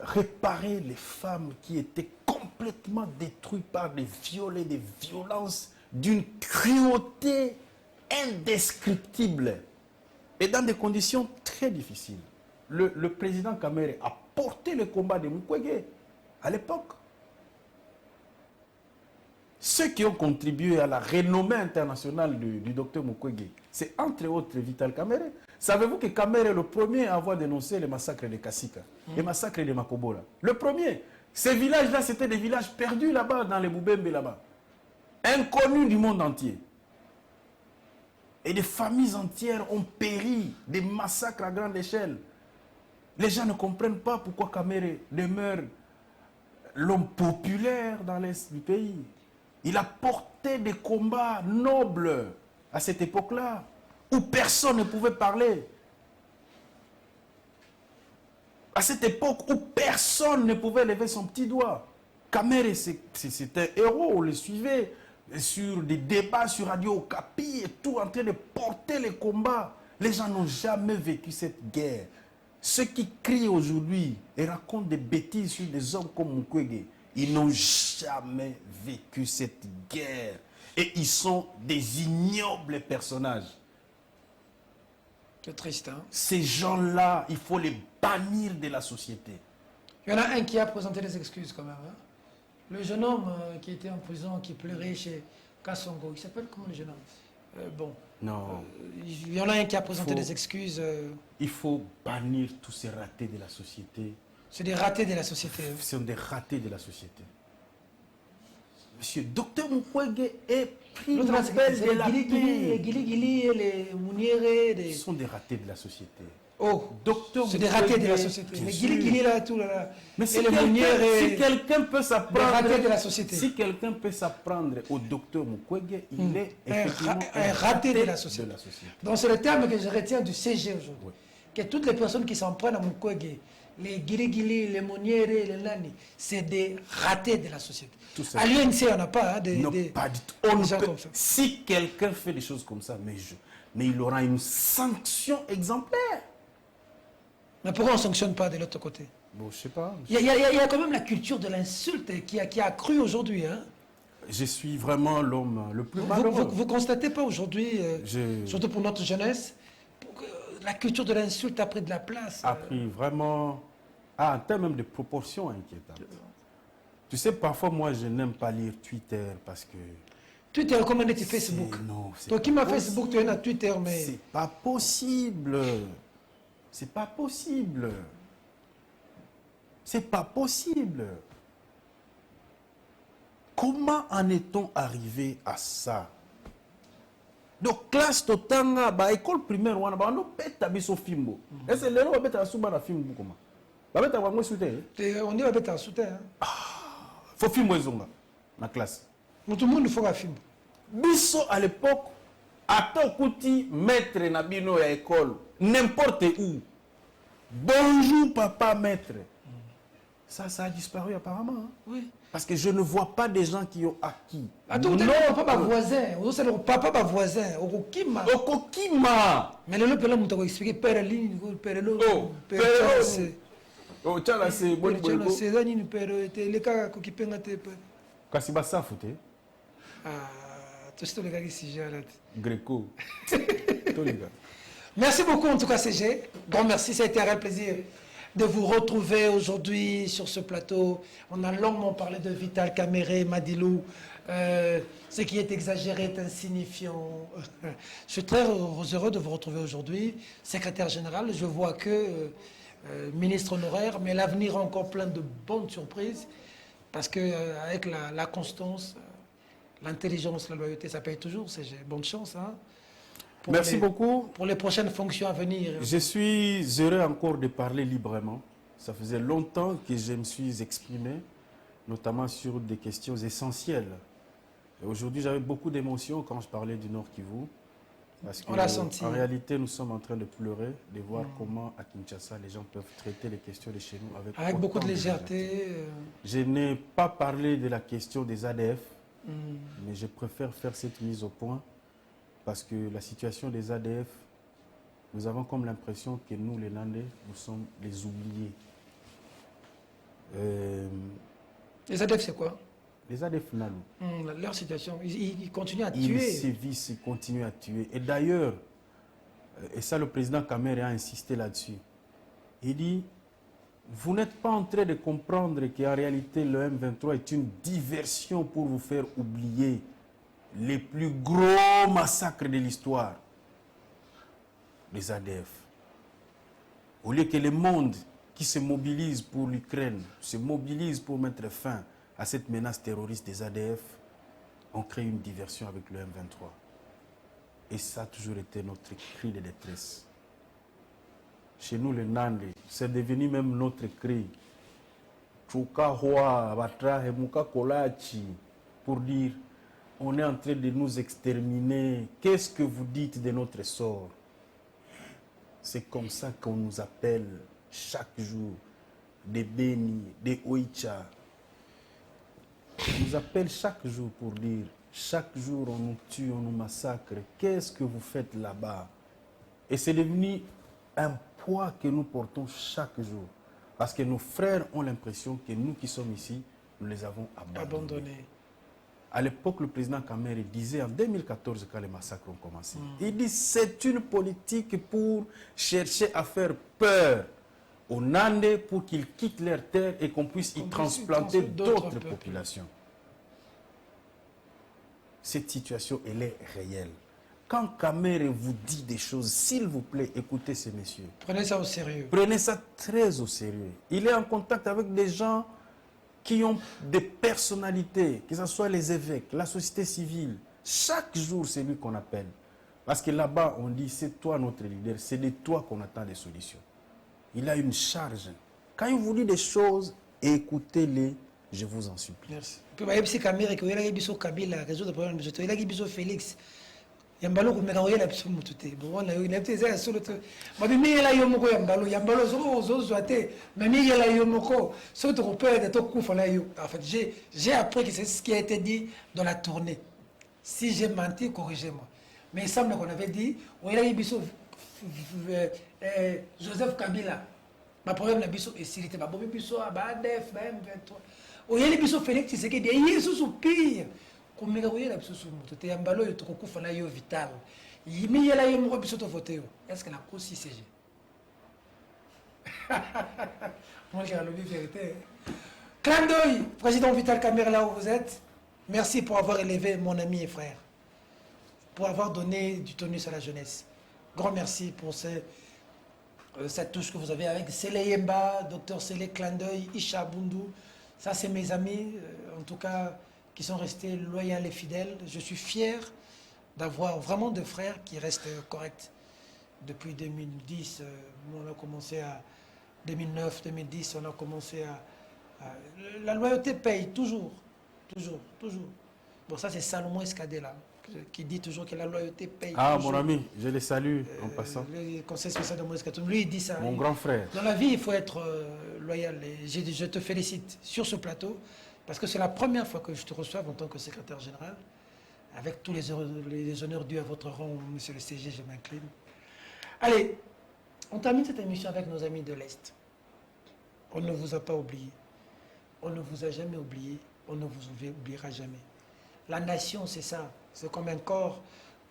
réparer les femmes qui étaient complètement détruites par des viols et des violences d'une cruauté indescriptible et dans des conditions très difficiles. Le président Kamere a porté le combat de Mukwege à l'époque. Ceux qui ont contribué à la renommée internationale du docteur Mukwege, c'est entre autres Vital Kamere. Savez-vous que Kamere est le premier à avoir dénoncé les massacres de Kasika, les massacres de Makobola? Le premier. Ces villages-là, c'était des villages perdus là-bas, dans les Boubembe là-bas. Inconnus du monde entier. Et des familles entières ont péri, des massacres à grande échelle. Les gens ne comprennent pas pourquoi Kamere demeure l'homme populaire dans l'est du pays. Il a porté des combats nobles à cette époque-là, où personne ne pouvait parler. À cette époque où personne ne pouvait lever son petit doigt. Kamere, c'était un héros, on le suivait sur des débats sur Radio Okapi et tout, en train de porter les combats. Les gens n'ont jamais vécu cette guerre. Ceux qui crient aujourd'hui et racontent des bêtises sur des hommes comme Mukwege, ils n'ont jamais vécu cette guerre. Et ils sont des ignobles personnages. C'est triste, hein? Ces gens-là, il faut les bannir de la société. Il y en a un qui a présenté des excuses quand même. Hein? Le jeune homme qui était en prison, qui pleurait chez Kassongo, il s'appelle comment le jeune homme? Bon. Non. Il y en a un qui a présenté des excuses. Il faut bannir tous ces ratés de la société. C'est des ratés de la société. Ce sont des ratés de la société. Monsieur, docteur Mukwege est prix Nobel de la paix. Gili et les Mouniéré. Ce sont des ratés de la société. Oh, c'est des ratés de la société. Les Gili là, tout là. Mais si quelqu'un peut s'apprendre de la société. Si quelqu'un peut s'apprendre au docteur Mukwege, il est effectivement un raté de la société. Donc c'est le terme que je retiens du CG aujourd'hui. Oui. Que toutes les personnes qui s'en prennent à Mukwege, les Gili, les Mouniéré, les Nani, c'est des ratés de la société. À l'UNC, on n'a pas non, pas du tout. Si quelqu'un fait des choses comme ça, mais il aura une sanction exemplaire. Mais pourquoi on ne sanctionne pas de l'autre côté? Bon, je sais pas. Il y a quand même la culture de l'insulte qui a accru aujourd'hui. Hein? Je suis vraiment l'homme le plus malheureux. Vous ne constatez pas aujourd'hui, surtout pour notre jeunesse, la culture de l'insulte a pris de la place. A pris vraiment, en termes même de proportions inquiétantes. Tu sais, parfois, moi, je n'aime pas lire Twitter parce que... Twitter, comment est-ce Facebook? Non, toi qui m'as Facebook, tu es à Twitter, mais... C'est pas possible. C'est pas possible. C'est pas possible. Comment en est-on arrivé à ça? Donc, classe totanga, bah, école primaire, on a bêta biso fimbo. Est-ce que l'on va bêta souba na fimbo comment? Bah, bêta va moi soutien. On dit va bêta soutien. Faut fimbo ezonga na classe. Tout le monde faut la fimbo. Biso à l'époque, attends kuti maître na bino ya école, n'importe où. Bonjour papa maître. Ça a disparu apparemment. Hein? Oui. Parce que je ne vois pas des gens qui ont acquis. Attends, non, papa voisin. C'est le papa voisin. Okokima. Okokima. Mais le père m'a expliqué père ligne, père l'eau. Oh, père oh, tiens c'est bon. C'est ça ni père était les cas qui penga te. Kasi basa fouté. Ah, tout ce les gars qui s'y gèrent là. Greco. Tous les gars. Merci beaucoup en tout cas CG. Grand merci, ça a été un réel plaisir de vous retrouver aujourd'hui sur ce plateau. On a longuement parlé de Vital Kamere, Madilou. Ce qui est exagéré est insignifiant. Je suis très heureux de vous retrouver aujourd'hui. Secrétaire général, je vois que ministre honoraire, mais l'avenir a encore plein de bonnes surprises, parce qu'avec la constance, l'intelligence, la loyauté, ça paye toujours, c'est bonne chance. Hein, Merci beaucoup. Pour les prochaines fonctions à venir. Je suis heureux encore de parler librement. Ça faisait longtemps que je me suis exprimé, notamment sur des questions essentielles. Aujourd'hui, j'avais beaucoup d'émotions quand je parlais du Nord Kivu. Parce On l'a senti. En réalité, nous sommes en train de pleurer, de voir comment à Kinshasa, les gens peuvent traiter les questions de chez nous avec beaucoup de légèreté. Je n'ai pas parlé de la question des ADF, mais je préfère faire cette mise au point parce que la situation des ADF, nous avons comme l'impression que nous, les Landais, nous sommes les oubliés. Les ADF, c'est quoi? Les ADF Nalou. Leur situation, ils continuent à tuer. Ils sévissent, ils continuent à tuer. Et d'ailleurs, et ça le président Kamer a insisté là-dessus, il dit, vous n'êtes pas en train de comprendre qu'en réalité le M23 est une diversion pour vous faire oublier les plus gros massacres de l'histoire, les ADF. Au lieu que le monde qui se mobilise pour l'Ukraine, se mobilise pour mettre fin à cette menace terroriste des ADF, on crée une diversion avec le M23. Et ça a toujours été notre cri de détresse. Chez nous, les Nande, c'est devenu même notre cri. Pour dire, on est en train de nous exterminer. Qu'est-ce que vous dites de notre sort? C'est comme ça qu'on nous appelle chaque jour. Des Beni, des Oicha. On nous appelle chaque jour pour dire, chaque jour on nous tue, on nous massacre. Qu'est-ce que vous faites là-bas? Et c'est devenu un poids que nous portons chaque jour. Parce que nos frères ont l'impression que nous qui sommes ici, nous les avons abandonnés. À l'époque, le président Kamer disait en 2014, quand les massacres ont commencé, il dit c'est une politique pour chercher à faire peur aux Nandais pour qu'ils quittent leur terre et qu'on puisse y transplanter d'autres populations. Cette situation, elle est réelle. Quand Kamer vous dit des choses, s'il vous plaît, écoutez ces messieurs. Prenez ça au sérieux. Prenez ça très au sérieux. Il est en contact avec des gens qui ont des personnalités, que ce soit les évêques, la société civile. Chaque jour, c'est lui qu'on appelle. Parce que là-bas, on dit, c'est toi notre leader, c'est de toi qu'on attend des solutions. Il a une charge. Quand il vous dit des choses, écoutez-les, je vous en supplie. Merci. Puis, il y a des caméras qui ont été Kabila, résoudre le problème. Il y a des Félix. Il y a des gens qui ont été absolument. Bon, il y a des gens qui ont été absolument. Mais il y a des gens qui ont été absolument. Mais il y a des gens qui ont été absolument. En fait, j'ai appris que c'est ce qui a été dit dans la tournée. Si j'ai menti, corrigez-moi. Mais il semble qu'on avait dit, il y a des Joseph Kabila. Le problème est s'il était pas bon, il y a des M23. Il y a des Félix, c'est qu'il y a des soupir. Comme il y a des soupir, il y a des soupir vital. Il y a des soupir voté. Est-ce que la cause CG? Moi, j'ai la vérité. Clin d'œil, président Vital Kamer, là où vous êtes. Merci pour avoir élevé mon ami et frère. Pour avoir donné du tonus à la jeunesse. Grand merci pour cette touche que vous avez avec Sele Yemba, Dr Sele, clin d'œil, Isha Bundu. Ça, c'est mes amis, en tout cas, qui sont restés loyaux et fidèles. Je suis fier d'avoir vraiment deux frères qui restent corrects. Depuis 2010, on a commencé à 2009, 2010, on a commencé à... La loyauté paye, toujours. Bon, ça, c'est Salomon Escadé, là, qui dit toujours que la loyauté paye. Ah, toujours. mon ami, je le salue en passant. Le conseil spécial de Moïse Katoum, lui, il dit ça. Mon grand frère. Dans la vie, il faut être loyal. Et je te félicite sur ce plateau, parce que c'est la première fois que je te reçois en tant que secrétaire général, avec tous les honneurs dus à votre rang, monsieur le CG, je m'incline. Allez, on termine cette émission avec nos amis de l'Est. On ne vous a pas oublié. On ne vous a jamais oublié. On ne vous oubliera jamais. La nation, c'est ça. C'est comme un corps.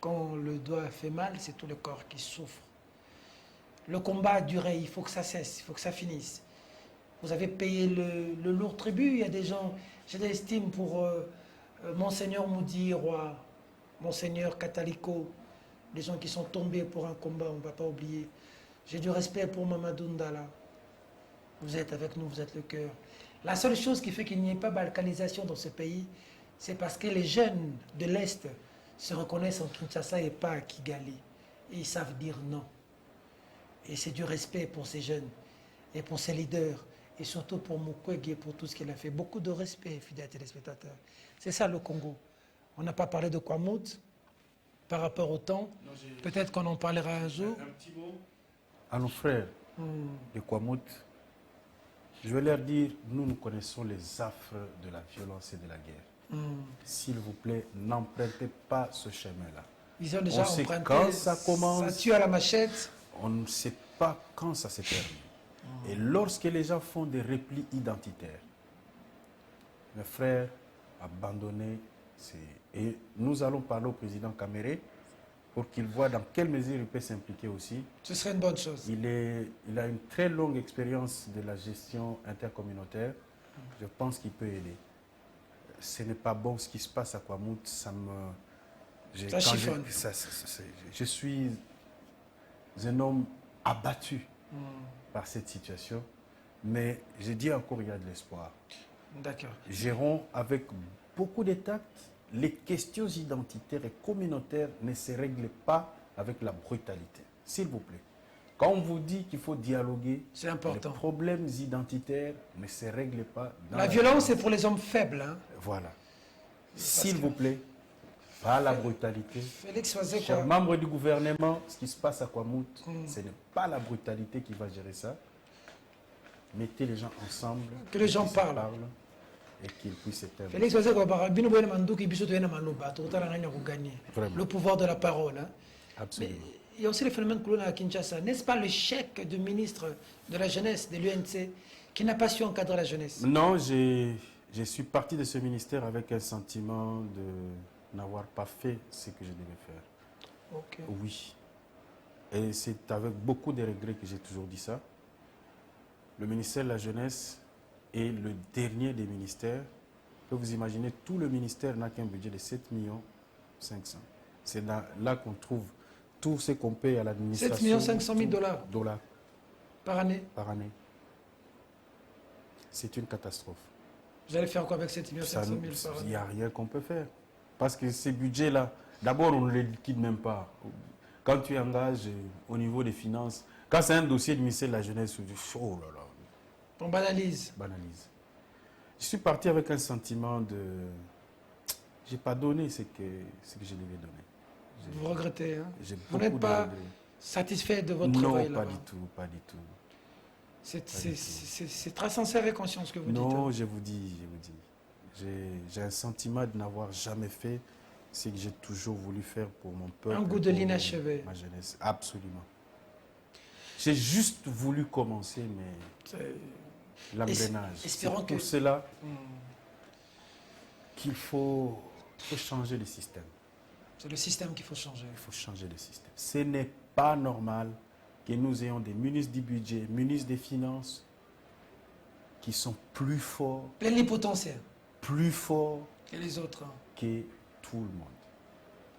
Quand le doigt fait mal, c'est tout le corps qui souffre. Le combat a duré. Il faut que ça cesse. Il faut que ça finisse. Vous avez payé le lourd tribut. Il y a des gens... J'ai de l'estime pour Monseigneur Moudi, roi, Monseigneur Catalico, les gens qui sont tombés pour un combat, on ne va pas oublier. J'ai du respect pour Mamadou Ndala, Vous êtes avec nous, vous êtes le cœur. La seule chose qui fait qu'il n'y ait pas balkanisation dans ce pays, c'est parce que les jeunes de l'Est se reconnaissent en Kinshasa et pas à Kigali. Et ils savent dire non. Et c'est du respect pour ces jeunes et pour ces leaders. Et surtout pour Mukwege et pour tout ce qu'il a fait. Beaucoup de respect, fidèles téléspectateurs. C'est ça le Congo. On n'a pas parlé de Kwamout par rapport au temps. Peut-être qu'on en parlera un jour. Un petit mot à nos frères de Kwamout. Je vais leur dire, nous connaissons les affres de la violence et de la guerre. S'il vous plaît, n'empruntez pas ce chemin-là. Ils ont déjà On sait emprunté, quand ça commence. ça tue à la machette. On ne sait pas quand ça se termine. Et lorsque les gens font des replis identitaires, mes frères, abandonnez. Et nous allons parler au président Kamere pour qu'il voit dans quelle mesure il peut s'impliquer aussi. Ce serait une bonne chose. Il a une très longue expérience de la gestion intercommunautaire. Je pense qu'il peut aider. Ce n'est pas bon ce qui se passe à Kwamout. Ça chiffonne. Je suis un homme abattu par cette situation. Mais je dis encore, il y a de l'espoir. D'accord. Gérons avec beaucoup de tact. Les questions identitaires et communautaires ne se règlent pas avec la brutalité. S'il vous plaît. Quand on vous dit qu'il faut dialoguer, c'est important. Les problèmes identitaires ne se règlent pas. La violence, c'est pour les hommes faibles. Hein. Voilà. S'il vous plaît, pas la brutalité. Félix faisait Chers quoi? membres du gouvernement, ce qui se passe à Kwamout, ce n'est pas la brutalité qui va gérer ça. Mettez les gens ensemble. Que les gens qu'ils se parlent. Et qu'ils puissent être... Félix faisait quoi? Le pouvoir de la parole. Hein. Absolument. Mais il y a aussi le phénomène colonial à Kinshasa. N'est-ce pas le chèque du ministre de la Jeunesse, de l'UNC, qui n'a pas su encadrer la jeunesse? Non, je suis parti de ce ministère avec un sentiment de n'avoir pas fait ce que je devais faire. Ok. Oui. Et c'est avec beaucoup de regrets que j'ai toujours dit ça. Le ministère de la Jeunesse est le dernier des ministères. Vous imaginez, tout le ministère n'a qu'un budget de 7 500 000. C'est là qu'on trouve tout ce qu'on paye à l'administration. 7 500 000 dollars par année. Par année. C'est une catastrophe. Vous allez faire quoi avec 7 500 000 par année? Il n'y a rien qu'on peut faire. Parce que ces budgets-là, d'abord, on ne les liquide même pas. Quand tu engages au niveau des finances, quand c'est un dossier du ministère de la Jeunesse, tu dis, oh là là. On banalise. Banalise. Je suis parti avec un sentiment de... Je n'ai pas donné ce que je devais donner. Vous regrettez, hein? Vous beaucoup n'êtes de pas regrets. satisfait de votre Non, travail pas là-bas? du tout, pas du tout. C'est très sincère et conscient ce que vous dites. Non, Hein? je vous dis. J'ai un sentiment de n'avoir jamais fait ce que j'ai toujours voulu faire pour mon peuple. Un goût de pour l'inachevé. ma jeunesse, absolument. J'ai juste voulu commencer, mais l'engrenage. Espérons C'est que... pour cela qu'il faut changer le système. C'est le système qu'il faut changer. Il faut changer le système. Ce n'est pas normal que nous ayons des ministres du budget, ministres des Finances, qui sont plus forts, Plénipotentiaire plus forts que les autres. Hein. que tout le monde.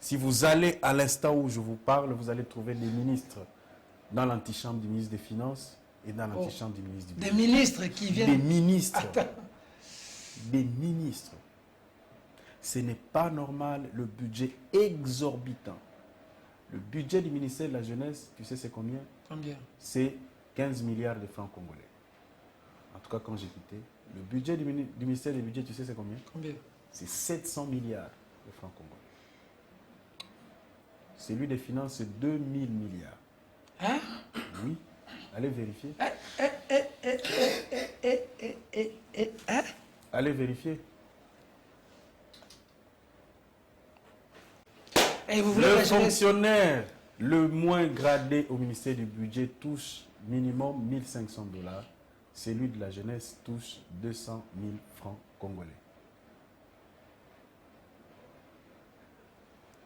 Si vous allez à l'instant où je vous parle, vous allez trouver des ministres dans l'antichambre du ministre des Finances et dans l'antichambre du ministre du Budget. Des ministres qui viennent... Des ministres. Attends. Des ministres. Ce n'est pas normal, le budget exorbitant. Le budget du ministère de la Jeunesse, tu sais c'est combien? Combien? C'est 15 milliards de francs congolais. En tout cas, quand j'ai quitté. Le budget du ministère du Budget, tu sais c'est combien? Combien? C'est 700 milliards de francs congolais. Celui des Finances, c'est 2000 milliards. Hein? Oui, allez vérifier. Hein? Allez vérifier. Et vous voulez Le la jeunesse... fonctionnaire le moins gradé au ministère du Budget touche minimum 1500 $. Celui de la jeunesse touche 200 000 francs congolais.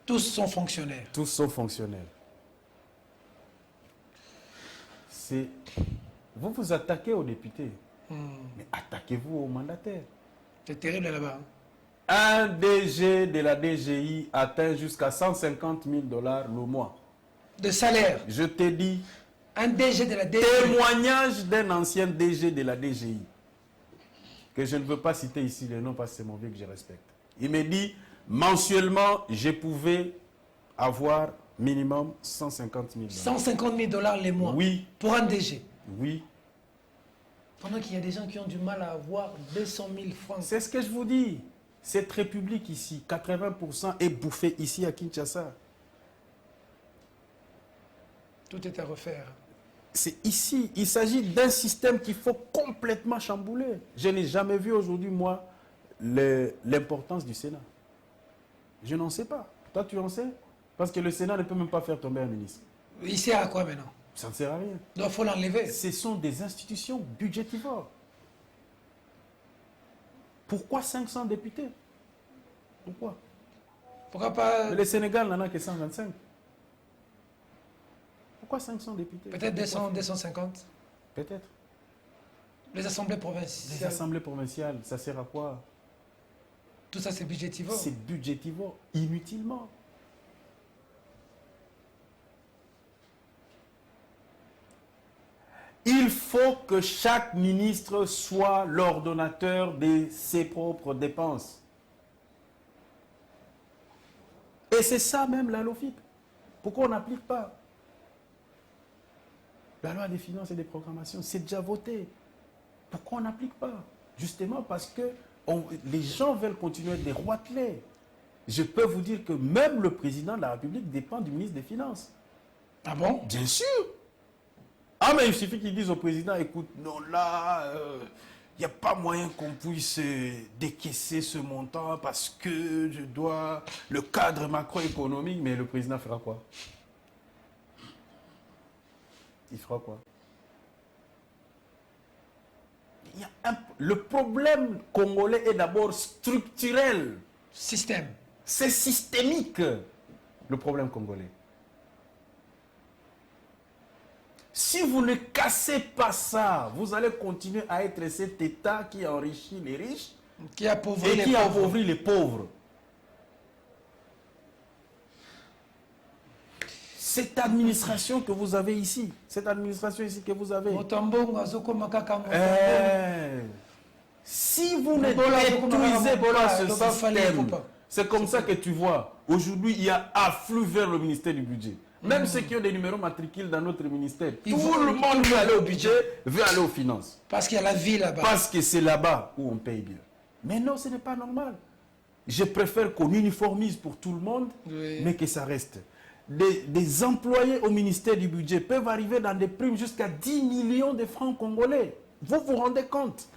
Tous sont fonctionnaires. Tous sont fonctionnaires. Vous vous attaquez aux députés, mais attaquez-vous aux mandataires. C'est terrible là-bas. Un DG de la DGI atteint jusqu'à 150 000 $ le mois. De salaire. Je t'ai dit, Un DG de la DGI. Témoignage d'un ancien DG de la DGI, que je ne veux pas citer ici le nom parce que c'est mon vieux que je respecte. Il me dit, mensuellement, je pouvais avoir minimum 150 000 $. 150 000 $ les mois. Oui. Pour un DG. Oui. Pendant qu'il y a des gens qui ont du mal à avoir 200 000 francs. C'est ce que je vous dis. Cette république ici, 80% est bouffée ici à Kinshasa. Tout est à refaire. C'est ici. Il s'agit d'un système qu'il faut complètement chambouler. Je n'ai jamais vu aujourd'hui, moi, l'importance du Sénat. Je n'en sais pas. Toi, tu en sais? Parce que le Sénat ne peut même pas faire tomber un ministre. Il sert à quoi maintenant? Ça ne sert à rien. Donc il faut l'enlever. Ce sont des institutions budgétivores. Pourquoi 500 députés? Pourquoi? Pourquoi pas? Le Sénégal n'en a que 125. Pourquoi 500 députés? Peut-être 200, 250. Peut-être. Les assemblées Les provinciales. assemblées provinciales, ça sert à quoi? Tout ça, c'est budgétivore. C'est budgétivore, inutilement. Il faut que chaque ministre soit l'ordonnateur de ses propres dépenses. Et c'est ça même la LOFIP. Pourquoi on n'applique pas? La loi des finances et des programmations, c'est déjà voté. Pourquoi on n'applique pas? Justement parce que les gens veulent continuer de roiteler. Je peux vous dire que même le président de la République dépend du ministre des Finances. Ah bon? Bien sûr. Ah, mais il suffit qu'ils disent au président, écoute, non, là, il n'y a pas moyen qu'on puisse décaisser ce montant parce que je dois le cadre macroéconomique. Mais le président fera quoi? Il fera quoi? Le problème congolais est d'abord structurel. Système. C'est systémique, le problème congolais. Si vous ne cassez pas ça, vous allez continuer à être cet État qui enrichit les riches Qui appauvrit et les qui pauvres. appauvrit les pauvres. Cette administration que vous avez ici, cette administration ici que vous avez, Motambongo, Azoko, Makaka, Motambongo. si vous ne Mobola, détruisez Mobola, pas ce Mobola, système, Mobola. c'est comme ça que tu vois, aujourd'hui, il y a afflux vers le ministère du budget. Même ceux qui ont des numéros matricules dans notre ministère, Ils tout vont- le monde veut aller au budget, veut aller aux finances. Parce qu'il y a la vie là-bas. Parce que c'est là-bas où on paye bien. Mais non, ce n'est pas normal. Je préfère qu'on uniformise pour tout le monde, Oui. mais que ça reste. Des employés au ministère du budget peuvent arriver dans des primes jusqu'à 10 millions de francs congolais. Vous vous rendez compte?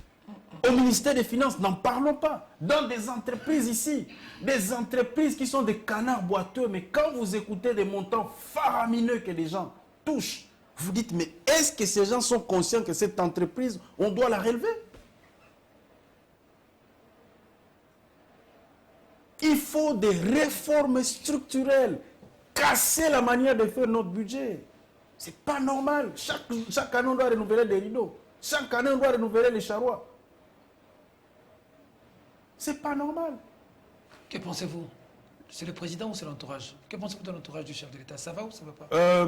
Au ministère des Finances, n'en parlons pas. Dans des entreprises ici, des entreprises qui sont des canards boiteux, mais quand vous écoutez des montants faramineux que les gens touchent, vous dites, mais est-ce que ces gens sont conscients que cette entreprise, on doit la relever? Il faut des réformes structurelles, casser la manière de faire notre budget. C'est pas normal. Chaque année, on doit renouveler les rideaux. Chaque année, on doit renouveler les charrois. C'est pas normal. Que pensez-vous? C'est le président ou c'est l'entourage? Que pensez-vous de l'entourage du chef de l'État? Ça va ou ça ne va pas?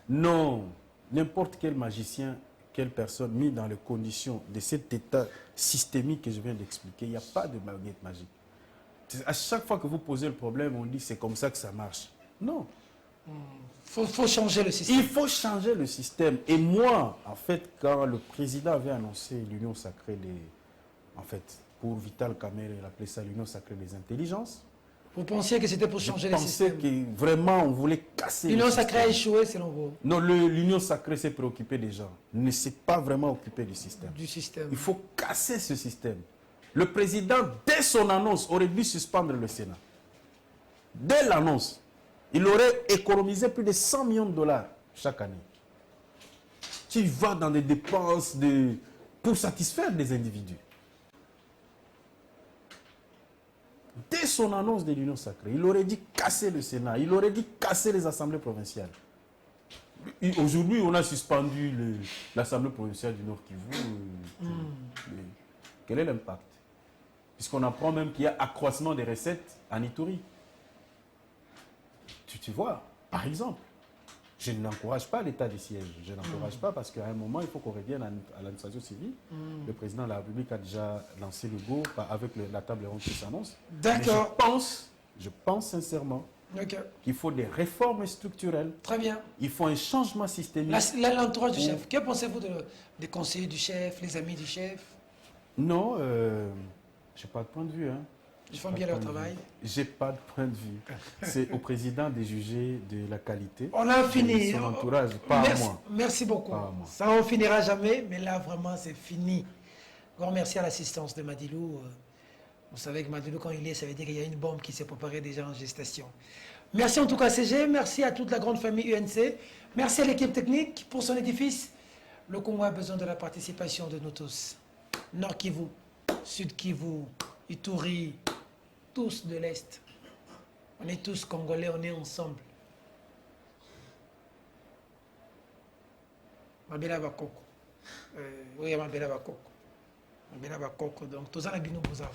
Non. N'importe quel magicien, quelle personne mis dans les conditions de cet état systémique que je viens d'expliquer, il n'y a pas de baguette magique. À chaque fois que vous posez le problème, on dit c'est comme ça que ça marche. Non. Faut changer le système. Il faut changer le système. Et moi, en fait, quand le président avait annoncé l'Union sacrée en fait, pour Vital Kamerhe, il appelait ça l'Union sacrée des intelligences. Vous pensiez que c'était pour Je changer le pensais système? que vraiment on voulait casser L'Union le sacrée a système. échoué selon vous? Non, l'Union sacrée s'est préoccupée des gens. Ne s'est pas vraiment occupée du système. Du système. Il faut casser ce système. Le président, dès son annonce, aurait dû suspendre le Sénat. Dès l'annonce, il aurait économisé plus de 100 millions de dollars chaque année. Qui va dans des dépenses pour satisfaire des individus. Dès son annonce de l'Union sacrée, il aurait dit casser le Sénat, il aurait dit casser les assemblées provinciales. Aujourd'hui, on a suspendu l'Assemblée provinciale du Nord Kivu. Quel est l'impact? Puisqu'on apprend même qu'il y a accroissement des recettes en Ituri. Tu vois, par exemple, Je n'encourage pas l'état de siège. Je n'encourage pas parce qu'à un moment, il faut qu'on revienne à l'administration civile. Le président de la République a déjà lancé le go avec la table ronde qui s'annonce. D'accord. Je pense sincèrement Ok. qu'il faut des réformes structurelles. Très bien. Il faut un changement systémique. L'entourage du chef. Que pensez-vous des conseillers du chef, les amis du chef? Non, je n'ai pas de point de vue. Hein. Ils font bien leur travail. Je n'ai pas de point de vue. C'est au président de juger de la qualité. On a fini. Son entourage, pas à moi. Merci beaucoup. Pas à moi. Ça, on finira jamais, mais là, vraiment, c'est fini. Grand merci à l'assistance de Madilou. Vous savez que Madilou, quand il est, ça veut dire qu'il y a une bombe qui s'est préparée déjà en gestation. Merci en tout cas à CG, merci à toute la grande famille UNC, merci à l'équipe technique pour son édifice. Le Congo a besoin de la participation de nous tous. Nord Kivu, Sud Kivu, Ituri, tous de l'Est. On est tous Congolais, on est ensemble. Mabela Bakoko. Oui, Mabela Bakoko. Mabela Bakoko. Donc, tous les bino bozav.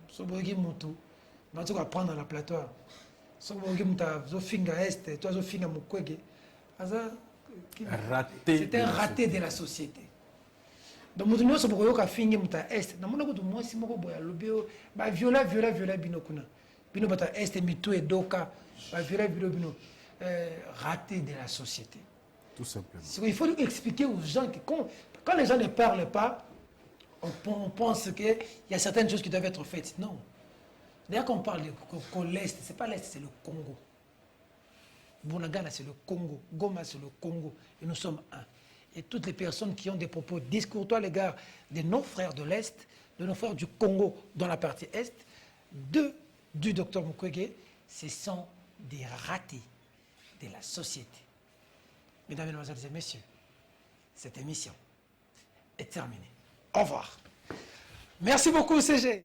Sobogi Moutou. Mais tu vas prendre la plateau. Sobogi Moutou, Zofinga Est, toi Zofinga Mukwege. C'est un raté de la société. Donc, nous avons dit que fingi muta est. Nous avons dit que moi si moi boya lobio ba viola bino kuna. Bino bata est mitou et doka ba viola bino raté de la société. Tout simplement. Il faut expliquer aux gens que quand les gens ne parlent pas, on pense qu'il y a certaines choses qui doivent être faites. Non. D'ailleurs, quand on parle de l'Est, ce n'est pas l'Est, c'est le Congo. Bunagana, c'est le Congo. Goma, c'est le Congo. Et nous sommes un. Et toutes les personnes qui ont des propos discourtois à l'égard de nos frères de l'Est, de nos frères du Congo dans la partie Est, du docteur Mukwege, ce sont des ratés de la société. Mesdames, Mesdemoiselles et Messieurs, cette émission est terminée. Au revoir. Merci beaucoup, CG.